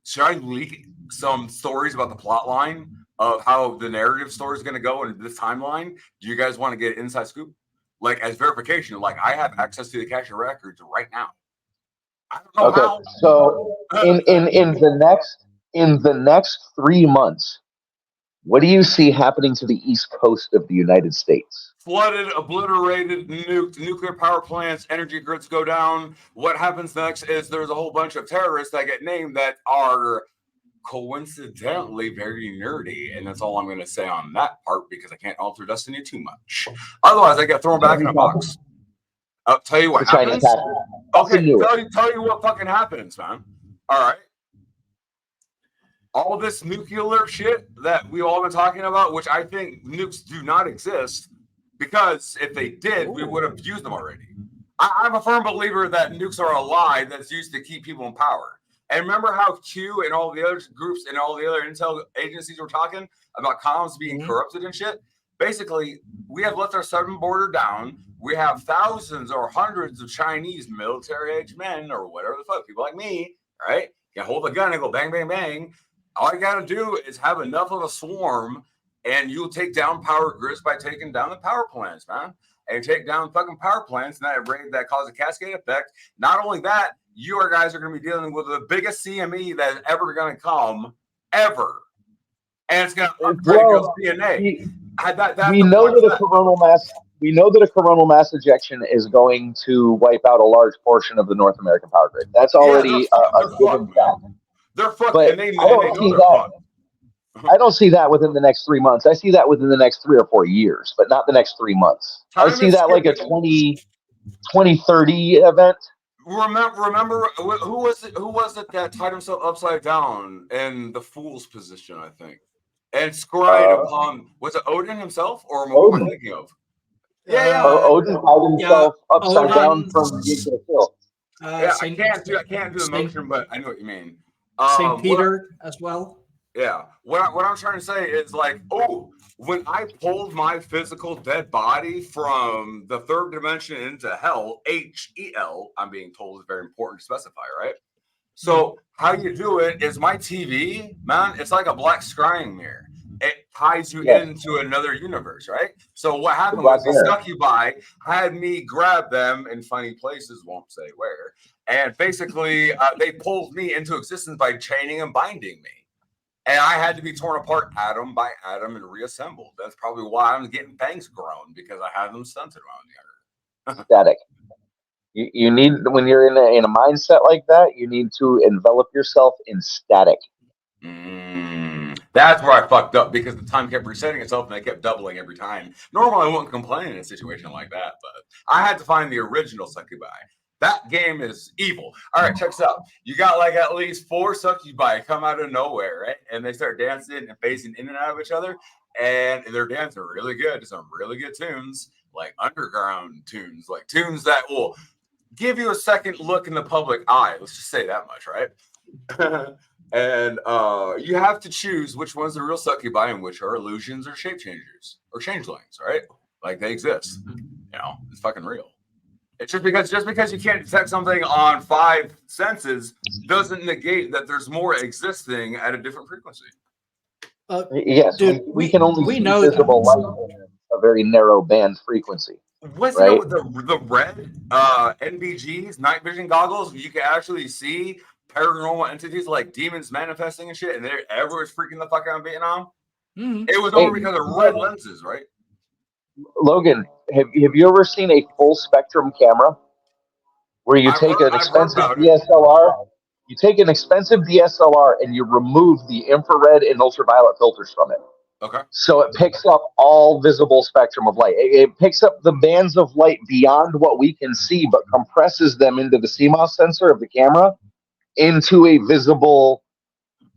should I leak some stories about the plot line of how the narrative story is going to go in this timeline? Do you guys want to get an inside scoop? Like as verification, like I have access to the cache of records right now. I don't know how. So in the next 3 months, what do you see happening to the east coast of the United States? Flooded, obliterated, nuked, nuclear power plants, energy grids go down. What happens next is there's a whole bunch of terrorists that get named that are coincidentally very nerdy, and that's all I'm going to say on that part because I can't alter destiny too much. Otherwise, I get thrown back in a box. I'll tell you what happens. Okay, tell you what fucking happens, man. All right. All this nuclear shit that we've all been talking about, which I think nukes do not exist, because if they did, we would have used them already. I'm a firm believer that nukes are a lie that's used to keep people in power. And remember how Q and all the other groups and all the other intel agencies were talking about comms being corrupted and shit? Basically, we have left our southern border down. We have thousands or hundreds of Chinese military-age men or whatever the fuck, people like me, right? Can hold a gun and go bang, bang, bang. All you got to do is have enough of a swarm, and you'll take down power grids by taking down the power plants, man. And you take down fucking power plants, and that causes a cascade effect. Not only that, you guys are going to be dealing with the biggest CME that's ever going to come, ever. And it's going to upgrade your DNA. We know that a coronal mass ejection is going to wipe out a large portion of the North American power grid. That's already a given fact. They're fucked, but and they know they're fucked. I don't see that within the next 3 months. I see that within the next 3 or 4 years, but not the next 3 months. I see that like a 2030 event. Remember who was it that tied himself upside down in the fool's position, I think, and scried upon, was it Odin himself or what am I thinking of? Odin tied himself upside down from the hill. I can't do the motion, but I know what you mean. St. Peter as well. Yeah. What I'm trying to say is like, when I pulled my physical dead body from the third dimension into hell, HEL, I'm being told is very important to specify, right? So how you do it is my TV, man, it's like a black scrying mirror. It ties you into another universe, right? So what happened was the succubi had me grab them in funny places, won't say where, and basically they pulled me into existence by chaining and binding me. And I had to be torn apart atom by atom and reassembled. That's probably why I'm getting fangs grown, because I have them stunted around the other. Static. You need, when you're in a mindset like that, you need to envelop yourself in static. That's where I fucked up, because the time kept resetting itself and I kept doubling every time. Normally I wouldn't complain in a situation like that, but I had to find the original succubi. That game is evil. All right, check this out. You got like at least 4 succubi come out of nowhere, right? And they start dancing and phasing in and out of each other. And they're dancing really good to some really good tunes, like underground tunes, like tunes that will give you a second look in the public eye. Let's just say that much, right? And you have to choose which one's the real succubi and which are illusions or shape changers or changelings, right? Like they exist. You know, it's fucking real. It's just because you can't detect something on 5 senses doesn't negate that there's more existing at a different frequency. Yes, dude, we can only see visible light in a very narrow band frequency. Wasn't right? It the red NVGs, night vision goggles? You can actually see paranormal entities like demons manifesting and shit, and everyone's freaking the fuck out in Vietnam. It was only because of red lenses, right? Logan, have you ever seen a full spectrum camera where you take an expensive DSLR? You take an expensive DSLR and you remove the infrared and ultraviolet filters from it. Okay. So it picks up all visible spectrum of light. It picks up the bands of light beyond what we can see, but compresses them into the CMOS sensor of the camera into a visible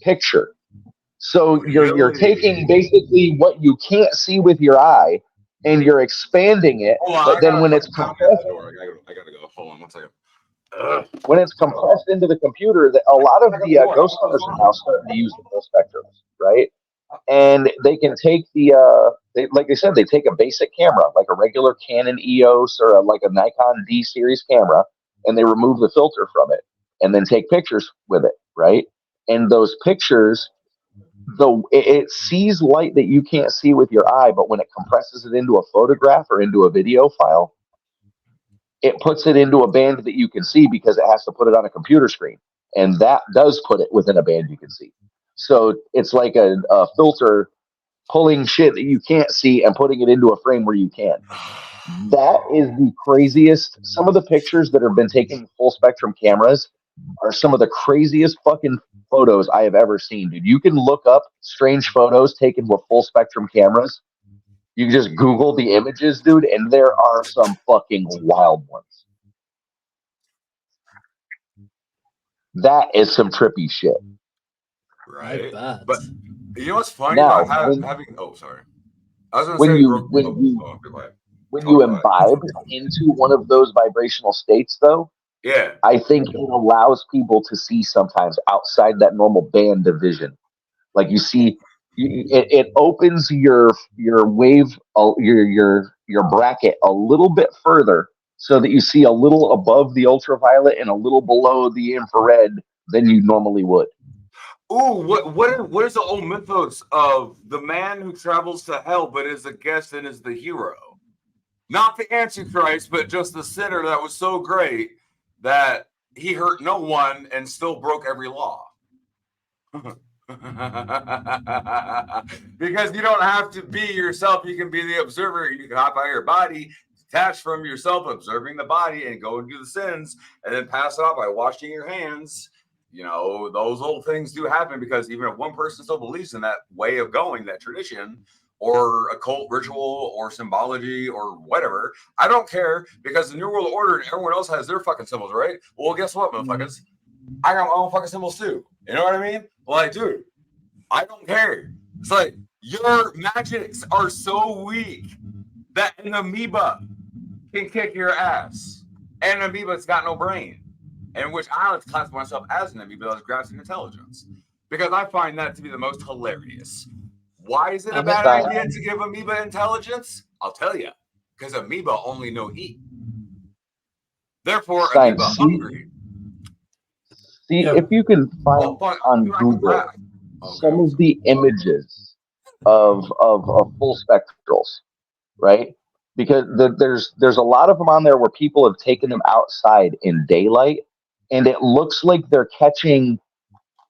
picture. So you're taking basically what you can't see with your eye, and you're expanding it, but then when it's compressed, I gotta go. Hold on 1 second. When it's compressed into the computer, a lot of the ghost hunters are now starting to use the full spectrums, right? And they can take like I said, they take a basic camera, like a regular Canon EOS or like a Nikon D series camera, and they remove the filter from it, and then take pictures with it, right? And those pictures it sees light that you can't see with your eye, but when it compresses it into a photograph or into a video file, it puts it into a band that you can see because it has to put it on a computer screen. And that does put it within a band you can see. So it's like a filter pulling shit that you can't see and putting it into a frame where you can. That is the craziest. Some of the pictures that have been taken with full spectrum cameras are some of the craziest fucking photos I have ever seen, dude. You can look up strange photos taken with full spectrum cameras. You can just Google the images, dude, and there are some fucking wild ones. That is some trippy shit. Right. I bet. But you know what's funny Now, about when- having? Oh, sorry. I was going to when say you- when you- be quiet. When Oh, you go ahead. imbibe into one of those vibrational states, though, Yeah. I think it allows people to see sometimes outside that normal band division. Like you see, it opens your wave, your bracket a little bit further, so that you see a little above the ultraviolet and a little below the infrared than you normally would. Ooh, what is the old mythos of the man who travels to hell but is a guest and is the hero? Not the Antichrist, but just the sinner that was so great that he hurt no one and still broke every law. Because you don't have to be yourself. You can be the observer. You can hop out of your body, detach from yourself, observing the body, and go and do the sins, and then pass it off by washing your hands. You know, those old things do happen because even if one person still believes in that way of going, that tradition, or occult ritual or symbology or whatever, I don't care because the New World Order and everyone else has their fucking symbols, right? Well, guess what, motherfuckers? I got my own fucking symbols too. You know what I mean? Like, dude, I don't care. It's like your magics are so weak that an amoeba can kick your ass. And an amoeba's got no brain. In which I like to classify myself as an amoeba that grabs an intelligence. Because I find that to be the most hilarious. Why is it a bad idea to give amoeba intelligence? I'll tell you. Because amoeba only know eat. Therefore, amoeba hungry. See, if you can find on Google some of the images of full spectrals, right? Because there's a lot of them on there where people have taken them outside in daylight, and it looks like they're catching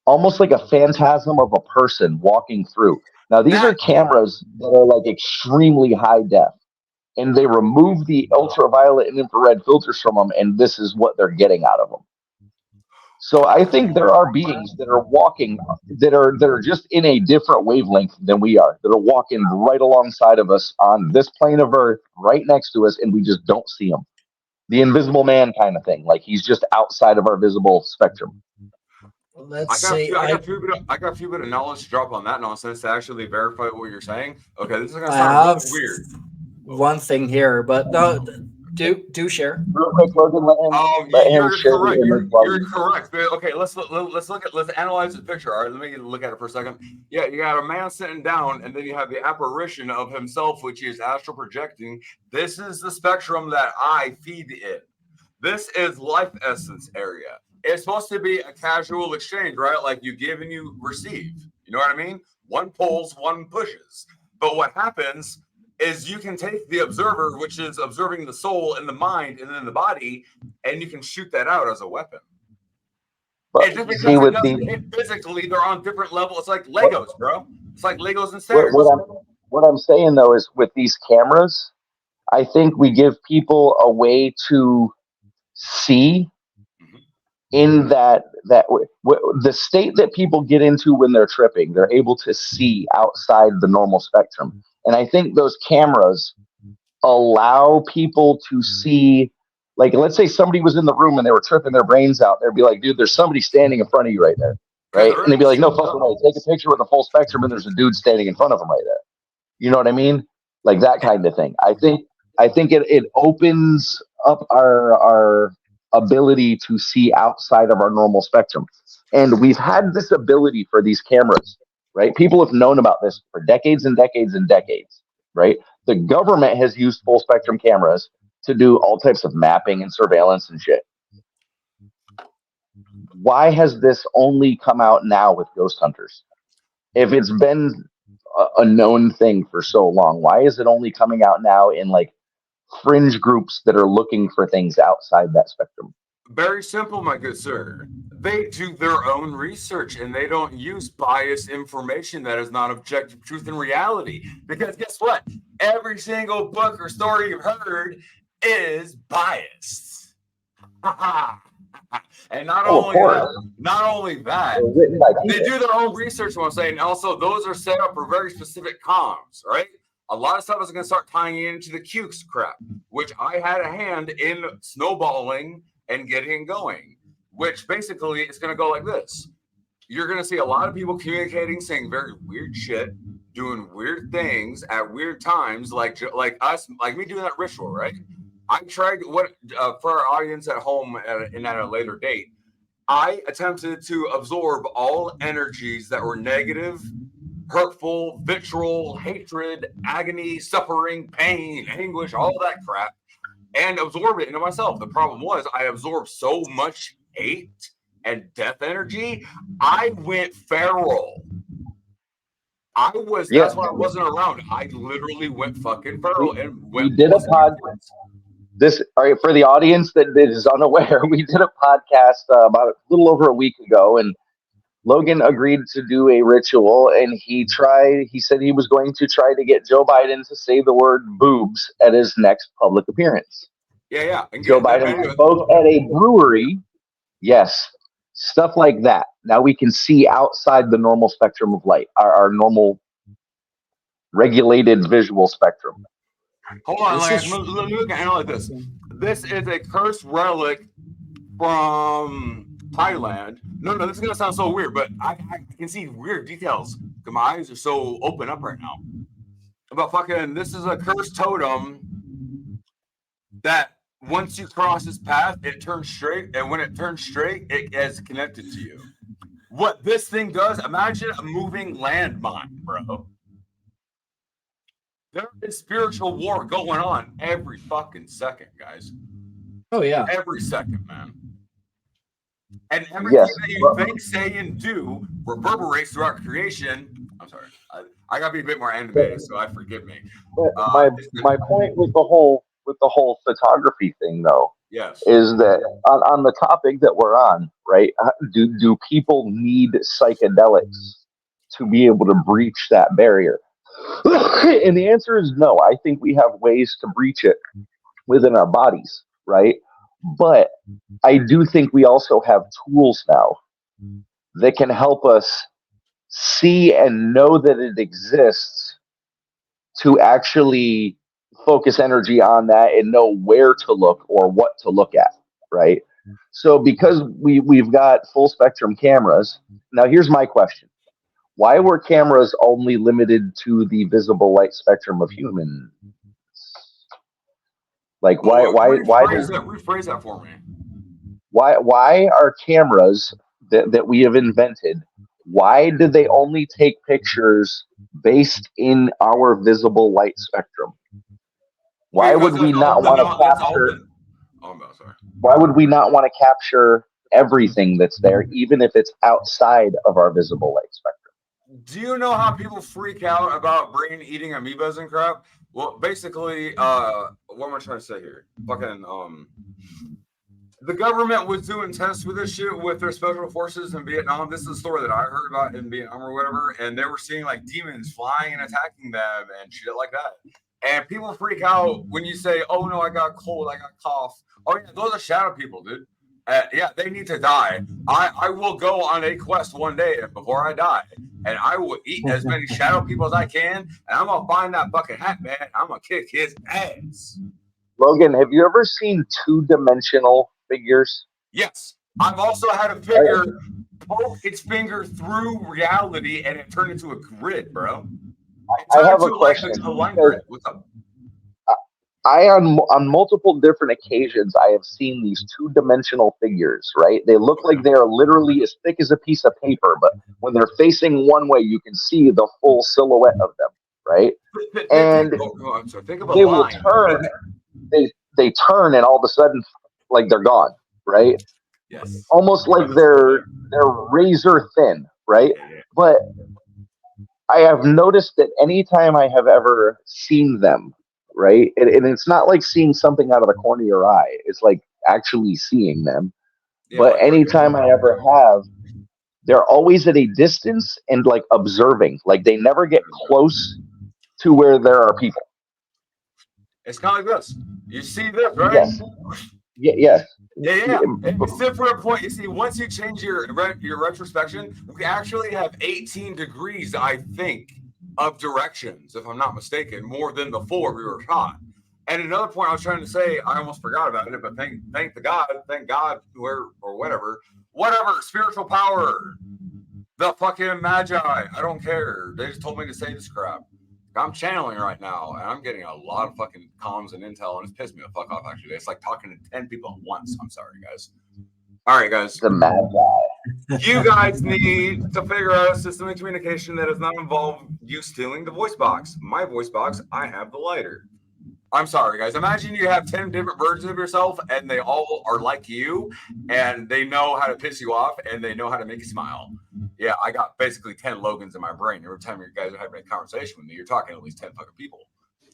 almost like a phantasm of a person walking through. Now, these are cameras that are like extremely high def, and they remove the ultraviolet and infrared filters from them, and this is what they're getting out of them. So I think there are beings that are walking that are just in a different wavelength than we are, that are walking right alongside of us on this plane of Earth, right next to us, and we just don't see them. The invisible man kind of thing, like he's just outside of our visible spectrum. Let's I see. got a few bit of knowledge to drop on that nonsense to actually verify what you're saying. Okay, this is gonna sound really weird. One thing here, but no, do share. Real quick, Logan, let him You're share correct. the image. You're correct. Okay, let's analyze the picture. All right, let me look at it for a second. Yeah, you got a man sitting down, and then you have the apparition of himself, which is astral projecting. This is the spectrum that I feed in. This is life essence area. It's supposed to be a casual exchange, right? Like you give and you receive. You know what I mean? One pulls, one pushes. But what happens is you can take the observer, which is observing the soul and the mind and then the body, and you can shoot that out as a weapon. But just because see, it with doesn't the hit physically, they're on different levels. It's like Legos, bro. It's like Legos and stairs. what I'm saying though is with these cameras, I think we give people a way to see in that the state that people get into when they're tripping, they're able to see outside the normal spectrum. And I think those cameras allow people to see, like, let's say somebody was in the room and they were tripping their brains out. They'd be like, dude, there's somebody standing in front of you right there. Right. And they'd be like, no fucking way. Take a picture with a full spectrum and there's a dude standing in front of them right there. You know what I mean? Like that kind of thing. I think it opens up our ability to see outside of our normal spectrum. And we've had this ability for these cameras, right? People have known about this for decades and decades and decades, right? The government has used full spectrum cameras to do all types of mapping and surveillance and shit. Why has this only come out now with ghost hunters? if it's been a known thing for so long, why is it only coming out now in like fringe groups that are looking for things outside that spectrum? Very simple, my good sir. They do their own research and they don't use biased information that is not objective truth and reality. Because guess what? Every single book or story you've heard is biased. And not only that, they do their own research. What I'm saying, also those are set up for very specific comms, right? A lot of stuff is going to start tying into the Cukes crap, which I had a hand in snowballing and getting going. Which basically is going to go like this: you're going to see a lot of people communicating, saying very weird shit, doing weird things at weird times, like us, like me doing that ritual, right? I tried for our audience at home at a later date. I attempted to absorb all energies that were negative, hurtful, vitriol, hatred, agony, suffering, pain, anguish, all that crap, and absorb it into myself. The problem was I absorbed so much hate and death energy, I went feral. That's why I wasn't around. I literally went fucking feral and went. We did a podcast. For the audience that is unaware, we did a podcast about a little over a week ago, and Logan agreed to do a ritual, and he said he was going to try to get Joe Biden to say the word boobs at his next public appearance. Yeah. And Joe Biden spoke at a brewery. Yes, stuff like that. Now we can see outside the normal spectrum of light, our normal regulated visual spectrum. Hold on, look at it like this. This is a cursed relic from Thailand. No, this is gonna sound so weird, but I can see weird details. My eyes are so open up right now. This is a cursed totem that once you cross this path, it turns straight, and when it turns straight, it is connected to you. What this thing does, imagine a moving landmine, bro. There is spiritual war going on every fucking second, guys. Oh, yeah. Every second, man. And everything that you think, say, and do reverberates throughout creation. I'm sorry. I gotta be a bit more animated, so forgive me. My point with the whole photography thing, though, yes, is that on the topic that we're on, right? Do people need psychedelics to be able to breach that barrier? And the answer is no. I think we have ways to breach it within our bodies, right? But I do think we also have tools now that can help us see and know that it exists to actually focus energy on that and know where to look or what to look at, right? So because we've got full spectrum cameras, now here's my question. Why were cameras only limited to the visible light spectrum of humans? Like rephrase that for me. Why are cameras that we have invented, why did they only take pictures based in our visible light spectrum? Why would we not want to capture? Why would we not want to capture everything that's there, even if it's outside of our visible light spectrum? Do you know how people freak out about brain eating amoebas and crap? Well, basically, what am I trying to say here? The government was doing tests with this shit with their special forces in Vietnam. This is a story that I heard about in Vietnam or whatever, and they were seeing like demons flying and attacking them and shit like that. And people freak out when you say, "Oh no, I got a cold, I got a cough." Oh yeah, those are shadow people, dude. Yeah, they need to die. I will go on a quest one day before I die, and I will eat as many shadow people as I can, and I'm gonna find that fucking hat man. I'm gonna kick his ass. Logan, have you ever seen two-dimensional figures? Yes, I've also had a figure poke its finger through reality, and it turned into a grid, bro. I have a question. What's up? On multiple different occasions, I have seen these two-dimensional figures, right? They look like they are literally as thick as a piece of paper, but when they're facing one way, you can see the full silhouette of them, right? And they will turn, they turn, and all of a sudden, like they're gone, right? Yes. Almost like they're razor thin, right? But I have noticed that anytime I have ever seen them, right, and it's not like seeing something out of the corner of your eye. It's like actually seeing them. Yeah, But like, anytime I ever have, they're always at a distance and like observing. Like they never get close to where there are people. it's kind of like this. You see this, right? Yes. Yes. Yeah. It's different point. You see, once you change your retrospection, we actually have 18 degrees, I think, of directions, if I'm not mistaken, more than the 4 we were taught. And another point I was trying to say, I almost forgot about it, but thank God, or whatever, spiritual power, the fucking magi. I don't care. They just told me to say this crap. I'm channeling right now, and I'm getting a lot of fucking comms and intel, and it's pissed me the fuck off, actually. It's like talking to 10 people at once. I'm sorry, guys. All right, guys. The magi. You guys need to figure out a system of communication that does not involve you stealing the voice box. My voice box, I have the lighter. I'm sorry, guys. Imagine you have 10 different versions of yourself, and they all are like you, and they know how to piss you off, and they know how to make you smile. Yeah, I got basically 10 Logans in my brain. Every time you guys are having a conversation with me, you're talking to at least 10 fucking people.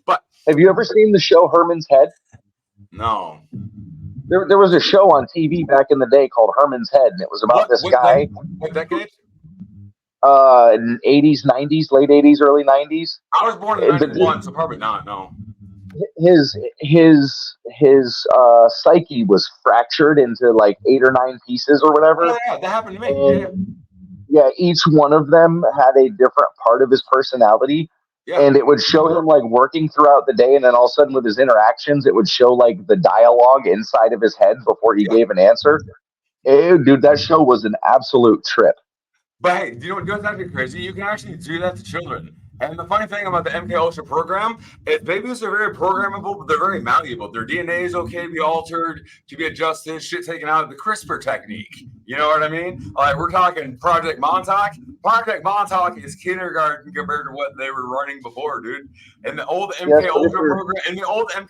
But have you ever seen the show Herman's Head? No. There was a show on TV back in the day called Herman's Head, and it was about this guy. What decade? 80s, 90s, late 80s, early 90s. I was born in 91, so probably not. No. His psyche was fractured into like 8 or 9 pieces or whatever. Yeah, that happened to me. Yeah, each one of them had a different part of his personality. Yeah. And it would show him like working throughout the day, and then all of a sudden with his interactions, it would show like the dialogue inside of his head before he gave an answer. Dude, that show was an absolute trip. But hey, you know what goes actually crazy? You can actually do that to children. And the funny thing about the MK Ultra program is babies are very programmable, but they're very malleable. Their DNA is okay to be altered, to be adjusted, shit taken out of the CRISPR technique. You know what I mean? Like we're talking Project Montauk. Project Montauk is kindergarten compared to what they were running before, dude. In the old MK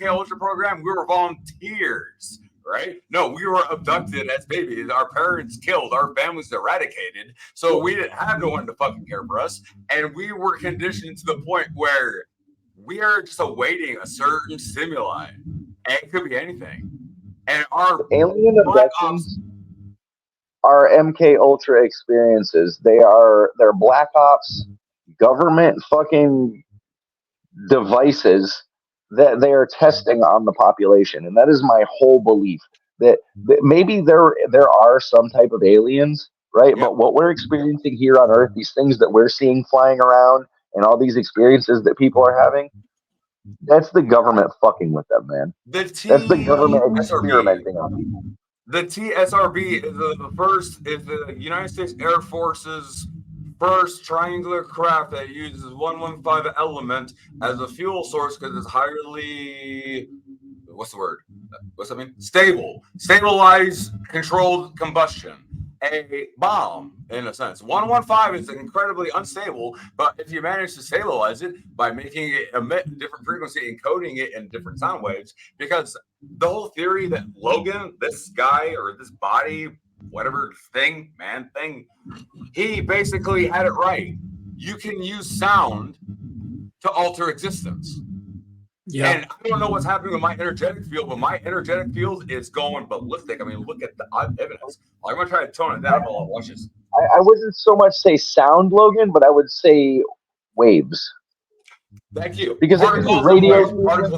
Ultra program, we were volunteers. Right? No, we were abducted as babies. Our parents killed. Our families eradicated. So we didn't have no one to fucking care for us. And we were conditioned to the point where we are just awaiting a certain stimuli. And it could be anything. And our alien abductions are MK Ultra experiences. They're Black Ops government fucking devices that they are testing on the population, and that is my whole belief that maybe there are some type of aliens, right? Yeah. But what we're experiencing here on Earth, these things that we're seeing flying around, and all these experiences that people are having, that's the government fucking with them, man. That's the government experimenting on people. The TSRB is the United States Air Force's first triangular craft that uses 115 element as a fuel source because it's highly, what's the word? What's that mean? Stabilized, controlled combustion. A bomb, in a sense. 115 is incredibly unstable, but if you manage to stabilize it by making it emit different frequency and coding it in different sound waves, because the whole theory that Logan, this guy or this body, whatever thing, he basically had it right. You can use sound to alter existence. Yeah. And I don't know what's happening with my energetic field, but my energetic field is going ballistic. I mean, look at the evidence. I'm going to try to tone it down while I watch this. I wouldn't so much say sound, Logan, but I would say waves. Thank you. Because particles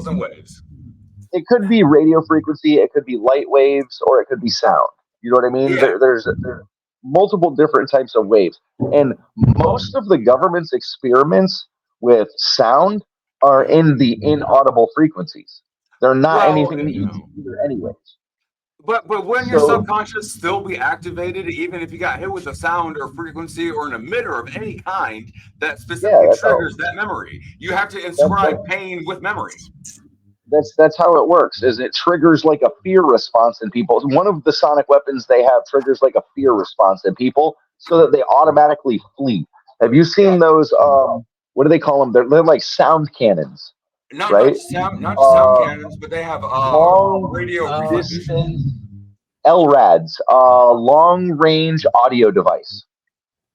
and waves. It could be radio frequency, it could be light waves, or it could be sound. You know what I mean? Yeah. There's multiple different types of waves. And most of the government's experiments with sound are in the inaudible frequencies. They're not anything that you can hear anyways. But wouldn't your subconscious still be activated even if you got hit with a sound or frequency or an emitter of any kind that specifically triggers that memory? You have to inscribe pain with memory. That's how it works. Is it triggers like a fear response in people. One of the sonic weapons they have triggers like a fear response in people so that they automatically flee. Have you seen those? What do they call them? They're like sound cannons. Not just sound cannons, but they have long radio distance LRADs, long range audio device.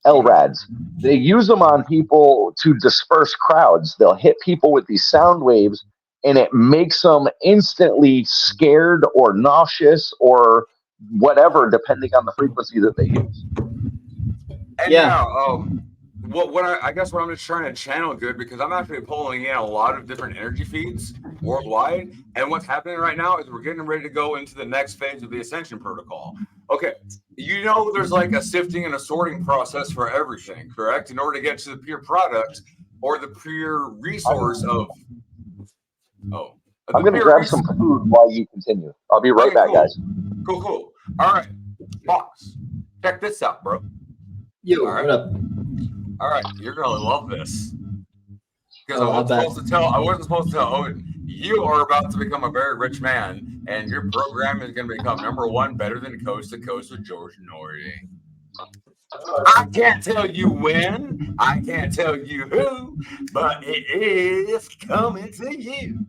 LRADs. They use them on people to disperse crowds. They'll hit people with these sound waves, and it makes them instantly scared or nauseous or whatever, depending on the frequency that they use. And I guess what I'm just trying to channel good, because I'm actually pulling in a lot of different energy feeds worldwide. And what's happening right now is we're getting ready to go into the next phase of the Ascension Protocol. Okay, there's like a sifting and a sorting process for everything, correct? In order to get to the pure product or the pure resource of. I'm going to grab some food while you continue. I'll be right back, guys. Cool. All right, Box, check this out, bro. Yo, all right. What up? All right, you're gonna love this, because I wasn't supposed to tell Odin, you are about to become a very rich man, and your program is gonna become #1 better than Coast to Coast with George Norrie. I can't tell you when, I can't tell you who, but it is coming to you.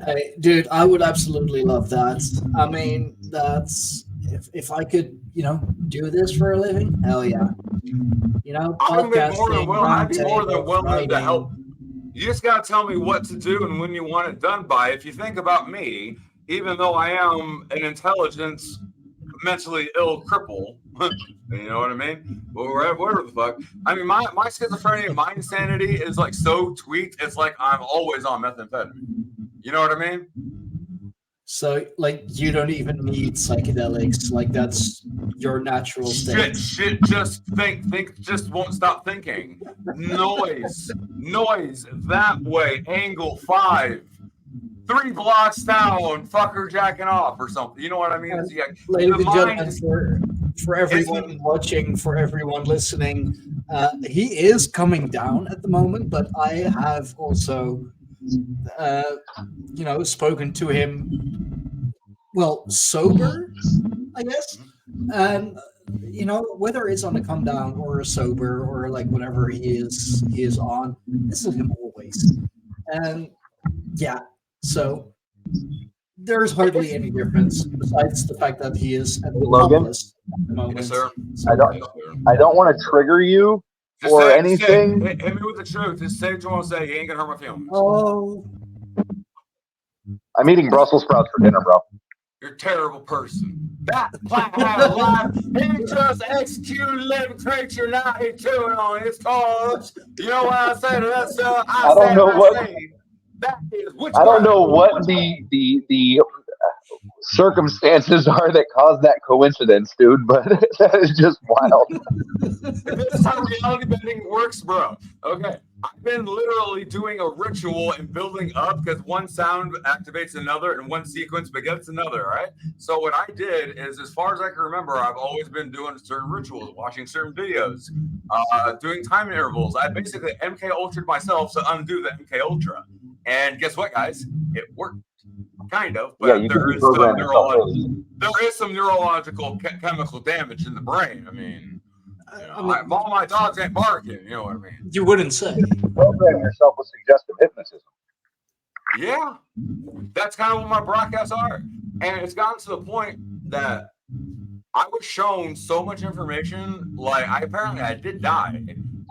Hey, dude, I would absolutely love that. I mean, that's if I could, do this for a living, hell yeah. I'd be more than roundtable, willing to help. You just gotta tell me what to do and when you want it done by. If you think about me, even though I am an intelligence mentally ill cripple, you know what I mean? Whatever the fuck. I mean, my schizophrenia, my insanity is like so tweaked. It's like I'm always on methamphetamine. You know what I mean? So, like, you don't even need psychedelics. Like, that's your natural state. Shit, just think, just won't stop thinking. Noise, that way, angle 5, 3 blocks down, fucker jacking off or something. You know what I mean? Ladies and gentlemen, for everyone watching, for everyone listening, he is coming down at the moment, but I have also... spoken to him, sober, I guess. And, whether it's on a come down or a sober or like whatever he is on, this is him always. And yeah, so there's hardly any difference besides the fact that he is at Logan? at the moment. Yes, sir. I don't want to trigger you or anything. Hit me with the truth. Just say what you want to say. You ain't gonna hurt my feelings. Oh, I'm eating Brussels sprouts for dinner, bro. You're a terrible person. That plan had life. He just executed living creature. Now he's chewing on his toes. You know what I say to that stuff? I don't know what the circumstances are that caused that coincidence, dude, but that is just wild. This is how reality bending works, bro. Okay, I've been literally doing a ritual and building up, because one sound activates another and one sequence begets another, right? So what I did is, as far as I can remember, I've always been doing certain rituals, watching certain videos, doing time intervals. I basically MK Ultra'd myself to undo the MK Ultra. And guess what, guys? It worked. Kind of, but there is some neurological chemical damage in the brain. I mean, all my dogs ain't barking. You know what I mean? You wouldn't say. Program yourself with suggestive hypnotism. Yeah, that's kind of what my broadcasts are. And it's gotten to the point that I was shown so much information. Like, I did die,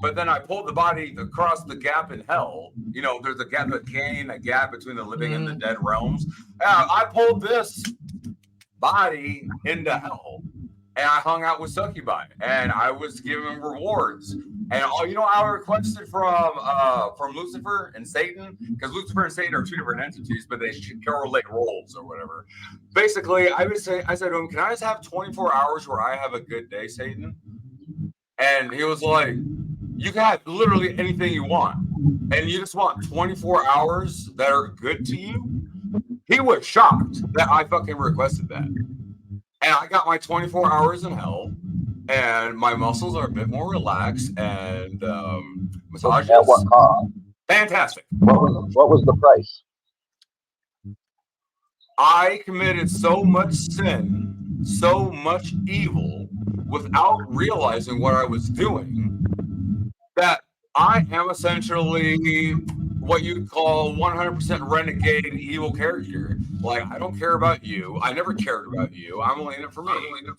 but then I pulled the body across the gap in hell. There's a gap between the living and the dead realms. I pulled this body into hell, and I hung out with succubi, and I was given rewards. And I requested from Lucifer and Satan, because Lucifer and Satan are 2 different entities, but they should correlate roles or whatever. Basically, I said to him, "Can I just have 24 hours where I have a good day, Satan?" And he was like, "You can have literally anything you want, and you just want 24 hours that are good to you?" He was shocked that I fucking requested that. And I got my 24 hours in hell, and my muscles are a bit more relaxed, and massages. At what cost? Fantastic. What was the price? I committed so much sin, so much evil, without realizing what I was doing, that I am essentially what you call 100% renegade evil character. Like, I don't care about you. I never cared about you. I'm only in it for me.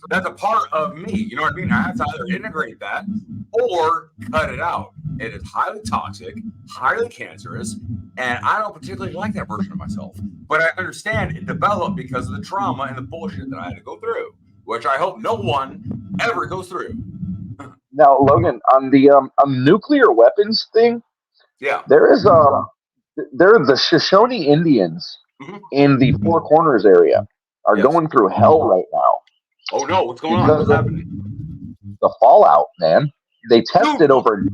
That's a part of me. You know what I mean? I have to either integrate that or cut it out. It is highly toxic, highly cancerous, and I don't particularly like that version of myself. But I understand it developed because of the trauma and the bullshit that I had to go through, which I hope no one ever goes through. Now, Logan, on the nuclear weapons thing, Yeah. there are the Shoshone Indians in the Four Corners area are going through hell right now. Oh no, what's going on? What's happening? The fallout, man. They tested over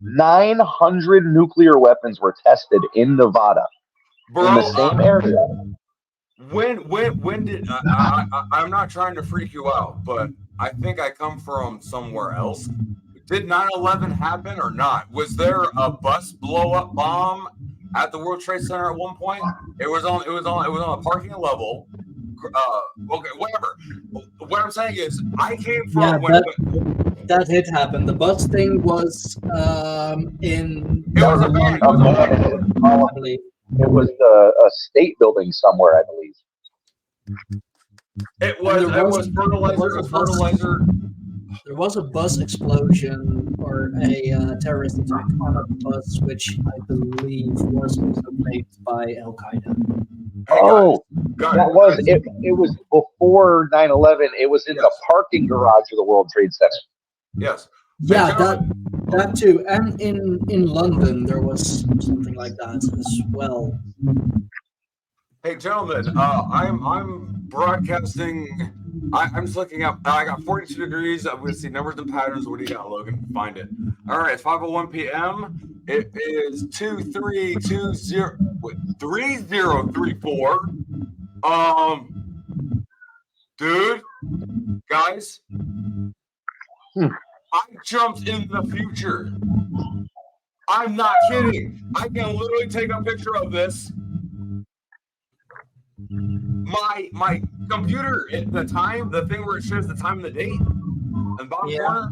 900 nuclear weapons were tested in Nevada, Bro, in the same area. When did I'm not trying to freak you out, but I think I come from somewhere else. Did 9/11 happen or not? Was there a bus blow up bomb at the World Trade Center at one point? It was on a parking level. Okay, whatever. What I'm saying is, I came from that did happen. The bus thing was in. It was a van. I believe. It was a state building somewhere, I believe. It was fertilizer. There was a bus explosion or a terrorist attack on a bus, which I believe was also made by Al Qaeda. It was before 9/11. It was in the parking garage of the World Trade Center. Yes. Yeah, that too. And in London there was something like that as well. Hey gentlemen, I'm broadcasting. I'm just looking up. I got 42 degrees. I'm going to see numbers and patterns. What do you got, Logan? Find it. All right, it's 5:01 p.m. It is 3034. Dude, guys, I jumped in the future. I'm not kidding. I can literally take a picture of this. My computer at the time, the thing where it shows the time and the date, in the bottom corner,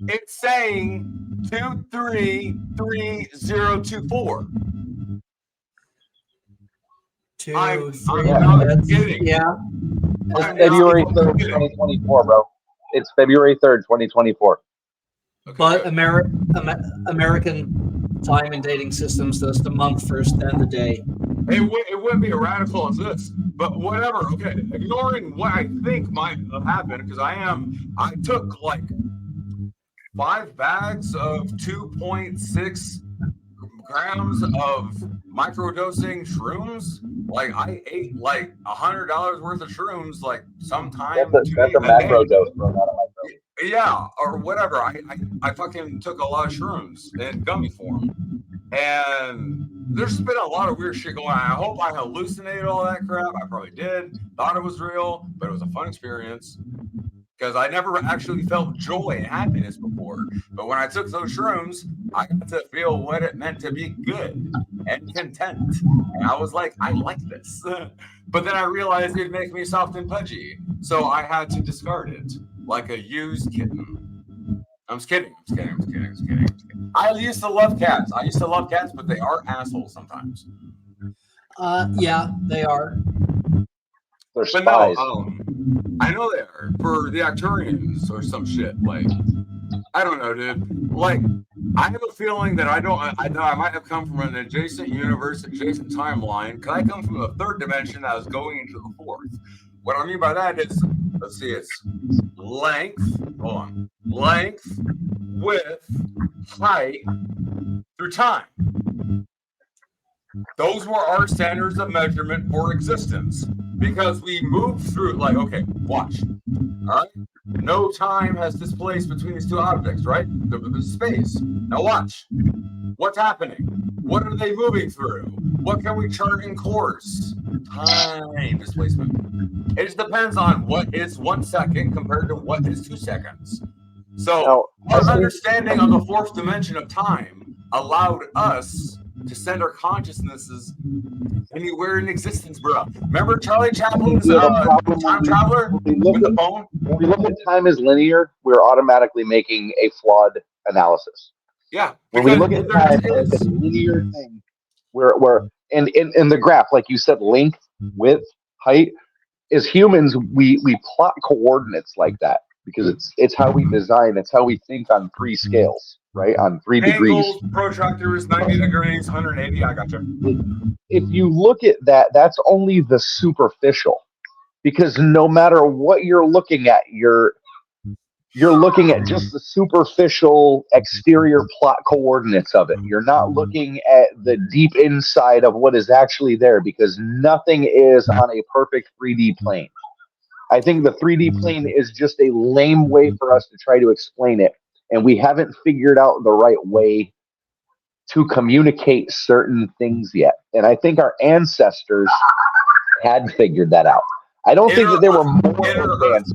it's saying 233024. I'm not kidding. Yeah. It's February 3rd, 2024, bro. It's February 3rd, 2024. Okay. But American time and dating systems does the month first and the day. It wouldn't be as radical as this, but whatever. Okay, ignoring what I think might have happened, because I took like 5 bags of 2.6 grams of microdosing shrooms. Like I ate like $100 worth of shrooms, like sometime. That's a macro dose, bro, not a micro. Yeah, or whatever. I fucking took a lot of shrooms in gummy form, and there's been a lot of weird shit going on. I hope I hallucinated all that crap. I probably did. Thought it was real, but it was a fun experience because I never actually felt joy and happiness before. But when I took those shrooms, I got to feel what it meant to be good and content. And I was like, I like this. But then I realized it'd make me soft and pudgy. So I had to discard it like a used kitten. I'm just kidding. I used to love cats. But they are assholes sometimes. Yeah, they are. They're spies. No, I know they are for the Arcturians or some shit. Like, I don't know, dude. Like, I have a feeling that I might have come from an adjacent universe, adjacent timeline. Because I come from the 3rd dimension that was going into the 4th. What I mean by that is, let's see, it's length, width, height, through time. Those were our standards of measurement for existence because we moved through, like, okay, watch. All right. No time has displaced between these two objects, right? There's space. Now watch. What's happening? What are they moving through? What can we chart in course? Time displacement. It just depends on what is 1 second compared to what is 2 seconds. So our understanding of the 4th dimension of time allowed us to send our consciousnesses anywhere in existence, bro. Remember Charlie Chaplin's Time Traveler with the phone? When we look at time as linear, we're automatically making a flawed analysis. Yeah. When we look at time as a linear thing, where and in the graph, like you said, length, width, height, as humans, we plot coordinates like that because it's how we design, it's how we think on 3 scales, right? On 3 degrees. Angles, protractors, 90 degrees, 180. I gotcha. If you look at that, that's only the superficial, because no matter what you're looking at, you're looking at just the superficial exterior plot coordinates of it. You're not looking at the deep inside of what is actually there, because nothing is on a perfect 3D plane. I think the 3D plane is just a lame way for us to try to explain it, and we haven't figured out the right way to communicate certain things yet. And I think our ancestors had figured that out. I don't think that they were more advanced.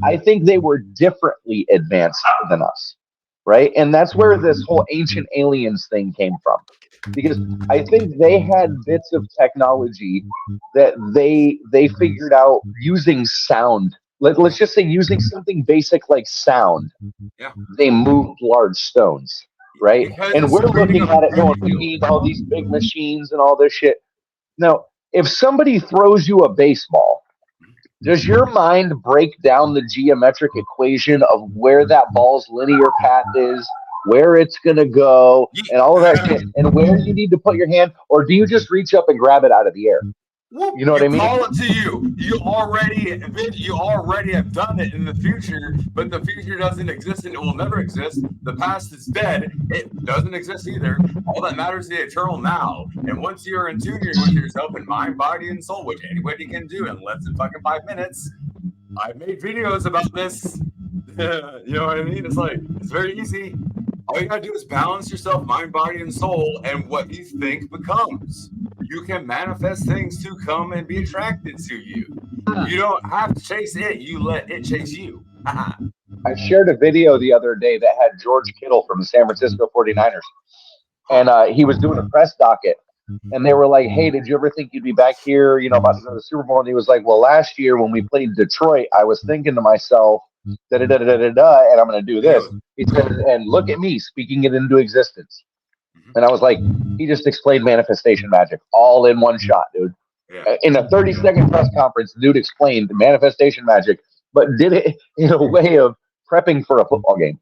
I think they were differently advanced than us, right? And that's where this whole ancient aliens thing came from, because I think they had bits of technology that they figured out using sound. Let's just say using something basic like sound. Yeah. They moved large stones, right? Because and we're looking at it going, we need all these big machines and all this shit. Now, if somebody throws you a baseball, does your mind break down the geometric equation of where that ball's linear path is, where it's going to go, and all of that shit, and where you need to put your hand? Or do you just reach up and grab it out of the air? You know what I mean? Call it to you. You already have done it in the future, but the future doesn't exist and it will never exist. The past is dead. It doesn't exist either. All that matters is the eternal now. And once you're in tune with yourself in mind, body, and soul, which anybody can do in less than fucking 5 minutes, I've made videos about this. You know what I mean? It's very easy. All you gotta do is balance yourself, mind, body, and soul, and what you think becomes. You can manifest things to come and be attracted to you. You don't have to chase it. You let it chase you. I shared a video the other day that had George Kittle from the San Francisco 49ers. And he was doing a press docket. And they were like, hey, did you ever think you'd be back here, about to go to the Super Bowl? And he was like, well, last year when we played Detroit, I was thinking to myself, da-da-da-da-da-da, and I'm going to do this. He said, and look at me speaking it into existence. And I was like, he just explained manifestation magic all in one shot, dude. Yeah. In a 30-second press conference, the dude explained manifestation magic, but did it in a way of prepping for a football game.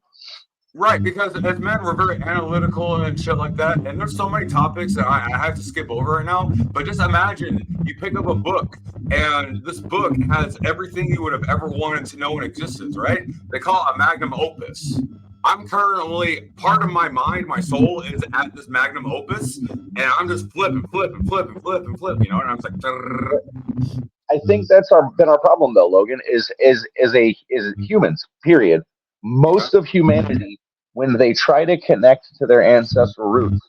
Right, because as men, we're very analytical and shit like that. And there's so many topics that I have to skip over right now. But just imagine you pick up a book, and this book has everything you would have ever wanted to know in existence, right? They call it a magnum opus. I'm currently, part of my mind, my soul is at this magnum opus, and I'm just flipping, you know, and I'm just like... I think that's been our problem, though, Logan, is humans, period. Most of humanity, when they try to connect to their ancestral roots,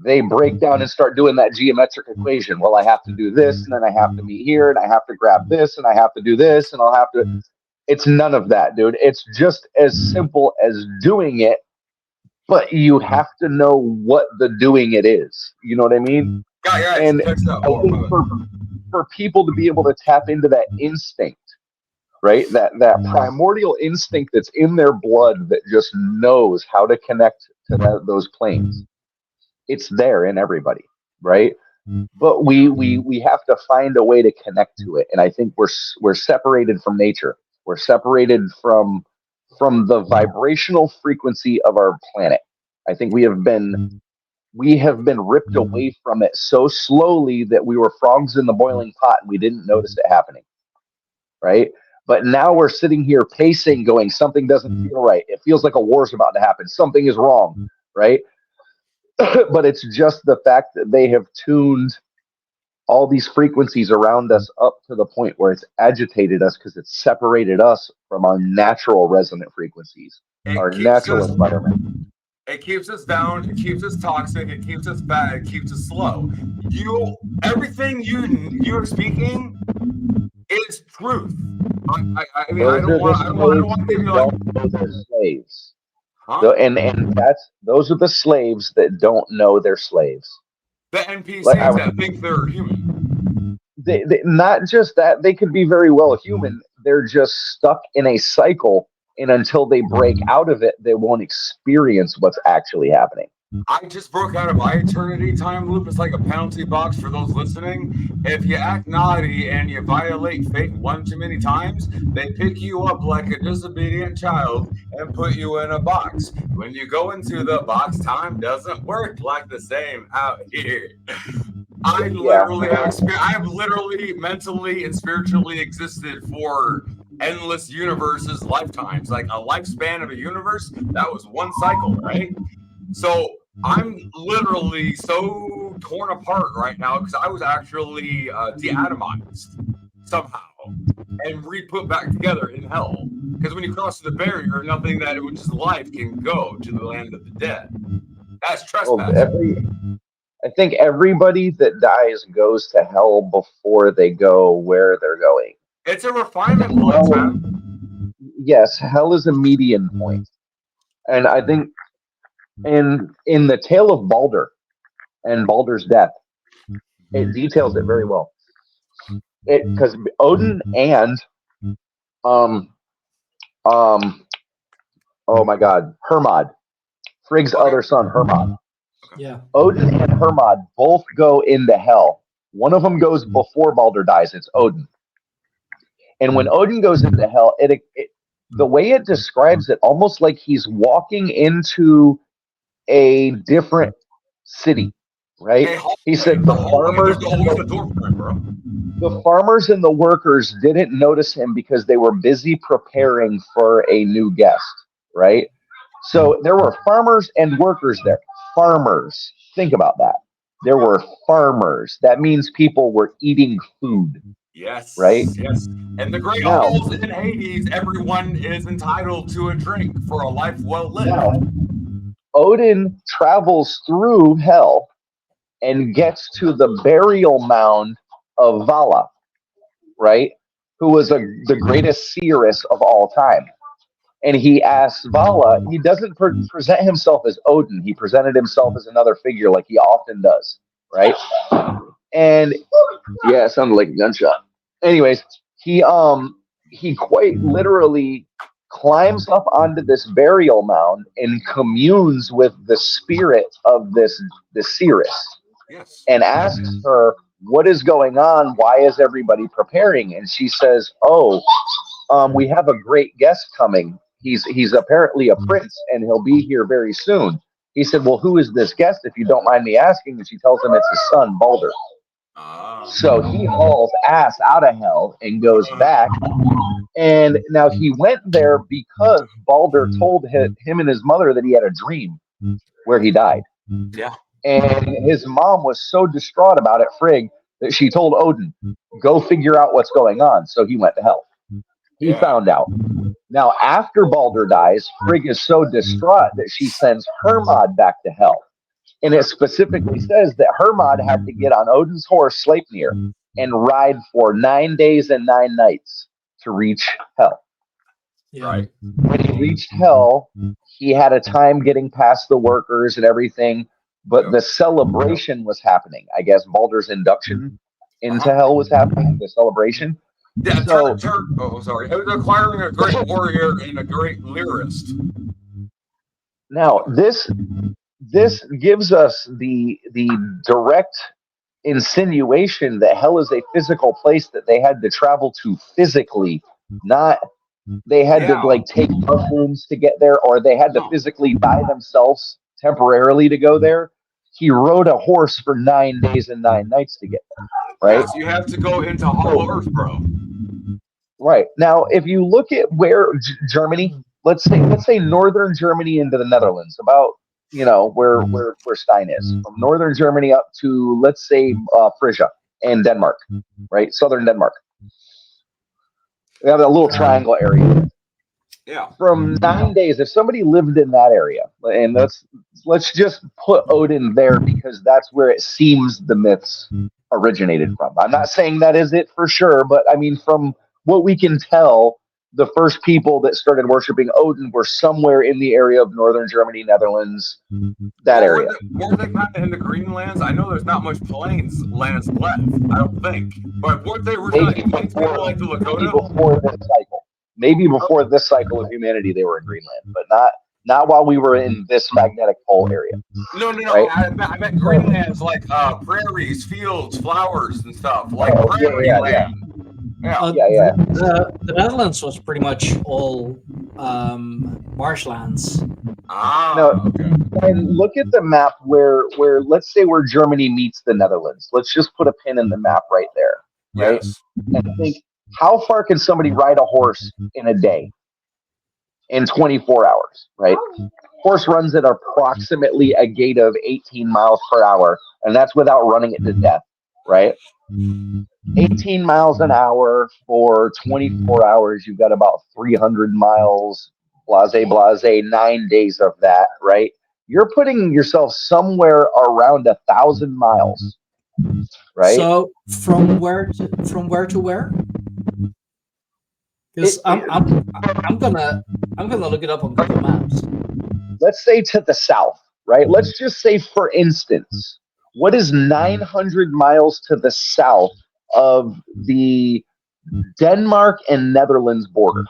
they break down and start doing that geometric equation. Well, I have to do this, and then I have to meet here, and I have to grab this, and I have to do this, and I'll have to... It's none of that, dude. It's just as simple as doing it, but you have to know what the doing it is. You know what I mean? Yeah, and I think for people to be able to tap into that instinct, right? That primordial instinct that's in their blood that just knows how to connect to those planes. It's there in everybody, right? But we have to find a way to connect to it, and I think we're separated from nature. We're separated from the vibrational frequency of our planet. I think we have been ripped away from it so slowly that we were frogs in the boiling pot and we didn't notice it happening, right? But now we're sitting here pacing, going, something doesn't feel right. It feels like a war's about to happen. Something is wrong, right? But it's just the fact that they have tuned all these frequencies around us up to the point where it's agitated us because it's separated us from our natural resonant frequencies, our natural environment. It keeps us down. It keeps us toxic. It keeps us bad. It keeps us slow. Everything you're speaking is truth. I mean, I don't want to give you like they're slaves. Huh? And those are the slaves that don't know they're slaves. The NPCs that think they're human. They not just that, they could be very well human. They're just stuck in a cycle And until they break out of it, they won't experience what's actually happening. I just broke out of my eternity time loop. It's like a penalty box for those listening. If you act naughty and you violate fate one too many times, they pick you up like a disobedient child and put you in a box. When you go into the box, time doesn't work like the same out here. I literally have literally mentally and spiritually existed for endless universes, lifetimes. Like a lifespan of a universe, that was one cycle, right? So I'm literally so torn apart right now because I was actually deatomized somehow and re-put back together in hell. Because when you cross the barrier, nothing that which is life can go to the land of the dead. That's trespassing. I think everybody that dies goes to hell before they go where they're going. It's a refinement point, man. Yes, hell is a median point. And I think in the tale of Balder and Balder's death, it details it very well. Because Odin and oh my God, Hermod, Frigg's other son, Hermod. Yeah. Odin and Hermod both go into hell. One of them goes before Balder dies. It's Odin. And when Odin goes into hell, the way it describes it, almost like he's walking into a different city, right? He said the farmers and the workers didn't notice him because they were busy preparing for a new guest, right? So there were farmers and workers there. Farmers, think about that. There were farmers. That means people were eating food. Yes. Right? Yes. And the great halls in Hades, everyone is entitled to a drink for a life well lived. Now, Odin travels through hell and gets to the burial mound of Vala, right? Who was the greatest seeress of all time. And he asks Vala, he doesn't present himself as Odin. He presented himself as another figure like he often does, right? And yeah, it sounded like a gunshot. Anyways, he quite literally climbs up onto this burial mound and communes with the spirit of the seeress. Yes. And asks her, what is going on? Why is everybody preparing? And she says, we have a great guest coming. He's apparently a prince, and he'll be here very soon. He said, well, who is this guest, if you don't mind me asking? And she tells him it's his son, Balder. So he hauls ass out of hell and goes back. And now he went there because Balder told him and his mother that he had a dream where he died. Yeah. And his mom was so distraught about it, Frigg, that she told Odin, go figure out what's going on. So he went to hell. He found out. Now, after Balder dies, Frigg is so distraught that she sends Hermod back to hell. And it specifically says that Hermod had to get on Odin's horse, Sleipnir, and ride for 9 days and 9 nights to reach hell. Yeah. Right. When he reached hell, he had a time getting past the workers and everything, but the celebration was happening. I guess Balder's induction into hell was happening, the celebration. Yeah, So- sorry. It was acquiring a great warrior and a great lyrist. Now, this gives us the direct insinuation that hell is a physical place that they had to travel to physically, not they had to like take mushrooms to get there, or they had to physically buy themselves temporarily to go there. He rode a horse for 9 days and 9 nights to get there, right? Yes, you have to go into Hollow Earth, bro. Right. Now, if you look at where Germany, let's say northern Germany into the Netherlands, about where Stein is, from northern Germany up to, let's say, Frisia and Denmark, right? Southern Denmark. We have a little triangle area. Yeah. From 9 days, if somebody lived in that area, and let's just put Odin there because that's where it seems the myths originated from. I'm not saying that is it for sure, but I mean, from what we can tell, the first people that started worshiping Odin were somewhere in the area of northern Germany, Netherlands, that area. Were they kind of in the Greenlands? I know there's not much plains lands left, I don't think. But weren't they originally Maybe plains people like the maybe Lakota? before this cycle. Maybe before this cycle of humanity, they were in Greenland, but not while we were in this magnetic pole area. No. Right? I meant Greenland's like prairies, fields, flowers, and stuff. Like prairie yeah. land. Yeah. Yeah. The Netherlands was pretty much all marshlands. No. Okay. And look at the map where let's say where Germany meets the Netherlands. Let's just put a pin in the map right there. Right? Yes. And think, how far can somebody ride a horse in a day? In 24 hours, right? Horse runs at approximately a gait of 18 miles per hour, and that's without running it to death, right? 18 miles an hour for 24 hours, you've got about 300 miles, blase, 9 days of that, right? You're putting yourself somewhere around 1,000 miles, right? So from where to where? Because I'm gonna look it up on Google Maps. Let's say to the south, right? Let's just say, for instance, what is 900 miles to the south of the Denmark and Netherlands border?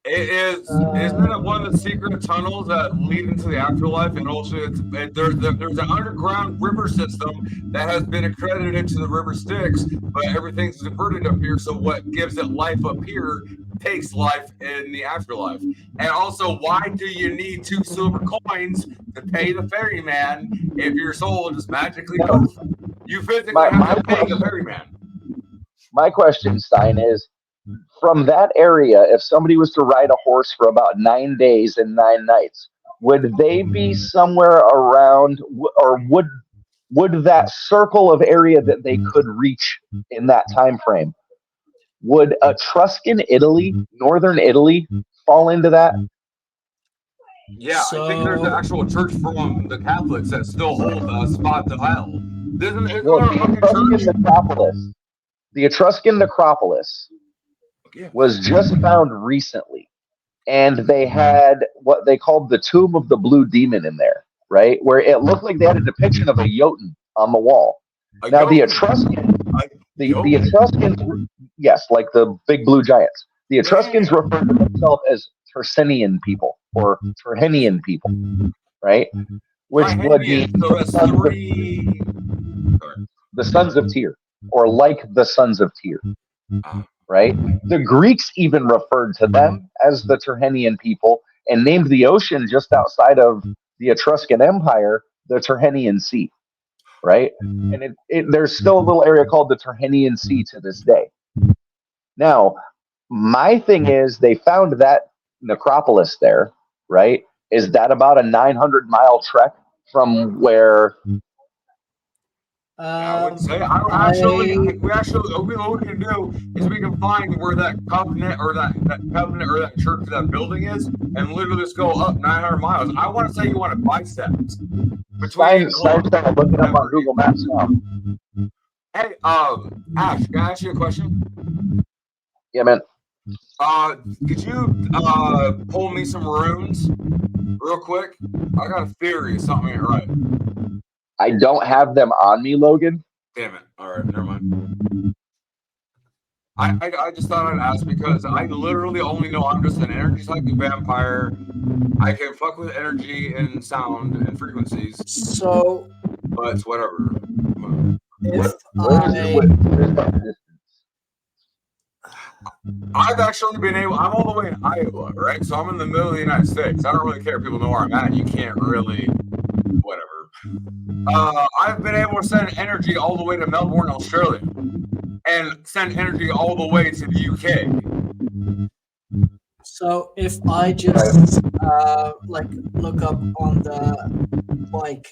It is. Isn't it one of the secret tunnels that lead into the afterlife? And also, there's an underground river system that has been accredited to the river Styx, but everything's diverted up here. So what gives it life up here takes life in the afterlife. And also, why do you need 2 silver coins to pay the ferryman if your soul just magically goes? You physically have to pay the ferryman. My question, Stein, is, from that area, if somebody was to ride a horse for about 9 days and 9 nights, would they be somewhere around, or would that circle of area that they could reach in that time frame, would Etruscan Italy, northern Italy, fall into that? Yeah, I think there's an actual church from the Catholics that still hold a spot to hell. The Etruscan necropolis was just found recently, and they had what they called the Tomb of the Blue Demon in there, right? Where it looked like they had a depiction of a Jotun on the wall. Now the Etruscans, yes, like the big blue giants. The Etruscans referred to themselves as Tersenian people or Tyrrhenian people, right? Which would be the sons of Tyr, or like the sons of Tyr. Right? The Greeks even referred to them as the Tyrrhenian people and named the ocean just outside of the Etruscan Empire the Tyrrhenian Sea. Right? And there's still a little area called the Tyrrhenian Sea to this day. Now, my thing is, they found that necropolis there, right? Is that about a 900-mile trek from where? I would say what we can do is we can find where that covenant or that church, that building is, and literally just go up 900 miles. I want to say you want to biceps between. Look it up on Google Maps now. Hey, Ash, can I ask you a question? Yeah, man. Could you pull me some runes real quick? I got a theory something ain't right. I don't have them on me, Logan. Damn it. All right, never mind. I just thought I'd ask because I literally only know I'm just an energy psychic vampire. I can fuck with energy and sound and frequencies. So, but it's whatever. I've actually been able. I'm all the way in Iowa, right? So I'm in the middle of the United States. I don't really care if people know where I'm at. You can't really, whatever. I've been able to send energy all the way to Melbourne, Australia, and send energy all the way to the UK. So if I just look up on the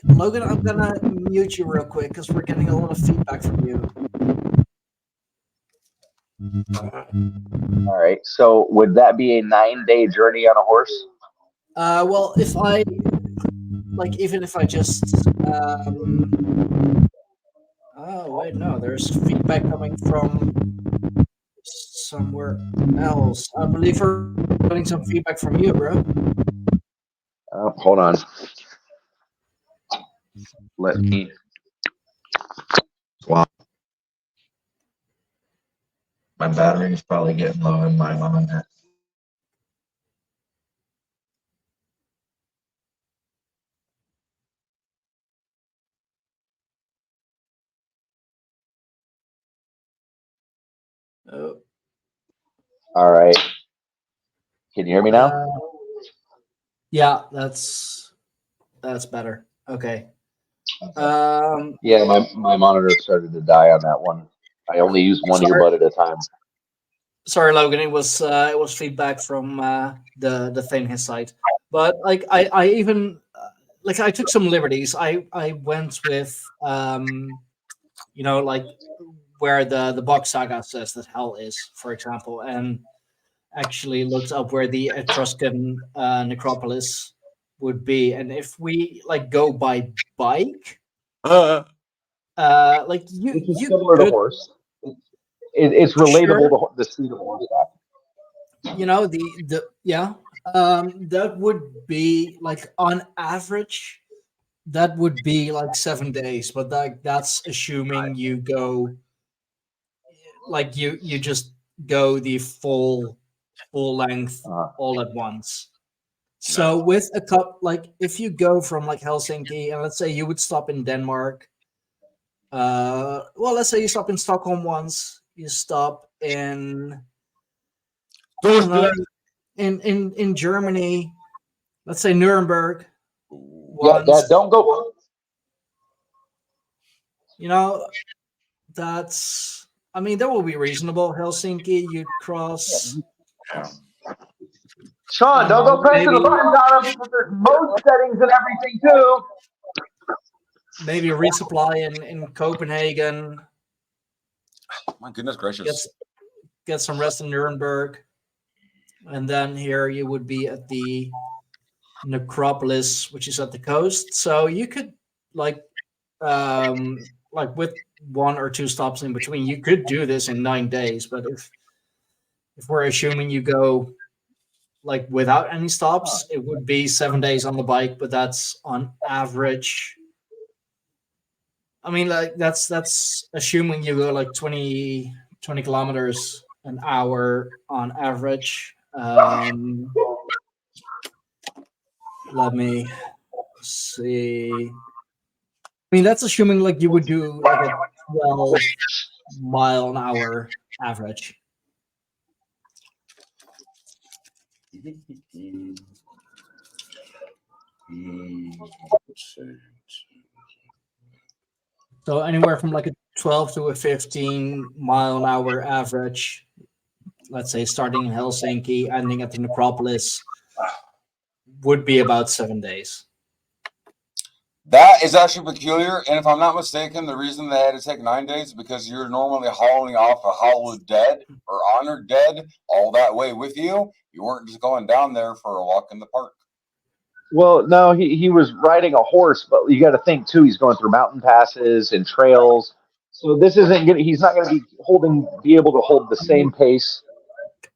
Logan, I'm gonna mute you real quick because we're getting a lot of feedback from you. All right. So would that be a 9-day journey on a horse? Well, if I even if I just oh wait, no, there's feedback coming from somewhere else. I believe we're getting some feedback from you, bro. Hold on. Let me. Wow. My battery is probably getting low in my monitor. Oh, All right. Can you hear me now? yeah, that's better. Okay. Yeah, my monitor started to die on that one. I only use one Sorry. earbud at a time. Sorry, Logan. It was feedback from the thing his side, but like I even like I took some liberties. I went with like where the box saga says that hell is, for example, and actually looked up where the Etruscan necropolis would be, and if we like go by bike, like Which is you similar to could, horse. It's relatable sure, to the speed of horseback. the yeah, that would be like on average that would be like 7 days, but that's assuming you go like you just go the full length Uh, all at once. So with a cup, like if you go from like Helsinki, and let's say you would stop in Denmark, well, let's say you stop in Stockholm once, you stop in I don't know, in Germany, let's say Nuremberg yeah, once. don't go. That's I mean that will be reasonable. Helsinki, you'd cross. Sean, don't go pressing the buttons on them because there's mode settings and everything too. Maybe resupply in Copenhagen. My goodness gracious. Get some rest in Nuremberg. And then here you would be at the necropolis, which is at the coast. So you could like with 1 or 2 stops in between, you could do this in 9 days. But if we're assuming you go like without any stops, it would be 7 days on the bike, but that's on average. I mean, like that's assuming you go like 20 kilometers an hour on average. Let me see. I mean, that's assuming like you would do like a 12-mile an hour average. So anywhere from like a 12 to a 15-mile an hour average, let's say starting in Helsinki, ending at the necropolis, would be about 7 days. That is actually peculiar, and if I'm not mistaken, the reason they had to take 9 days is because you're normally hauling off a hallowed dead or honored dead all that way with you. You weren't just going down there for a walk in the park. Well, no, he was riding a horse, but you got to think too. He's going through mountain passes and trails, so this isn't gonna. He's not going to be able to hold the same pace.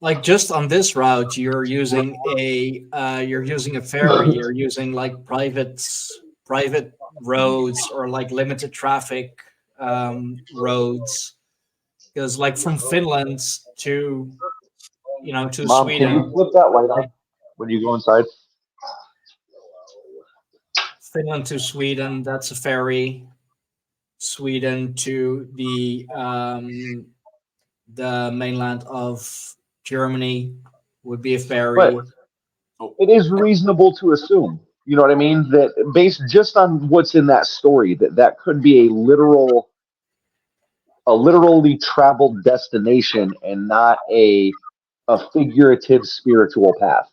Like just on this route, you're using a ferry. You're using like private roads or like limited traffic roads, because like from Finland to to Mom, Sweden. can you flip that light on when you go inside? Finland to Sweden, that's a ferry. Sweden to the mainland of Germany would be a ferry. But it is reasonable to assume, you know what I mean, that based just on what's in that story, that could be a literally traveled destination and not a figurative spiritual path.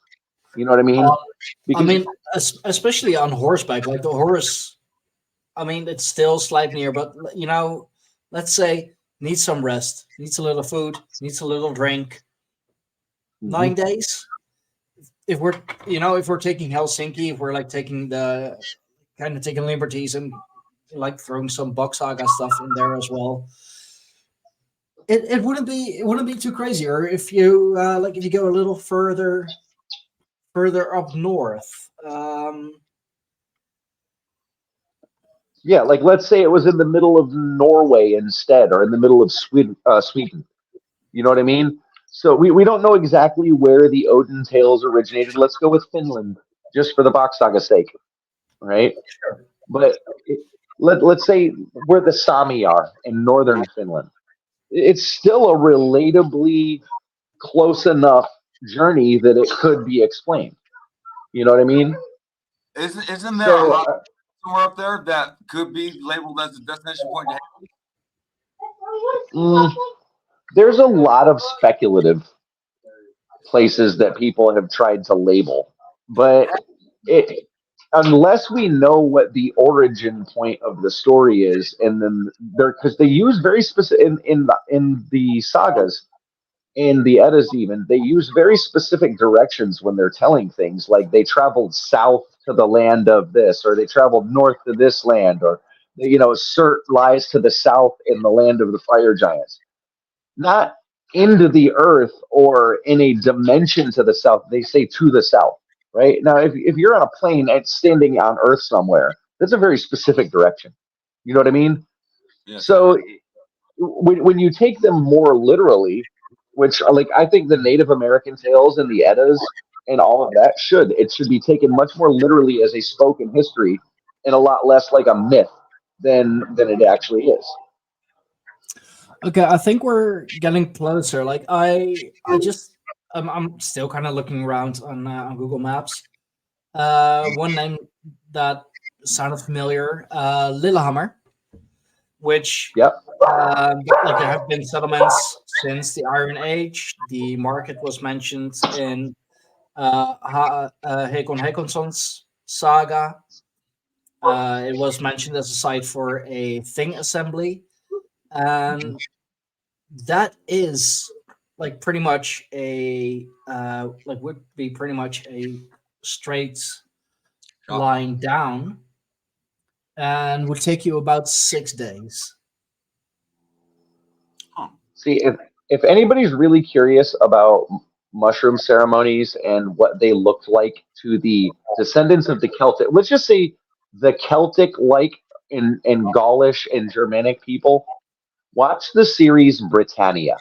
You know what I mean? I mean, especially on horseback, like the horse. I mean, it's still Sleipnir, but let's say needs some rest, needs a little food, needs a little drink. 9 days. If we're taking Helsinki, if we're like taking liberties and like throwing some box saga stuff in there as well. It wouldn't be too crazy. Or if you if you go a little further up north. Yeah, like let's say it was in the middle of Norway instead, or in the middle of Sweden. You know what I mean? So we don't know exactly where the Odin tales originated. Let's go with Finland, just for the Bach Saga sake, right? Sure. But let's say where the Sami are in northern Finland. It's still a relatably close enough journey that it could be explained. You know what I mean? Isn't there a So hot somewhere up there that could be labeled as a destination point? there's a lot of speculative places that people have tried to label, but unless we know what the origin point of the story is, and then because they use very specific in the sagas, in the Eddas, even they use very specific directions when they're telling things, like they traveled south to the land of this, or they traveled north to this land, or Surt lies to the south in the land of the fire giants, not into the earth or in a dimension to the south. They say to the south. Right now, if you're on a plane and standing on Earth somewhere, that's a very specific direction. You know what I mean? Yeah. So when you take them more literally, which like I think the Native American tales and the Eddas and all of that should be taken much more literally as a spoken history, and a lot less like a myth than it actually is. Okay, I think we're getting closer. Like I'm still kind of looking around on Google Maps. One name that sounded familiar, Lillehammer, which Yep. like there have been settlements since the Iron Age. The market was mentioned in Hakon Hakonsson's saga. It was mentioned as a site for a thing assembly, and that is like pretty much would be pretty much a straight line down, and would take you about 6 days. See, if anybody's really curious about mushroom ceremonies and what they looked like to the descendants of the Celtic, let's just say the Celtic, like in Gaulish and Germanic people, watch the series Britannia,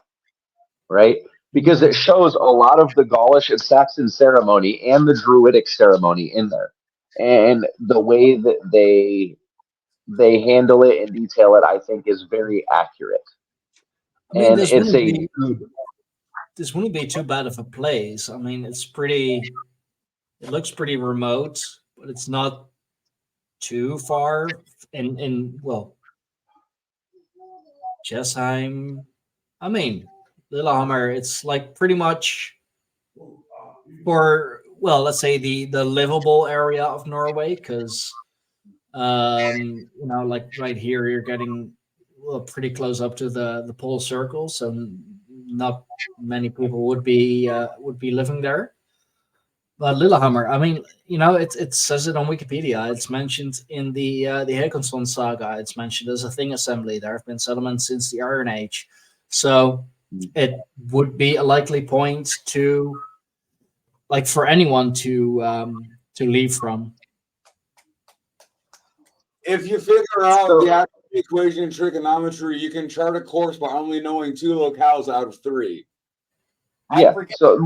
right? Because it shows a lot of the Gaulish and Saxon ceremony and the Druidic ceremony in there, and the way that they handle it and detail it, I think, is very accurate. I mean, And this wouldn't be too bad of a place. I mean, it looks pretty remote, but it's not too far. In well, Jessheim. I mean, Lillehammer. It's like pretty much for, well, let's say the livable area of Norway, because like right here you're getting pretty close up to the pole circle, so not many people would be living there. But Lillehammer, I mean, it says it on Wikipedia. It's mentioned in the Hakonsson saga. It's mentioned as a thing assembly. There have been settlements since the Iron Age, so it would be a likely point to, like, for anyone to leave from. If you figure out the actual equation in trigonometry, you can chart a course by only knowing 2 locales out of 3. Yeah. So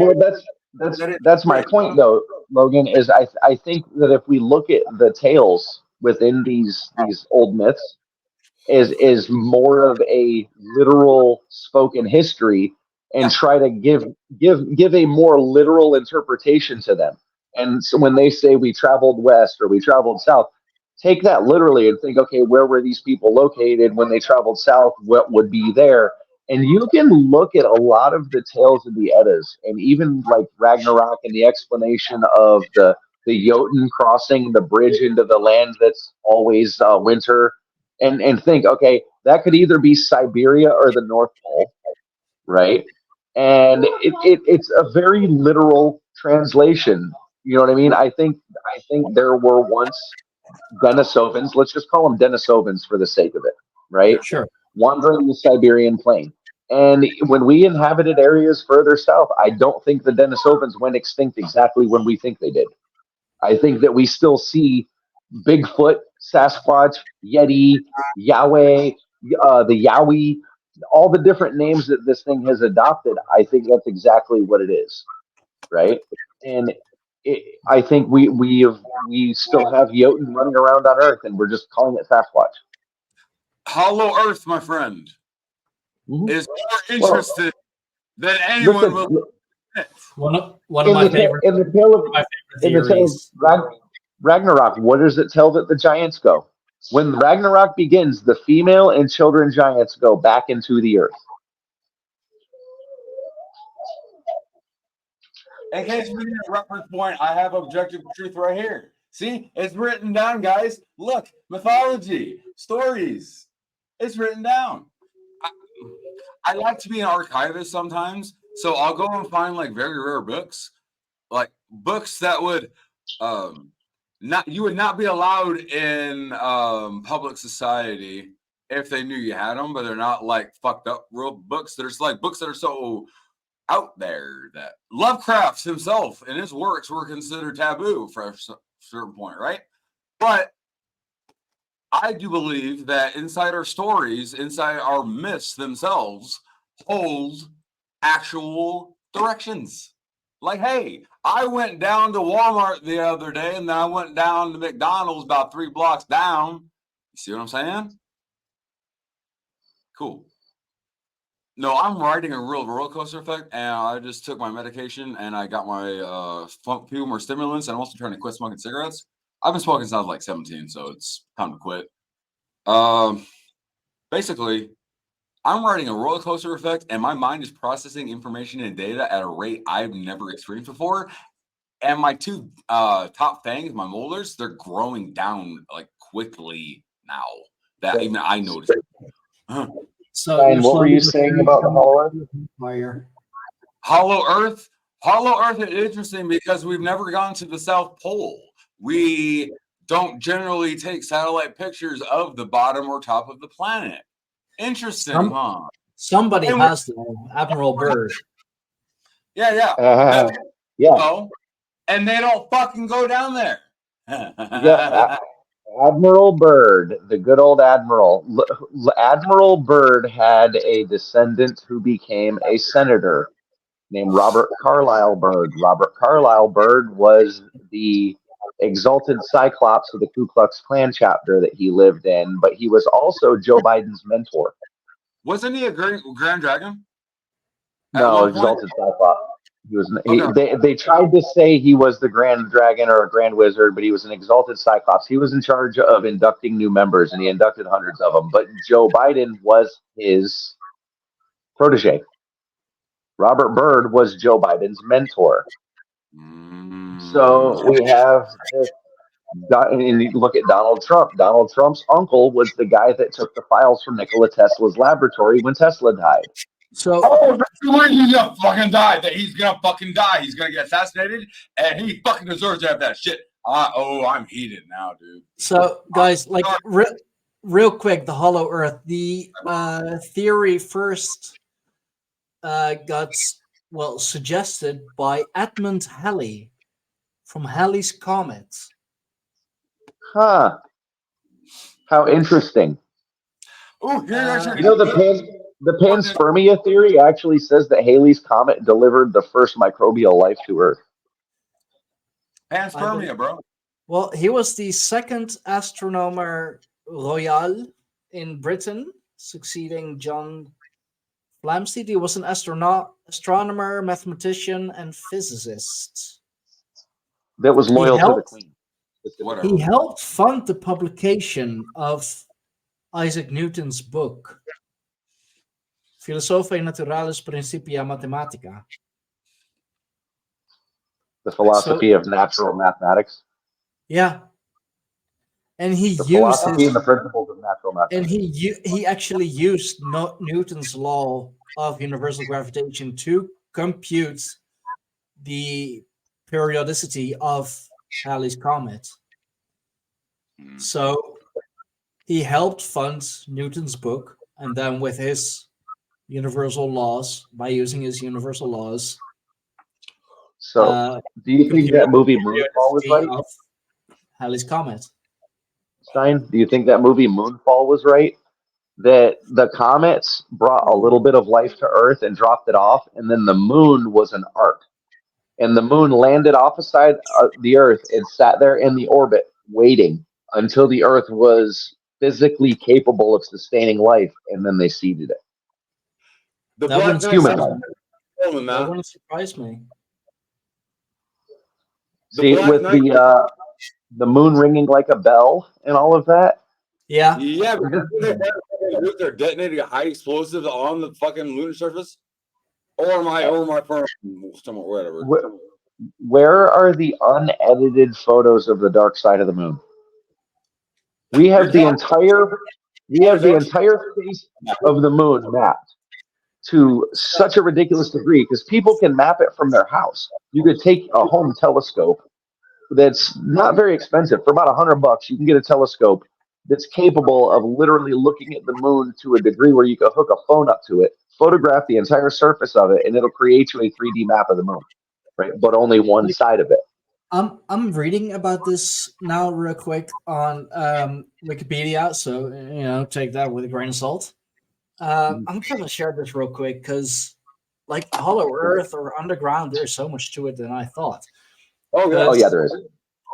that's my point, though, Logan. Is I think that if we look at the tales within these old myths, is more of a literal spoken history, and try to give a more literal interpretation to them. And so when they say we traveled west or we traveled south, take that literally and think, okay, where were these people located when they traveled south? What would be there? And you can look at a lot of the tales of the Eddas, and even like Ragnarok and the explanation of the Jotun crossing the bridge into the land that's always winter, and think, okay, that could either be Siberia or the North Pole, right? And it's a very literal translation. You know what I mean? I think there were once Denisovans, let's just call them Denisovans for the sake of it, right? Sure. Wandering the Siberian plain. And when we inhabited areas further south, I don't think the Denisovans went extinct exactly when we think they did. I think that we still see Bigfoot, Sasquatch, Yeti, Yahweh, the Yowie, all the different names that this thing has adopted, I think that's exactly what it is, right? And I think we still have Jotun running around on Earth, and we're just calling it Sasquatch. Hollow Earth, my friend, Mhm. is more interested than Listen, anyone will admit. One of my favorite in the tale of theories. Ragnarok, what does it tell that the giants go? When Ragnarok begins, the female and children giants go back into the earth. In case we need a reference point, I have objective truth right here. See, it's written down, guys. Look, mythology, stories. It's written down. I like to be an archivist sometimes, so I'll go and find like very rare books, like books that would you would not be allowed in public society if they knew you had them, but they're not like fucked up real books. There's like books that are so out there that Lovecraft himself and his works were considered taboo for a certain point, right? But I do believe that inside our stories, inside our myths themselves, hold actual directions. Like, hey, I went down to Walmart the other day, and then I went down to McDonald's about 3 blocks down. You see what I'm saying? Cool. No, I'm riding a real roller coaster effect, and I just took my medication, and I got my few more stimulants, and I'm also trying to quit smoking cigarettes. I've been smoking since I was like 17, so it's time to quit. Basically, I'm riding a roller coaster effect, and my mind is processing information and data at a rate I've never experienced before. And my two top fangs, my molars, they're growing down like quickly now that even I noticed. So, Ryan, what were you saying about the Hollow Earth? Hollow Earth? Hollow Earth is interesting because we've never gone to the South Pole. We don't generally take satellite pictures of the bottom or top of the planet. Interesting, huh? Somebody has though, Admiral Byrd. Yeah. Yeah. No, and they don't fucking go down there. Yeah. Admiral Byrd, the good old Admiral. Admiral Byrd had a descendant who became a senator named Robert Carlyle Byrd. Robert Carlyle Byrd was the exalted Cyclops of the Ku Klux Klan chapter that he lived in, but he was also Joe Biden's mentor. Wasn't he a Grand Dragon? No, exalted Cyclops. He was. They tried to say he was the Grand Dragon or a Grand Wizard, but he was an exalted Cyclops. He was in charge of inducting new members, and he inducted hundreds of them. But Joe Biden was his protege. Robert Byrd was Joe Biden's mentor. So we have this. And you look at Donald Trump. Donald Trump's uncle was the guy that took the files from Nikola Tesla's laboratory when Tesla died. So he's gonna fucking die. That he's gonna fucking die. He's gonna get assassinated, and he fucking deserves to have that shit. I'm heated now, dude. So, guys, like real quick, the Hollow Earth. The theory first got suggested by Edmund Halley from Halley's Comet. Huh. How interesting. Oh, you know the panspermia theory actually says that Halley's Comet delivered the first microbial life to Earth. Panspermia, bro. Well, he was the second astronomer royal in Britain, succeeding John Flamsteed. He was an astronomer, mathematician, and physicist. That was loyal to the Queen. He helped fund the publication of Isaac Newton's book, Philosophiae Naturalis Principia Mathematica. The philosophy of natural mathematics. Yeah. And he the used philosophy and the principles of natural mathematics. And he actually used Newton's law of universal gravitation to compute the periodicity of Halley's Comet. So he helped fund Newton's book, and then with his universal laws, by using his universal laws. So, do you think that movie Moonfall was right? Of Halley's Comet. Stein, do you think that movie Moonfall was right? that the comets brought a little bit of life to Earth and dropped it off, and then the moon was an arc. And the moon landed off the side of the Earth and sat there in the orbit waiting until the Earth was physically capable of sustaining life, and then they seeded it. The That black wouldn't knight Human. That wouldn't surprise me. See, with the moon ringing like a bell and all of that. Yeah. Yeah, because they're detonating high explosives on the fucking lunar surface, or my firm, somewhere, whatever. Where are the unedited photos of the dark side of the moon? We have the entire face of the moon mapped to such a ridiculous degree because people can map it from their house. You could take a home telescope that's not very expensive. For about $100, you can get a telescope that's capable of literally looking at the moon to a degree where you can hook a phone up to it, photograph the entire surface of it, and it'll create you a 3D map of the moon, right? But only one side of it. I'm reading about this now real quick on Wikipedia, so take that with a grain of salt. I'm gonna share this real quick because, like Hollow Earth or underground, there's so much to it than I thought. Oh yeah, there is.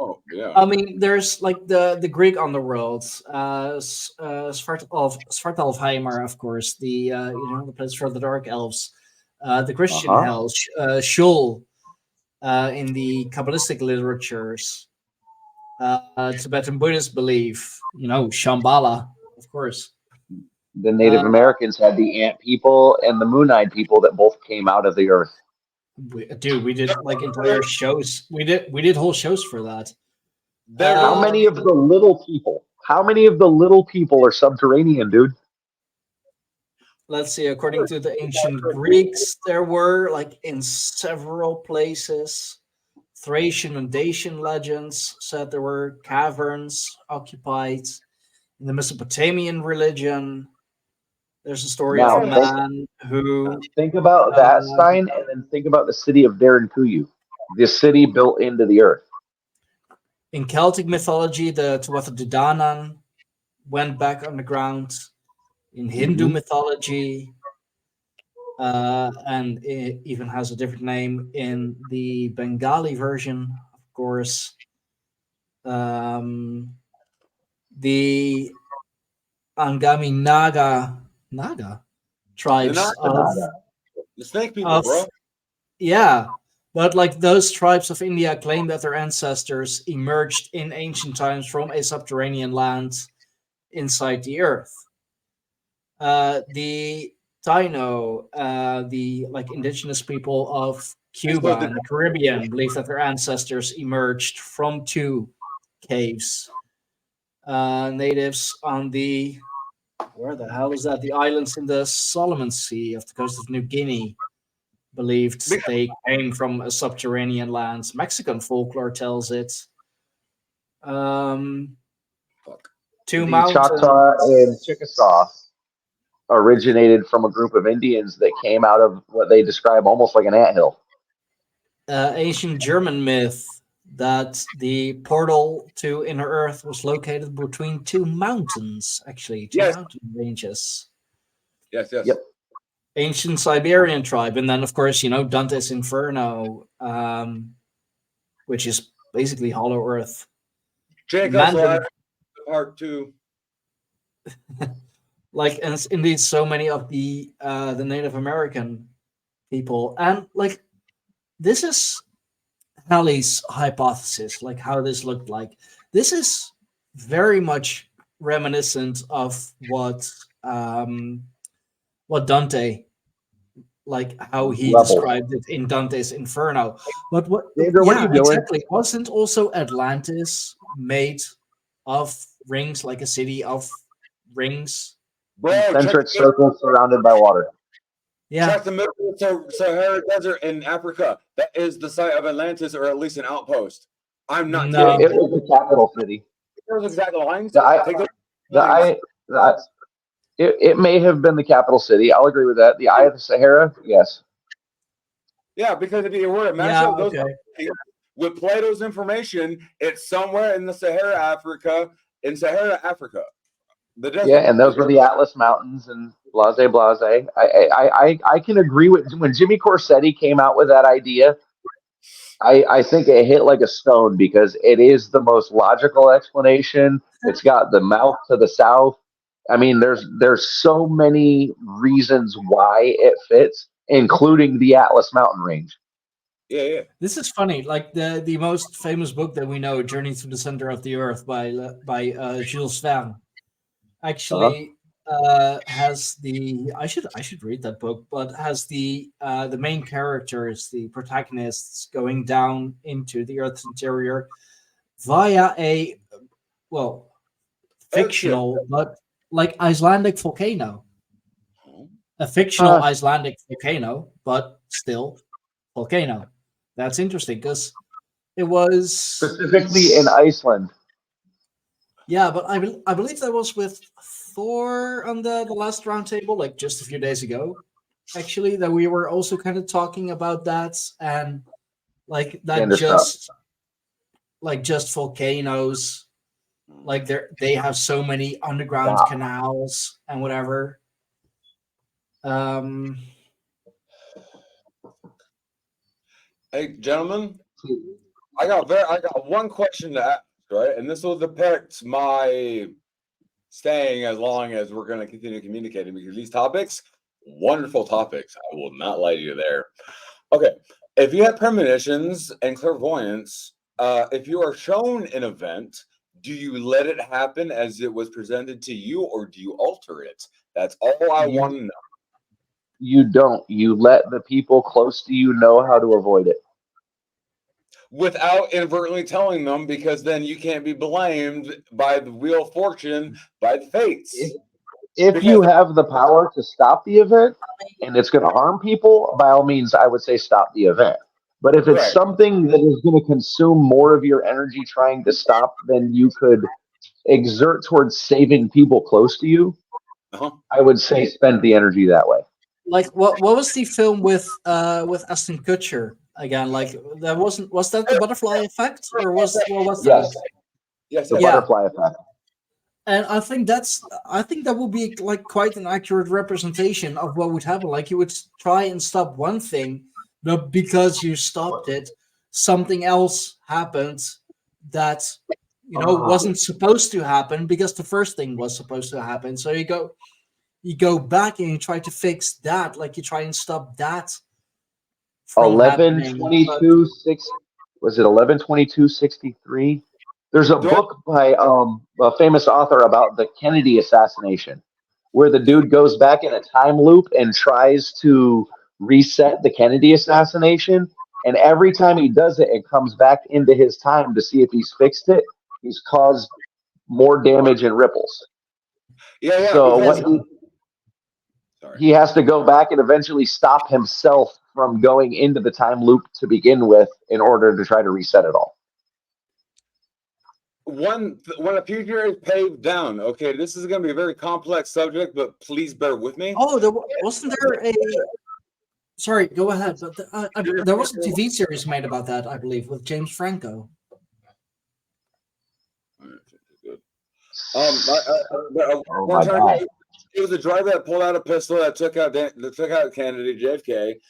Oh yeah. I mean, there's like the Greek underworld, Svartalfheimr, of course, the the place for the dark elves, the Christian hell, Shul, in the Kabbalistic literatures, Tibetan Buddhist belief, Shambhala, of course. The Native Americans had the ant people and the moon-eyed people that both came out of the earth. We did like entire shows. We did whole shows for that. How many of the little people? How many of the little people are subterranean, dude? Let's see. According to the ancient Greeks, there were like in several places. Thracian and Dacian legends said there were caverns occupied. In the Mesopotamian religion, there's a story of a man who... Think about that sign, and then think about the city of Derinkuyu, the city built into the earth. In Celtic mythology, the Tuatha De Danann went back underground. In Hindu mythology, and it even has a different name in the Bengali version, of course. The Angami Naga tribes the snake people, bro. Yeah, but like those tribes of India claim that their ancestors emerged in ancient times from a subterranean land inside the earth. The Taino, the like indigenous people of Cuba and the Caribbean, believe that their ancestors emerged from two caves. Natives on the where the hell is that? The islands in the Solomon Sea off the coast of New Guinea believed they came from a subterranean land. Mexican folklore tells it. Two mountains. Choctaw and Chickasaw originated from a group of Indians that came out of what they describe almost like an anthill. Ancient German myth that the portal to Inner Earth was located between two mountains, actually, two mountain ranges. Yes. Yep. Ancient Siberian tribe, and then of course, Dante's Inferno, which is basically Hollow Earth. Jacob's part 2. Like, and indeed, so many of the Native American people, and like, this is Halley's hypothesis, like how this looked like. This is very much reminiscent of what Dante, like how he described it in Dante's Inferno. But what are you doing? Exactly, wasn't also Atlantis made of rings, like a city of rings? Concentric circles surrounded by water. Yeah. Check the middle of the Sahara Desert in Africa. That is the site of Atlantis, or at least an outpost. I'm not kidding. It was the capital city. There's exactly the lines. It may have been the capital city. I'll agree with that. The Eye of the Sahara, yes. Yeah, because if you were to match up those with Plato's information, it's somewhere in the Sahara, Africa. The desert. Yeah, and those were the Atlas Mountains and blase blase. I can agree with when Jimmy Corsetti came out with that idea. I think it hit like a stone because it is the most logical explanation. It's got the mouth to the south. I mean, there's so many reasons why it fits, including the Atlas Mountain Range. Yeah. This is funny. Like the most famous book that we know, "Journey to the Center of the Earth" by Jules Verne, actually has the I should read that book, but has the main characters, the protagonists, going down into the Earth's interior via a fictional but like Icelandic volcano, a fictional Icelandic volcano, but still volcano. That's interesting because it was Specifically in Iceland. Yeah, but I believe that was with Thor on the last roundtable, like just a few days ago. Actually, that we were also kind of talking about that and like that just volcanoes, like they have so many underground canals and whatever. Hey, gentlemen, I got one question to ask, right? And this will depict my staying as long as we're going to continue communicating because these topics, wonderful topics. I will not lie to you there. Okay, if you have premonitions and clairvoyance, if you are shown an event, do you let it happen as it was presented to you, or do you alter it? That's all I want to know. You don't. You let the people close to you know how to avoid it. Without inadvertently telling them, because then you can't be blamed by the wheel of fortune, by the fates. If you have the power to stop the event and it's going to harm people, by all means, I would say stop the event. But if it's something that is going to consume more of your energy trying to stop than you could exert towards saving people close to you, I would say spend the energy that way. Like what was the film with Ashton Kutcher again? Like that was that the butterfly effect, or was that? Yes, the butterfly effect. And I think that would be like quite an accurate representation of what would happen. Like you would try and stop one thing, but because you stopped it, something else happened that wasn't supposed to happen because the first thing was supposed to happen. So you go back and you try to fix that, like you try and stop that from 11/22/6 was it 11/22/63? There's a book by a famous author about the Kennedy assassination, where the dude goes back in a time loop and tries to reset the Kennedy assassination, and every time he does it, it comes back into his time to see if he's fixed it. He's caused more damage and ripples. Yeah. So he has to go back and eventually stop himself from going into the time loop to begin with in order to try to reset it all. When a future is paved down, okay, this is going to be a very complex subject, but please bear with me. Oh, wasn't there a... Sorry, go ahead. But there was a TV series made about that, I believe, with James Franco. One time, it was a driver that pulled out a pistol that took out Kennedy, JFK.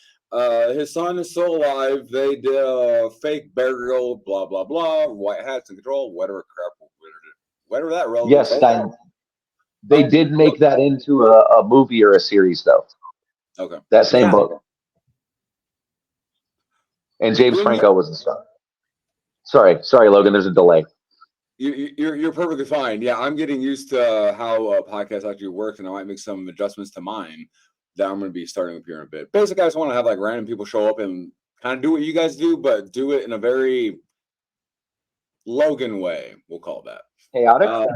His son is still alive. They did a fake burial, blah blah blah. White hats and control, whatever crap, whatever that relevant. Yes, they did make that into a movie or a series, though. Okay, that same book. And James Franco was the star. Sorry, Logan. There's a delay. You're perfectly fine. Yeah, I'm getting used to how a podcast actually works, and I might make some adjustments to mine that I'm going to be starting up here in a bit. Basically, I just want to have like random people show up and kind of do what you guys do, but do it in a very Logan way. We'll call it that. Chaotic. No.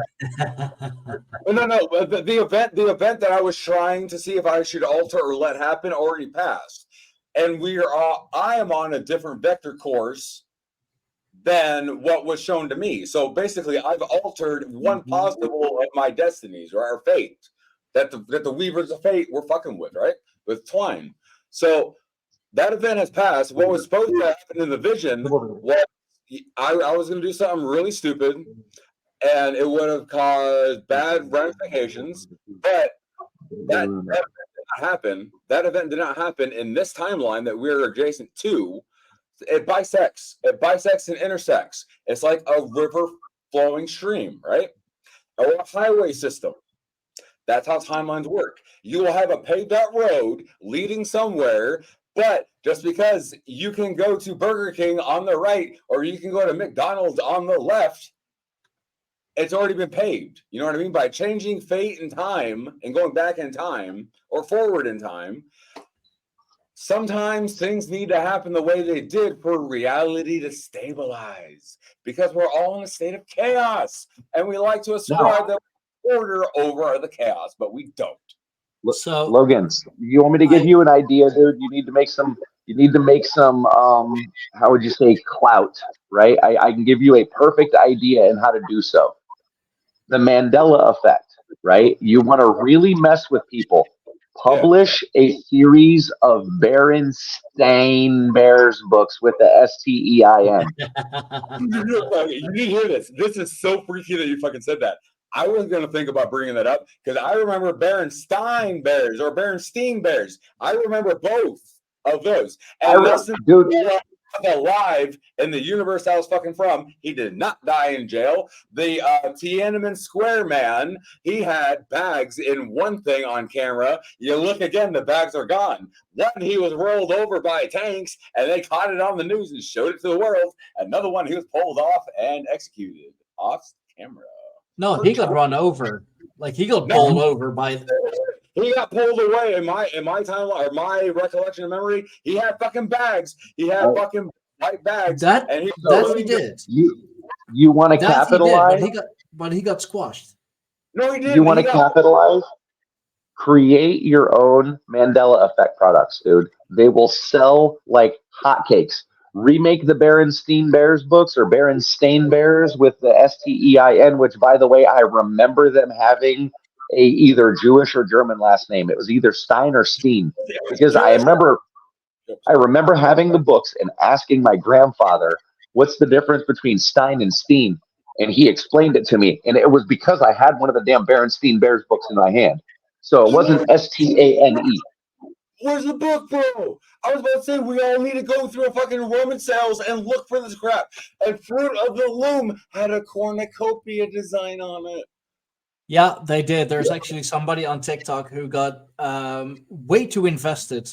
But the event that I was trying to see if I should alter or let happen already passed, and I am on a different vector course than what was shown to me. So basically, I've altered one possible of my destinies or fate that the weavers of fate were fucking with, right? With twine. So that event has passed. What was supposed to happen in the vision was I was going to do something really stupid, and it would have caused bad ramifications. But that event did not happen. That event did not happen in this timeline that we're adjacent to. It bisects and intersects. It's like a river flowing stream, right? Or a highway system. That's how timelines work. You will have a paved out road leading somewhere, but just because you can go to Burger King on the right or you can go to McDonald's on the left, it's already been paved. You know what I mean? By changing fate and time and going back in time or forward in time, sometimes things need to happen the way they did for reality to stabilize, because we're all in a state of chaos and we like to ascribe that order over the chaos, but we don't. So Logan, you want me to give you an idea, dude? You need to make some how would you say, clout, right? I can give you a perfect idea in how to do so. The Mandela effect, right? You want to really mess with people. Publish a series of Berenstain Bears books with the STEIN. You need to hear this. This is so freaky that you fucking said that. I was going to think about bringing that up because I remember Berenstain Bears or Berenstein Bears. I remember both of those. And dude, alive in the universe I was fucking from, he did not die in jail. The Tiananmen Square man, he had bags in one thing on camera. You look again, the bags are gone. One, he was rolled over by tanks and they caught it on the news and showed it to the world. Another one, he was pulled off and executed off camera. No, he got run over. Like he got pulled over by. He got pulled away in my timeline or my recollection of memory. He had fucking bags. He had fucking white bags. That he did. You want to capitalize? He did, but he got squashed. No, he didn't. You want to capitalize? Create your own Mandela effect products, dude. They will sell like hotcakes. Remake the Berenstein Bears books or Berenstain Bears with the STEIN, which, by the way, I remember them having a either Jewish or German last name. It was either Stein or Steen, because I remember having the books and asking my grandfather, what's the difference between Stein and Steen? And he explained it to me. And it was because I had one of the damn Berenstein Bears books in my hand. So it wasn't STANE. Where's the book, bro? I was about to say we all need to go through a fucking Roman sales and look for this crap. And Fruit of the Loom had a cornucopia design on it. Yeah, they did. There's actually somebody on TikTok who got way too invested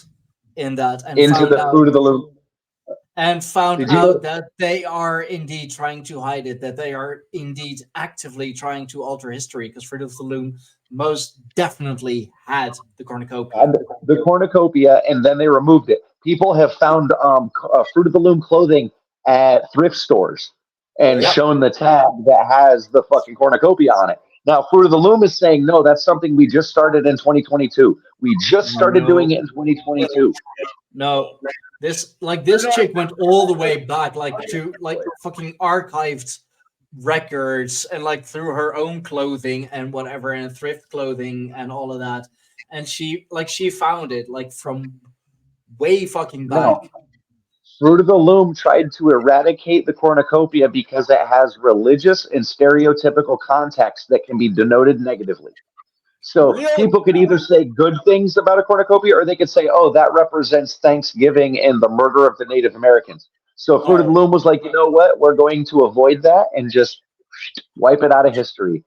in that and into the Fruit of the Loom. And found out that they are indeed trying to hide it, that they are indeed actively trying to alter history, because Fruit of the Loom most definitely had the cornucopia. The cornucopia, and then they removed it. People have found Fruit of the Loom clothing at thrift stores and shown the tag that has the fucking cornucopia on it. Now, Fruit of the Loom is saying, no, that's something we just started in 2022. We just started doing it in 2022. No, this chick went all the way back, to fucking archived records and through her own clothing and whatever, and thrift clothing and all of that. And she found it from way fucking back. No. Fruit of the Loom tried to eradicate the cornucopia because it has religious and stereotypical context that can be denoted negatively. So people could either say good things about a cornucopia, or they could say, oh, that represents Thanksgiving and the murder of the Native Americans. So Fruit of the Loom was like, you know what? We're going to avoid that and just wipe it out of history.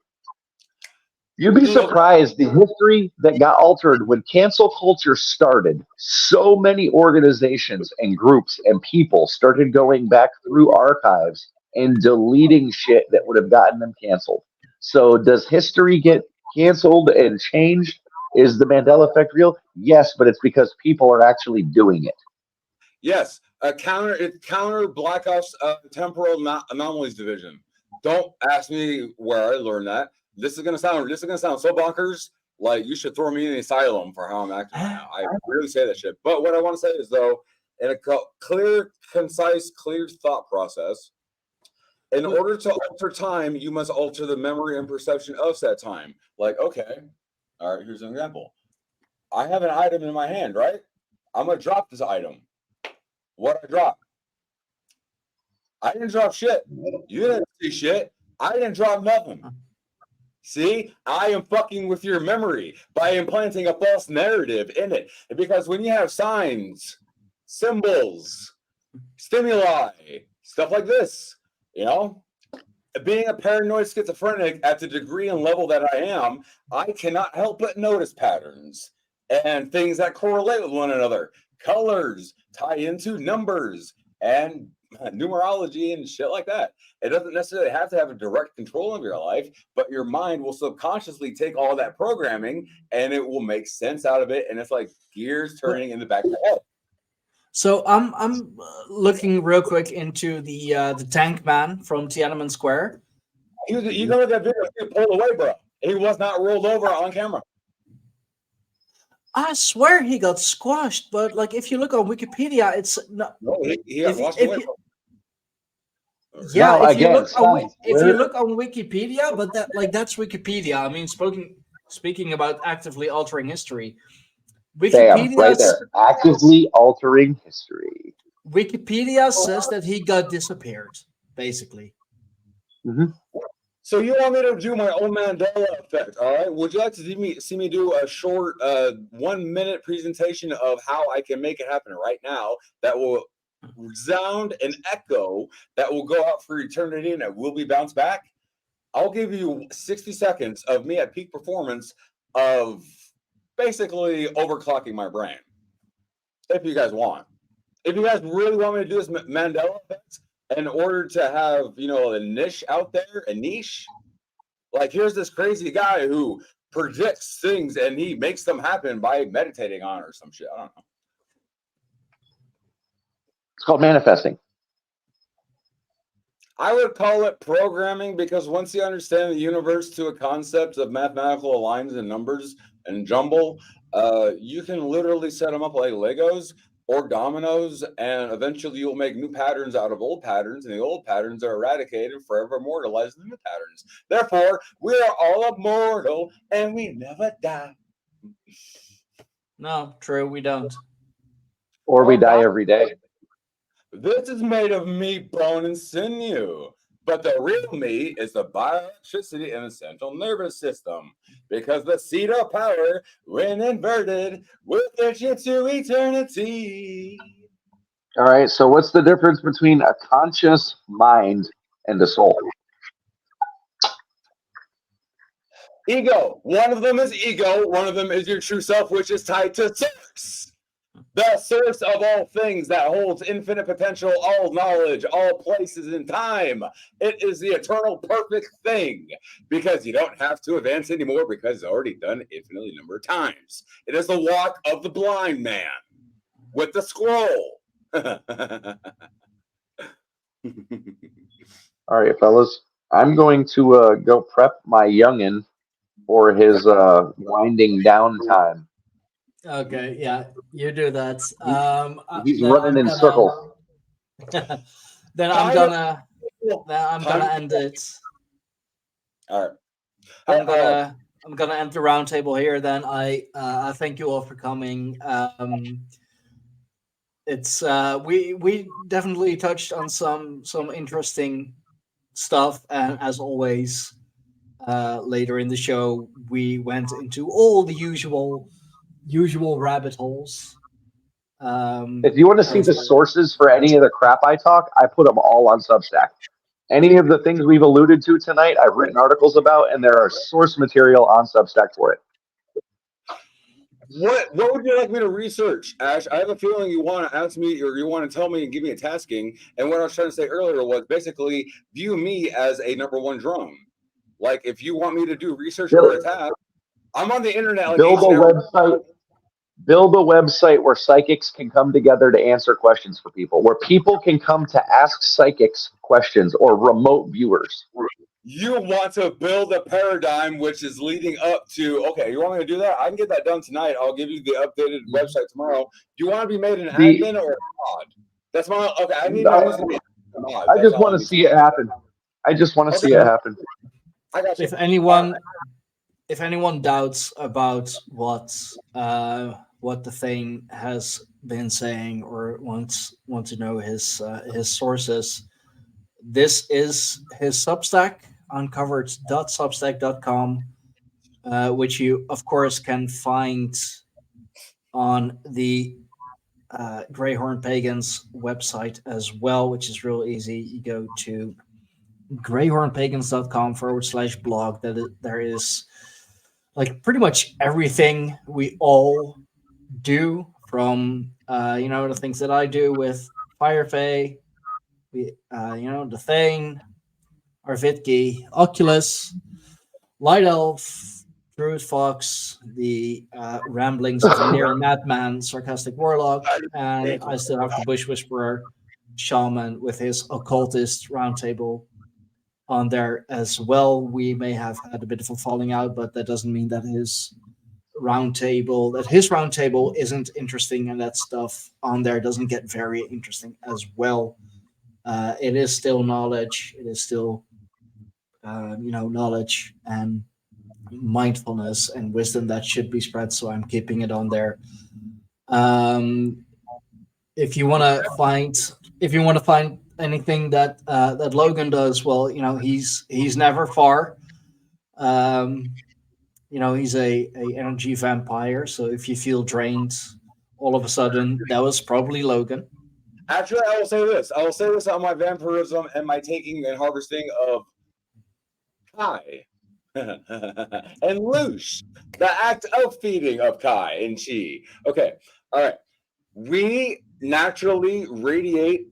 You'd be surprised the history that got altered when cancel culture started. So many organizations and groups and people started going back through archives and deleting shit that would have gotten them canceled. So does history get canceled and changed? Is the Mandela effect real? Yes, but it's because people are actually doing it. Yes, counter Black Ops temporal anomalies division. Don't ask me where I learned that. This is gonna sound so bonkers. Like you should throw me in the asylum for how I'm acting right now. I really say that shit. But what I want to say is, though, in a clear, concise, clear thought process, in order to alter time, you must alter the memory and perception of that time. Like, okay, all right, here's an example. I have an item in my hand, right? I'm gonna drop this item. What I drop? I didn't drop shit. You didn't see shit. I didn't drop nothing. See, I am fucking with your memory by implanting a false narrative in it. Because when you have signs, symbols, stimuli, stuff like this, you know, being a paranoid schizophrenic at the degree and level that I am, I cannot help but notice patterns and things that correlate with one another. Colors tie into numbers and numerology and shit like that. It doesn't necessarily have to have a direct control of your life, but your mind will subconsciously take all that programming and it will make sense out of it. And it's like gears turning in the back of the head. So I'm looking real quick into the tank man from Tiananmen Square. You can look at that video, he pulled away, bro. He was not rolled over on camera. I swear he got squashed, but like if you look on Wikipedia, it's not. No, he got washed if away. you- Yeah, No, if you again, look on science, if you where- look on Wikipedia, but that's Wikipedia. I mean, speaking about actively altering history, Bam, right there. Actively altering history. Wikipedia says that he got disappeared, basically. So you want me to do my own Mandela effect, all right? Would you like to see me do a short 1 minute presentation of how I can make it happen right now that will resound and echo, that will go out for eternity and it will be bounced back? I'll give you 60 seconds of me at peak performance of basically overclocking my brain, if you guys want. If you guys really want me to do this Mandela effect, in order to have, you know, a niche out there, a niche, like here's this crazy guy who predicts things and he makes them happen by meditating on it or some shit. I don't know. It's called manifesting. I would call it programming, because once you understand the universe to a concept of mathematical lines and numbers and jumble, you can literally set them up like Legos or dominoes, and eventually you'll make new patterns out of old patterns, and the old patterns are eradicated, forever immortalized in the new patterns. Therefore, we are all immortal and we never die. No, true, we don't. Or we die every day. This is made of meat, bone, and sinew. But the real meat is the bioelectricity in the central nervous system, because the seed of power, when inverted, will get you to eternity. All right, so what's the difference between a conscious mind and a soul? Ego. One of them is ego. One of them is your true self, which is tied to source. The source of all things that holds infinite potential, all knowledge, all places and time. It is the eternal perfect thing, because you don't have to advance anymore because it's already done infinitely number of times. It is the walk of the blind man with the scroll. All right, fellas, I'm going to go prep my youngin for his winding down time. Okay, yeah, you do that. He's then running in circles. Then I'm gonna end it. All right. I'm gonna end the roundtable here. Then I thank you all for coming. It's we definitely touched on some interesting stuff, and as always, later in the show we went into all the usual rabbit holes. If you want to see the sources for any of the crap I talk, I put them all on Substack. Any of the things we've alluded to tonight, I've written articles about, and there are source material on Substack for it. What would you like me to research, Ash? I have a feeling you want to ask me, or you want to tell me and give me a tasking. And what I was trying to say earlier was basically view me as a number one drone. Like if you want me to do research or a task, I'm on the internet. Like build a website where psychics can come together to answer questions for people, where people can come to ask psychics questions, or remote viewers. You want to build a paradigm which is leading up to, okay, you want me to do that? I can get that done tonight. I'll give you the updated website tomorrow. Do you want to be made an admin or a mod? That's my, okay, I need my to be a mod. I just want to see it happen. I just want to see it happen. I got you. If anyone doubts about what the thing has been saying, or want to know his sources, this is his Substack. uncovered.substack.com, which you, of course, can find on the Greyhorn Pagans website as well, which is real easy. You go to greyhornpagans.com/blog. There is like pretty much everything we all do, from the things that I do with Firefay, the Thane, Arvitki, Oculus, Light Elf, Druid Fox, the ramblings of a near madman, Sarcastic Warlock, and I still have the Bush Whisperer Shaman with his occultist roundtable on there as well. We may have had a bit of a falling out, but that doesn't mean that his roundtable isn't interesting, and that stuff on there doesn't get very interesting as well. It is still knowledge. It is still knowledge and mindfulness and wisdom that should be spread. So I'm keeping it on there. If you want to find anything that Logan does, well, he's never far. He's a energy vampire. So if you feel drained, all of a sudden, that was probably Logan. Actually, I will say this. I will say this on my vampirism and my taking and harvesting of Kai and Loosh, the act of feeding of Kai and Chi. Okay, all right. We naturally radiate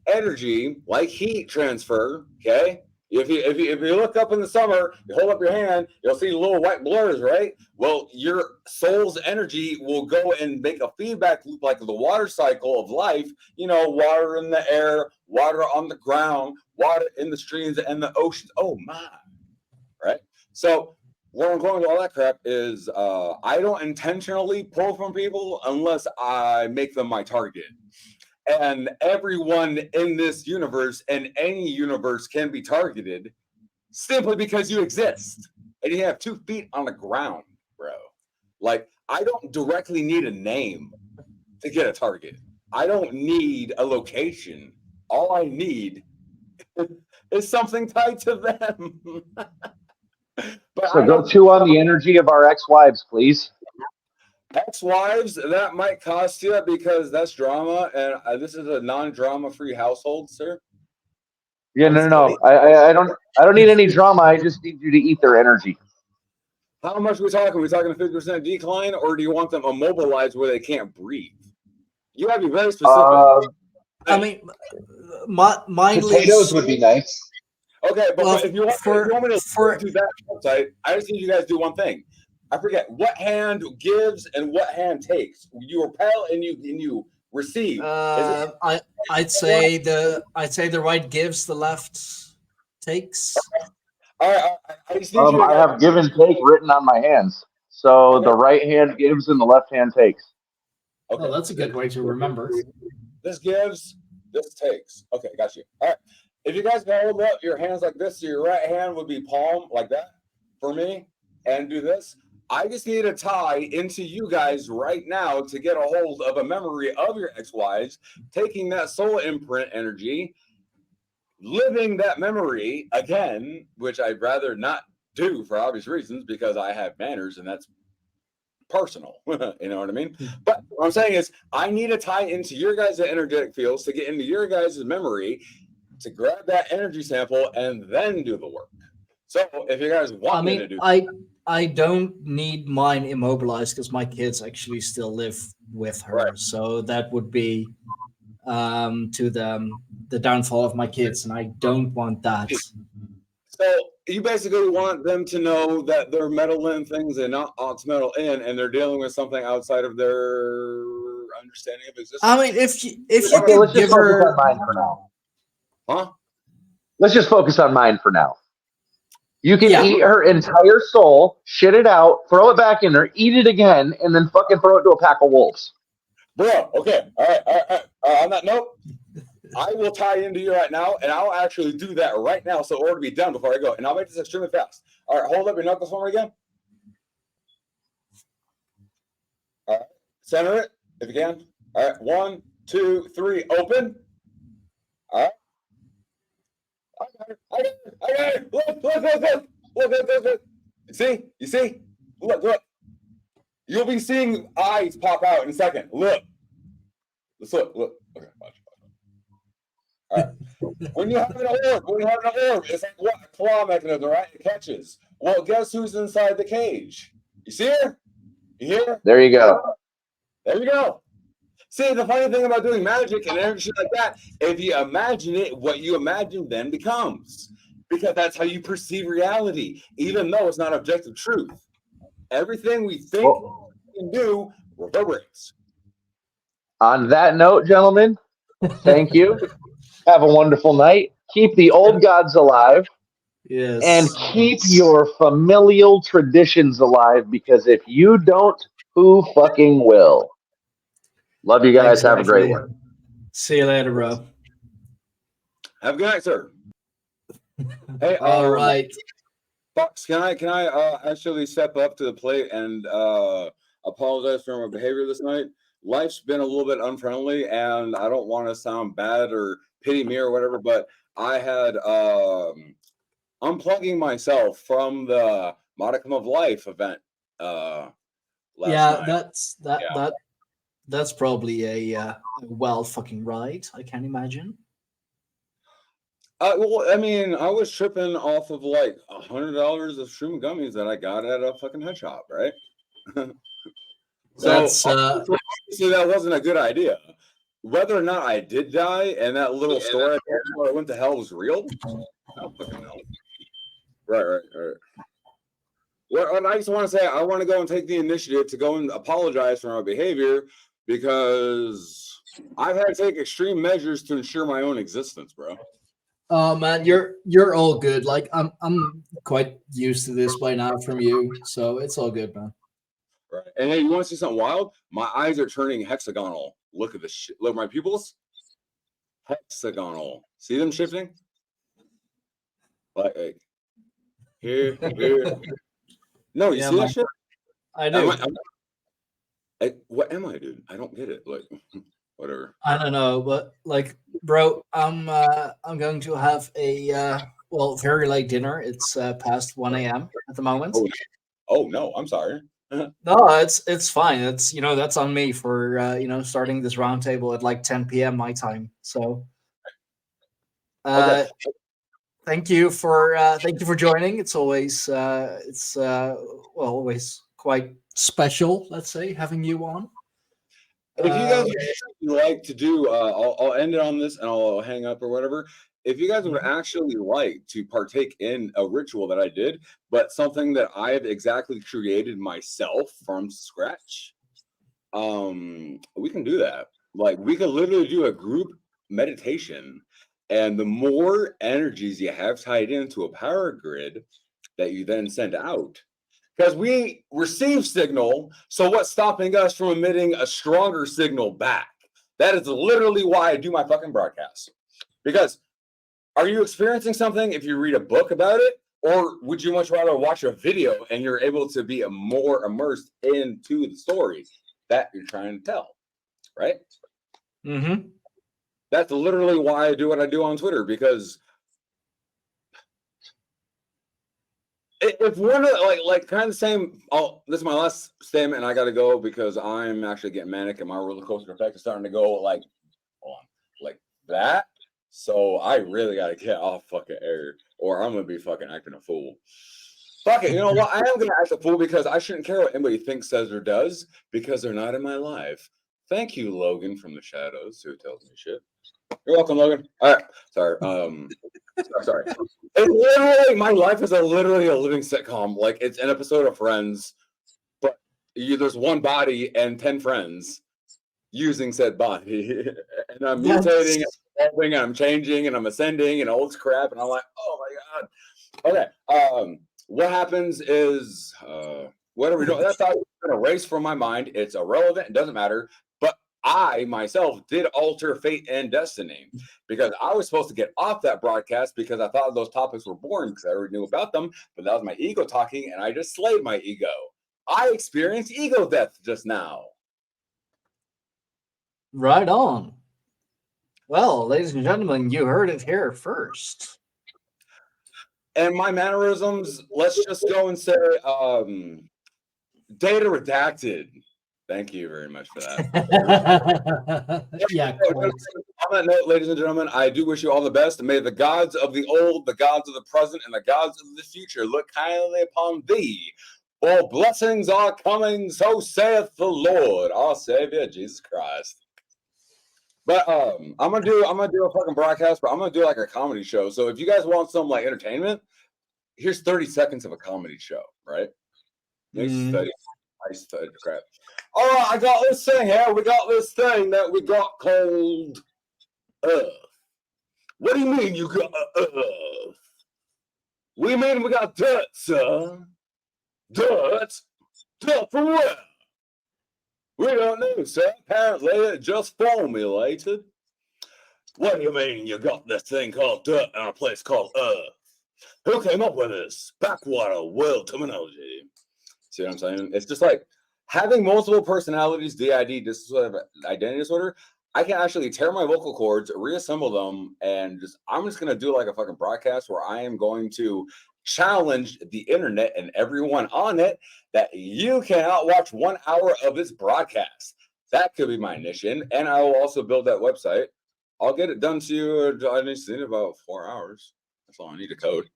energy like heat transfer. Okay, if you look up in the summer, you hold up your hand, you'll see little white blurs, right? Well, your soul's energy will go and make a feedback loop like the water cycle of life. Water in the air, water on the ground, water in the streams and the oceans. Oh my, right? So where I'm going with all that crap is I don't intentionally pull from people unless I make them my target. And everyone in this universe and any universe can be targeted simply because you exist and you have 2 feet on the ground, bro. Like, I don't directly need a name to get a target. I don't need a location. All I need is something tied to them. But so go chew on the energy of our ex-wives, please. Ex-wives, that might cost you because that's drama, and this is a non-drama free household, sir. Yeah, no. I don't need any drama. I just need you to eat their energy. How much are we talking? Are we talking a 50% decline, or do you want them immobilized where they can't breathe? You have to be very specific. I mean, mine potatoes would be nice. Okay, but if you want me to do that website, I just need you guys to do one thing. I forget what hand gives and what hand takes. You repel and you receive. I'd say the right gives, the left takes. All right, I just need I have give and take written on my hands. So the right hand gives and the left hand takes. Okay, oh, that's a good way to remember. This gives, this takes. Okay, got you. All right. If you guys can hold up your hands like this, so your right hand would be palm like that for me, and do this. I just need a tie into you guys right now to get a hold of a memory of your ex-wives, taking that soul imprint energy, living that memory again, which I'd rather not do for obvious reasons because I have manners and that's personal. You know what I mean? But what I'm saying is I need a tie into your guys' energetic fields to get into your guys' memory, to grab that energy sample and then do the work. So if you guys want me to do I don't need mine immobilized because my kids actually still live with her. Right. So that would be to the downfall of my kids, and I don't want that. So you basically want them to know that they're metal in things and not ox metal in, and they're dealing with something outside of their understanding of existence. I mean, if you okay, let's just focus on mine for now. Huh? Let's just focus on mine for now. You can eat her entire soul, shit it out, throw it back in there, eat it again, and then fucking throw it to a pack of wolves. Bro, okay. All right. On that note, I will tie into you right now, and I'll actually do that right now so it will be done before I go. And I'll make this extremely fast. All right, hold up your knuckles for me again. All right, center it if you can. All right, 1, 2, 3, open. All right. I got it. Look. You see? Look. You'll be seeing eyes pop out in a second. Look. Let's look. Okay, watch. All right. When you have an orb, it's like what? A claw mechanism, right? It catches. Well, guess who's inside the cage? You see her? You hear her? There you go. There you go. See, the funny thing about doing magic and everything like that, if you imagine it, what you imagine then becomes. Because that's how you perceive reality, even though it's not objective truth. Everything we think we can do reverberates. On that note, gentlemen, thank you. Have a wonderful night. Keep the old gods alive. Yes. And keep your familial traditions alive, because if you don't, who fucking will? Love you guys. Have a great one. See you later, bro. Have a good night, sir. Hey, All right. Fox, can I actually step up to the plate and apologize for my behavior this night? Life's been a little bit unfriendly, and I don't want to sound bad or pity me or whatever, but I had unplugging myself from the Modicum of Life event last night. That's probably a well fucking ride. I can't imagine. Well, I mean, I was tripping off of like $100 of shroom gummies that I got at a fucking head shop, right? So obviously that wasn't a good idea. Whether or not I did die and that little story I went to hell was real, I don't fucking know. Right. Well, I just want to say I want to go and take the initiative to go and apologize for my behavior, because I've had to take extreme measures to ensure my own existence, bro. Oh man, you're all good. Like I'm quite used to this by now from you, so it's all good, man. Right. And hey, you want to see something wild? My eyes are turning hexagonal. Look at this shit. Look, my pupils. Hexagonal. See them shifting? Like here. No, you see that shit? I do. What am I, dude? I don't get it. Like, whatever. I don't know, but like, bro, I'm going to have a very late dinner. It's past 1 a.m. at the moment. Oh no, I'm sorry. No, it's fine. It's that's on me for starting this roundtable at like 10 p.m. my time. So Okay. thank you for joining. It's always always quite special, let's say, having you on. If you guys would like to do, I'll end it on this and I'll hang up or whatever. If you guys would actually like to partake in a ritual that I did, but something that I've exactly created myself from scratch, we can do that. Like, we could literally do a group meditation, and the more energies you have tied into a power grid that you then send out, because we receive signal, so what's stopping us from emitting a stronger signal back? That is literally why I do my fucking broadcast. Because are you experiencing something if you read a book about it? Or would you much rather watch a video and you're able to be more immersed into the story that you're trying to tell? Right? Mm-hmm. That's literally why I do what I do on Twitter, because if one of like kind of the same. Oh, this is my last statement, and I got to go because I'm actually getting manic, and my roller coaster effect is starting to go like that. So I really got to get off fucking air, or I'm gonna be fucking acting a fool. Fuck it, you know what? I am gonna act a fool because I shouldn't care what anybody thinks, says, or does, because they're not in my life. Thank you, Logan from the shadows, who tells me shit. You're welcome, Logan. All right, sorry. Sorry. Literally, my life is literally a living sitcom. Like, it's an episode of Friends, but there's one body and 10 friends using said body, and I'm mutating, and I'm changing, and I'm ascending, and all this crap, and I'm like, oh my god. Okay. What happens is, what are we doing? That's going to erase from my mind. It's irrelevant. It doesn't matter. But I myself did alter fate and destiny, because I was supposed to get off that broadcast because I thought those topics were boring because I already knew about them. But that was my ego talking, and I just slayed my ego. I experienced ego death just now. Right on. Well, ladies and gentlemen, you heard it here first. and my mannerisms, let's just go and say data redacted. Thank you very much for that. Yeah. On that note, ladies and gentlemen, I do wish you all the best. And may the gods of the old, the gods of the present, and the gods of the future look kindly upon thee. For blessings are coming, so saith the Lord, our Savior, Jesus Christ. But I'm gonna do a fucking broadcast, but I'm gonna do like a comedy show. So if you guys want some like entertainment, here's 30 seconds of a comedy show, right? Nice study, crap. All right, I got this thing here. We got this thing that we got called Earth. What do you mean you got Earth? We mean we got dirt, sir. Dirt? Dirt from where? We don't know, sir. Apparently it just formulated. What do you mean you got this thing called dirt in a place called Earth? Who came up with this backwater world terminology? See what I'm saying? It's just like having multiple personalities, DID, identity disorder. I can actually tear my vocal cords, reassemble them, and I'm just going to do like a fucking broadcast where I am going to challenge the internet and everyone on it that you cannot watch 1 hour of this broadcast. That could be my mission. And I will also build that website. I'll get it done to you. I need in about 4 hours. That's all I need to code.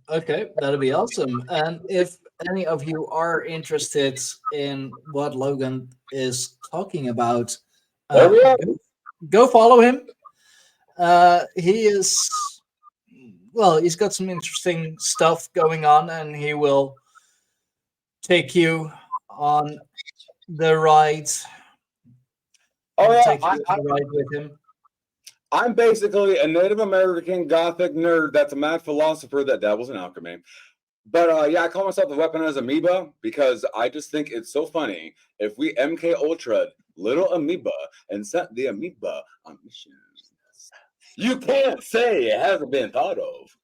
Okay, that'll be awesome. And if any of you are interested in what Logan is talking about, go follow him. He's got some interesting stuff going on, and he will take you on the ride. Take you on the ride with him. I'm basically a Native American Gothic nerd that's a mad philosopher that dabbles in alchemy. But I call myself the weaponized amoeba because I just think it's so funny if we MK Ultra little amoeba and sent the amoeba on missions. You can't say it hasn't been thought of.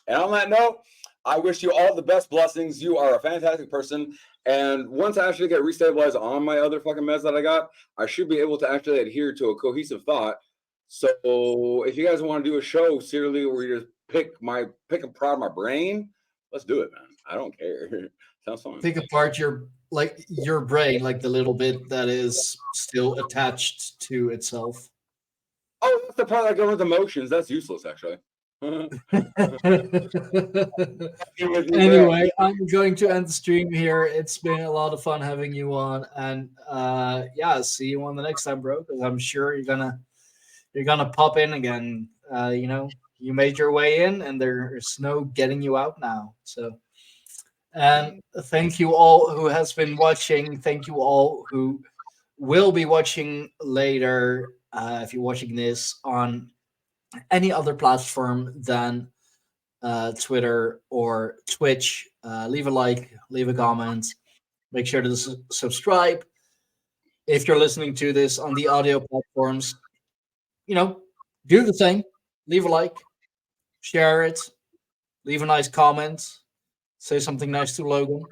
And on that note, I wish you all the best blessings. You are a fantastic person. And once I actually get restabilized on my other fucking meds that I got, I should be able to actually adhere to a cohesive thought. So if you guys want to do a show serially where you just pick apart my brain, let's do it, man. I don't care. Sounds fun. Pick apart your brain, like the little bit that is still attached to itself. Oh, that's the part that goes with emotions. That's useless, actually. Anyway, I'm going to end the stream here. It's been a lot of fun having you on, and see you on the next time, bro. Because I'm sure you're gonna pop in again. You made your way in, and there's no getting you out now. So, and thank you all who has been watching. Thank you all who will be watching later. If you're watching this on any other platform than Twitter or Twitch, leave a like, leave a comment, make sure to subscribe. If you're listening to this on the audio platforms, do the same. Leave a like, share it, leave a nice comment, say something nice to Logan.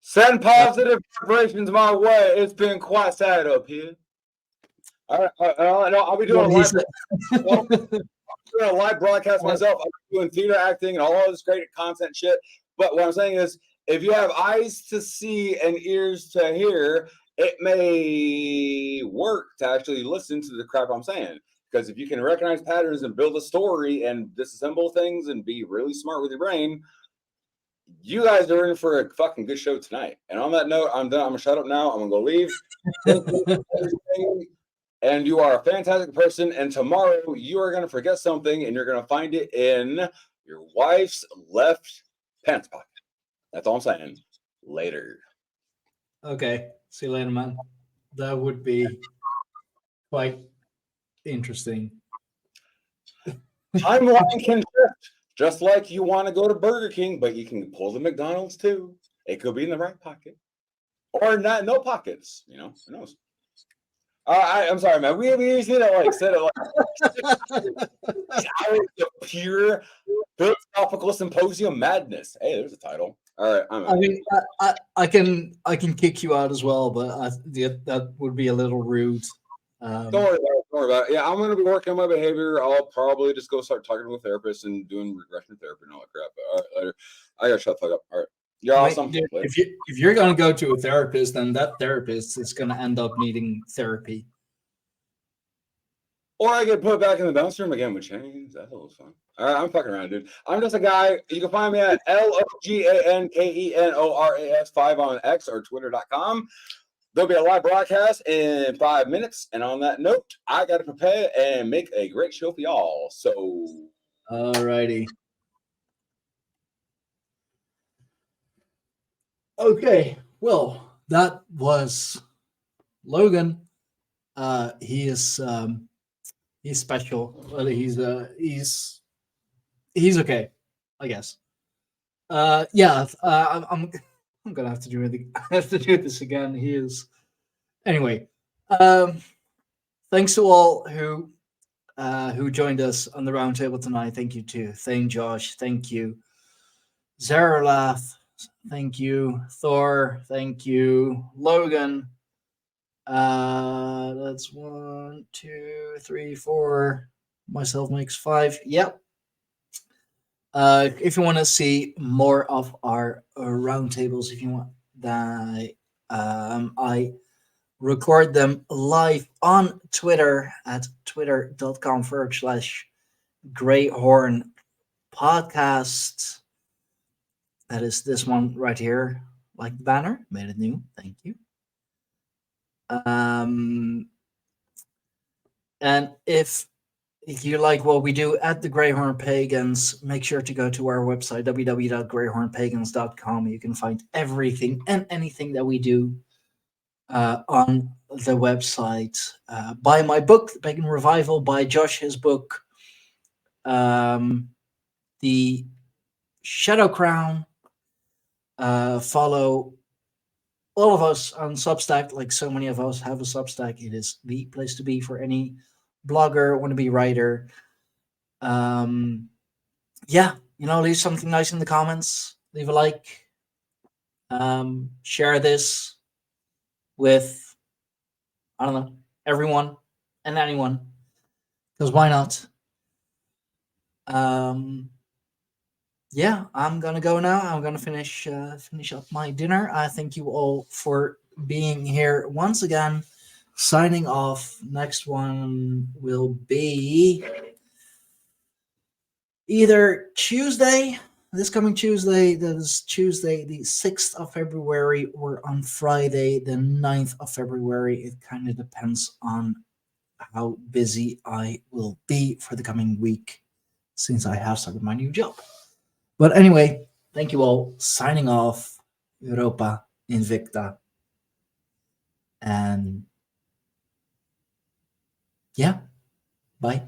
Send positive vibrations my way. It's been quite sad up here. All right, I'll be doing a live broadcast myself. I'm doing theater acting and all this great content shit. But what I'm saying is, if you have eyes to see and ears to hear, it may work to actually listen to the crap I'm saying. Because if you can recognize patterns and build a story and disassemble things and be really smart with your brain, you guys are in for a fucking good show tonight. And on that note, I'm done. I'm going to shut up now. I'm going to go leave. And you are a fantastic person. And tomorrow you are going to forget something and you're going to find it in your wife's left pants pocket. That's all I'm saying. Later. Okay. See you later, man. That would be quite interesting. Timeline can shift. Just like you want to go to Burger King, but you can pull the McDonald's too. It could be in the right pocket. Or not, no pockets. Who knows? I'm sorry, man. We usually said it hours of pure philosophical symposium madness. Hey, there's a title. All right, I'm out. I mean, I can kick you out as well, but that would be a little rude. Don't worry Don't worry about it. Yeah, I'm going to be working on my behavior. I'll probably just go start talking to a therapist and doing regression therapy and all that crap. But all right, later. I got to shut the fuck up. All right. You're awesome. Dude, if you're gonna go to a therapist, then that therapist is gonna end up needing therapy. Or I get put back in the bounce room again with chains. That's a little fun. All right, I'm fucking around, dude. I'm just a guy. You can find me at LOGANKENORAS5 on X or Twitter.com. There'll be a live broadcast in 5 minutes. And on that note, I got to prepare and make a great show for y'all. So, Alrighty. Okay, well, that was Logan. He's special. Well, he's okay, I guess. I'm gonna have to do it. I have to do this again. He is anyway. Thanks to all who joined us on the roundtable tonight. Thank you to Thane Josh. Thank you, Zaralath. Thank you, Thor. Thank you, Logan. That's 1, 2, 3, 4. Myself makes 5. Yep. If you want to see more of our roundtables, if you want that, I record them live on Twitter at twitter.com/Greyhorn Podcast. That is this one right here, like the banner, made it new. Thank you. And if you like what we do at the Greyhorn Pagans, make sure to go to our website, www.greyhornpagans.com. You can find everything and anything that we do on the website. Buy my book, The Pagan Revival, buy Josh his book, The Shadow Crown. Follow all of us on Substack, like so many of us have a Substack. It is the place to be for any blogger, wannabe writer. Leave something nice in the comments. Leave a like. Share this with, I don't know, everyone and anyone. Because why not? I'm gonna go now. I'm gonna finish up my dinner. I thank you all for being here once again. Signing off. Next one will be either Tuesday, this coming Tuesday, that is Tuesday the 6th of February, or on Friday the 9th of February. It kind of depends on how busy I will be for the coming week, since I have started my new job. But anyway, thank you all. Signing off. Europa Invicta. And yeah, bye.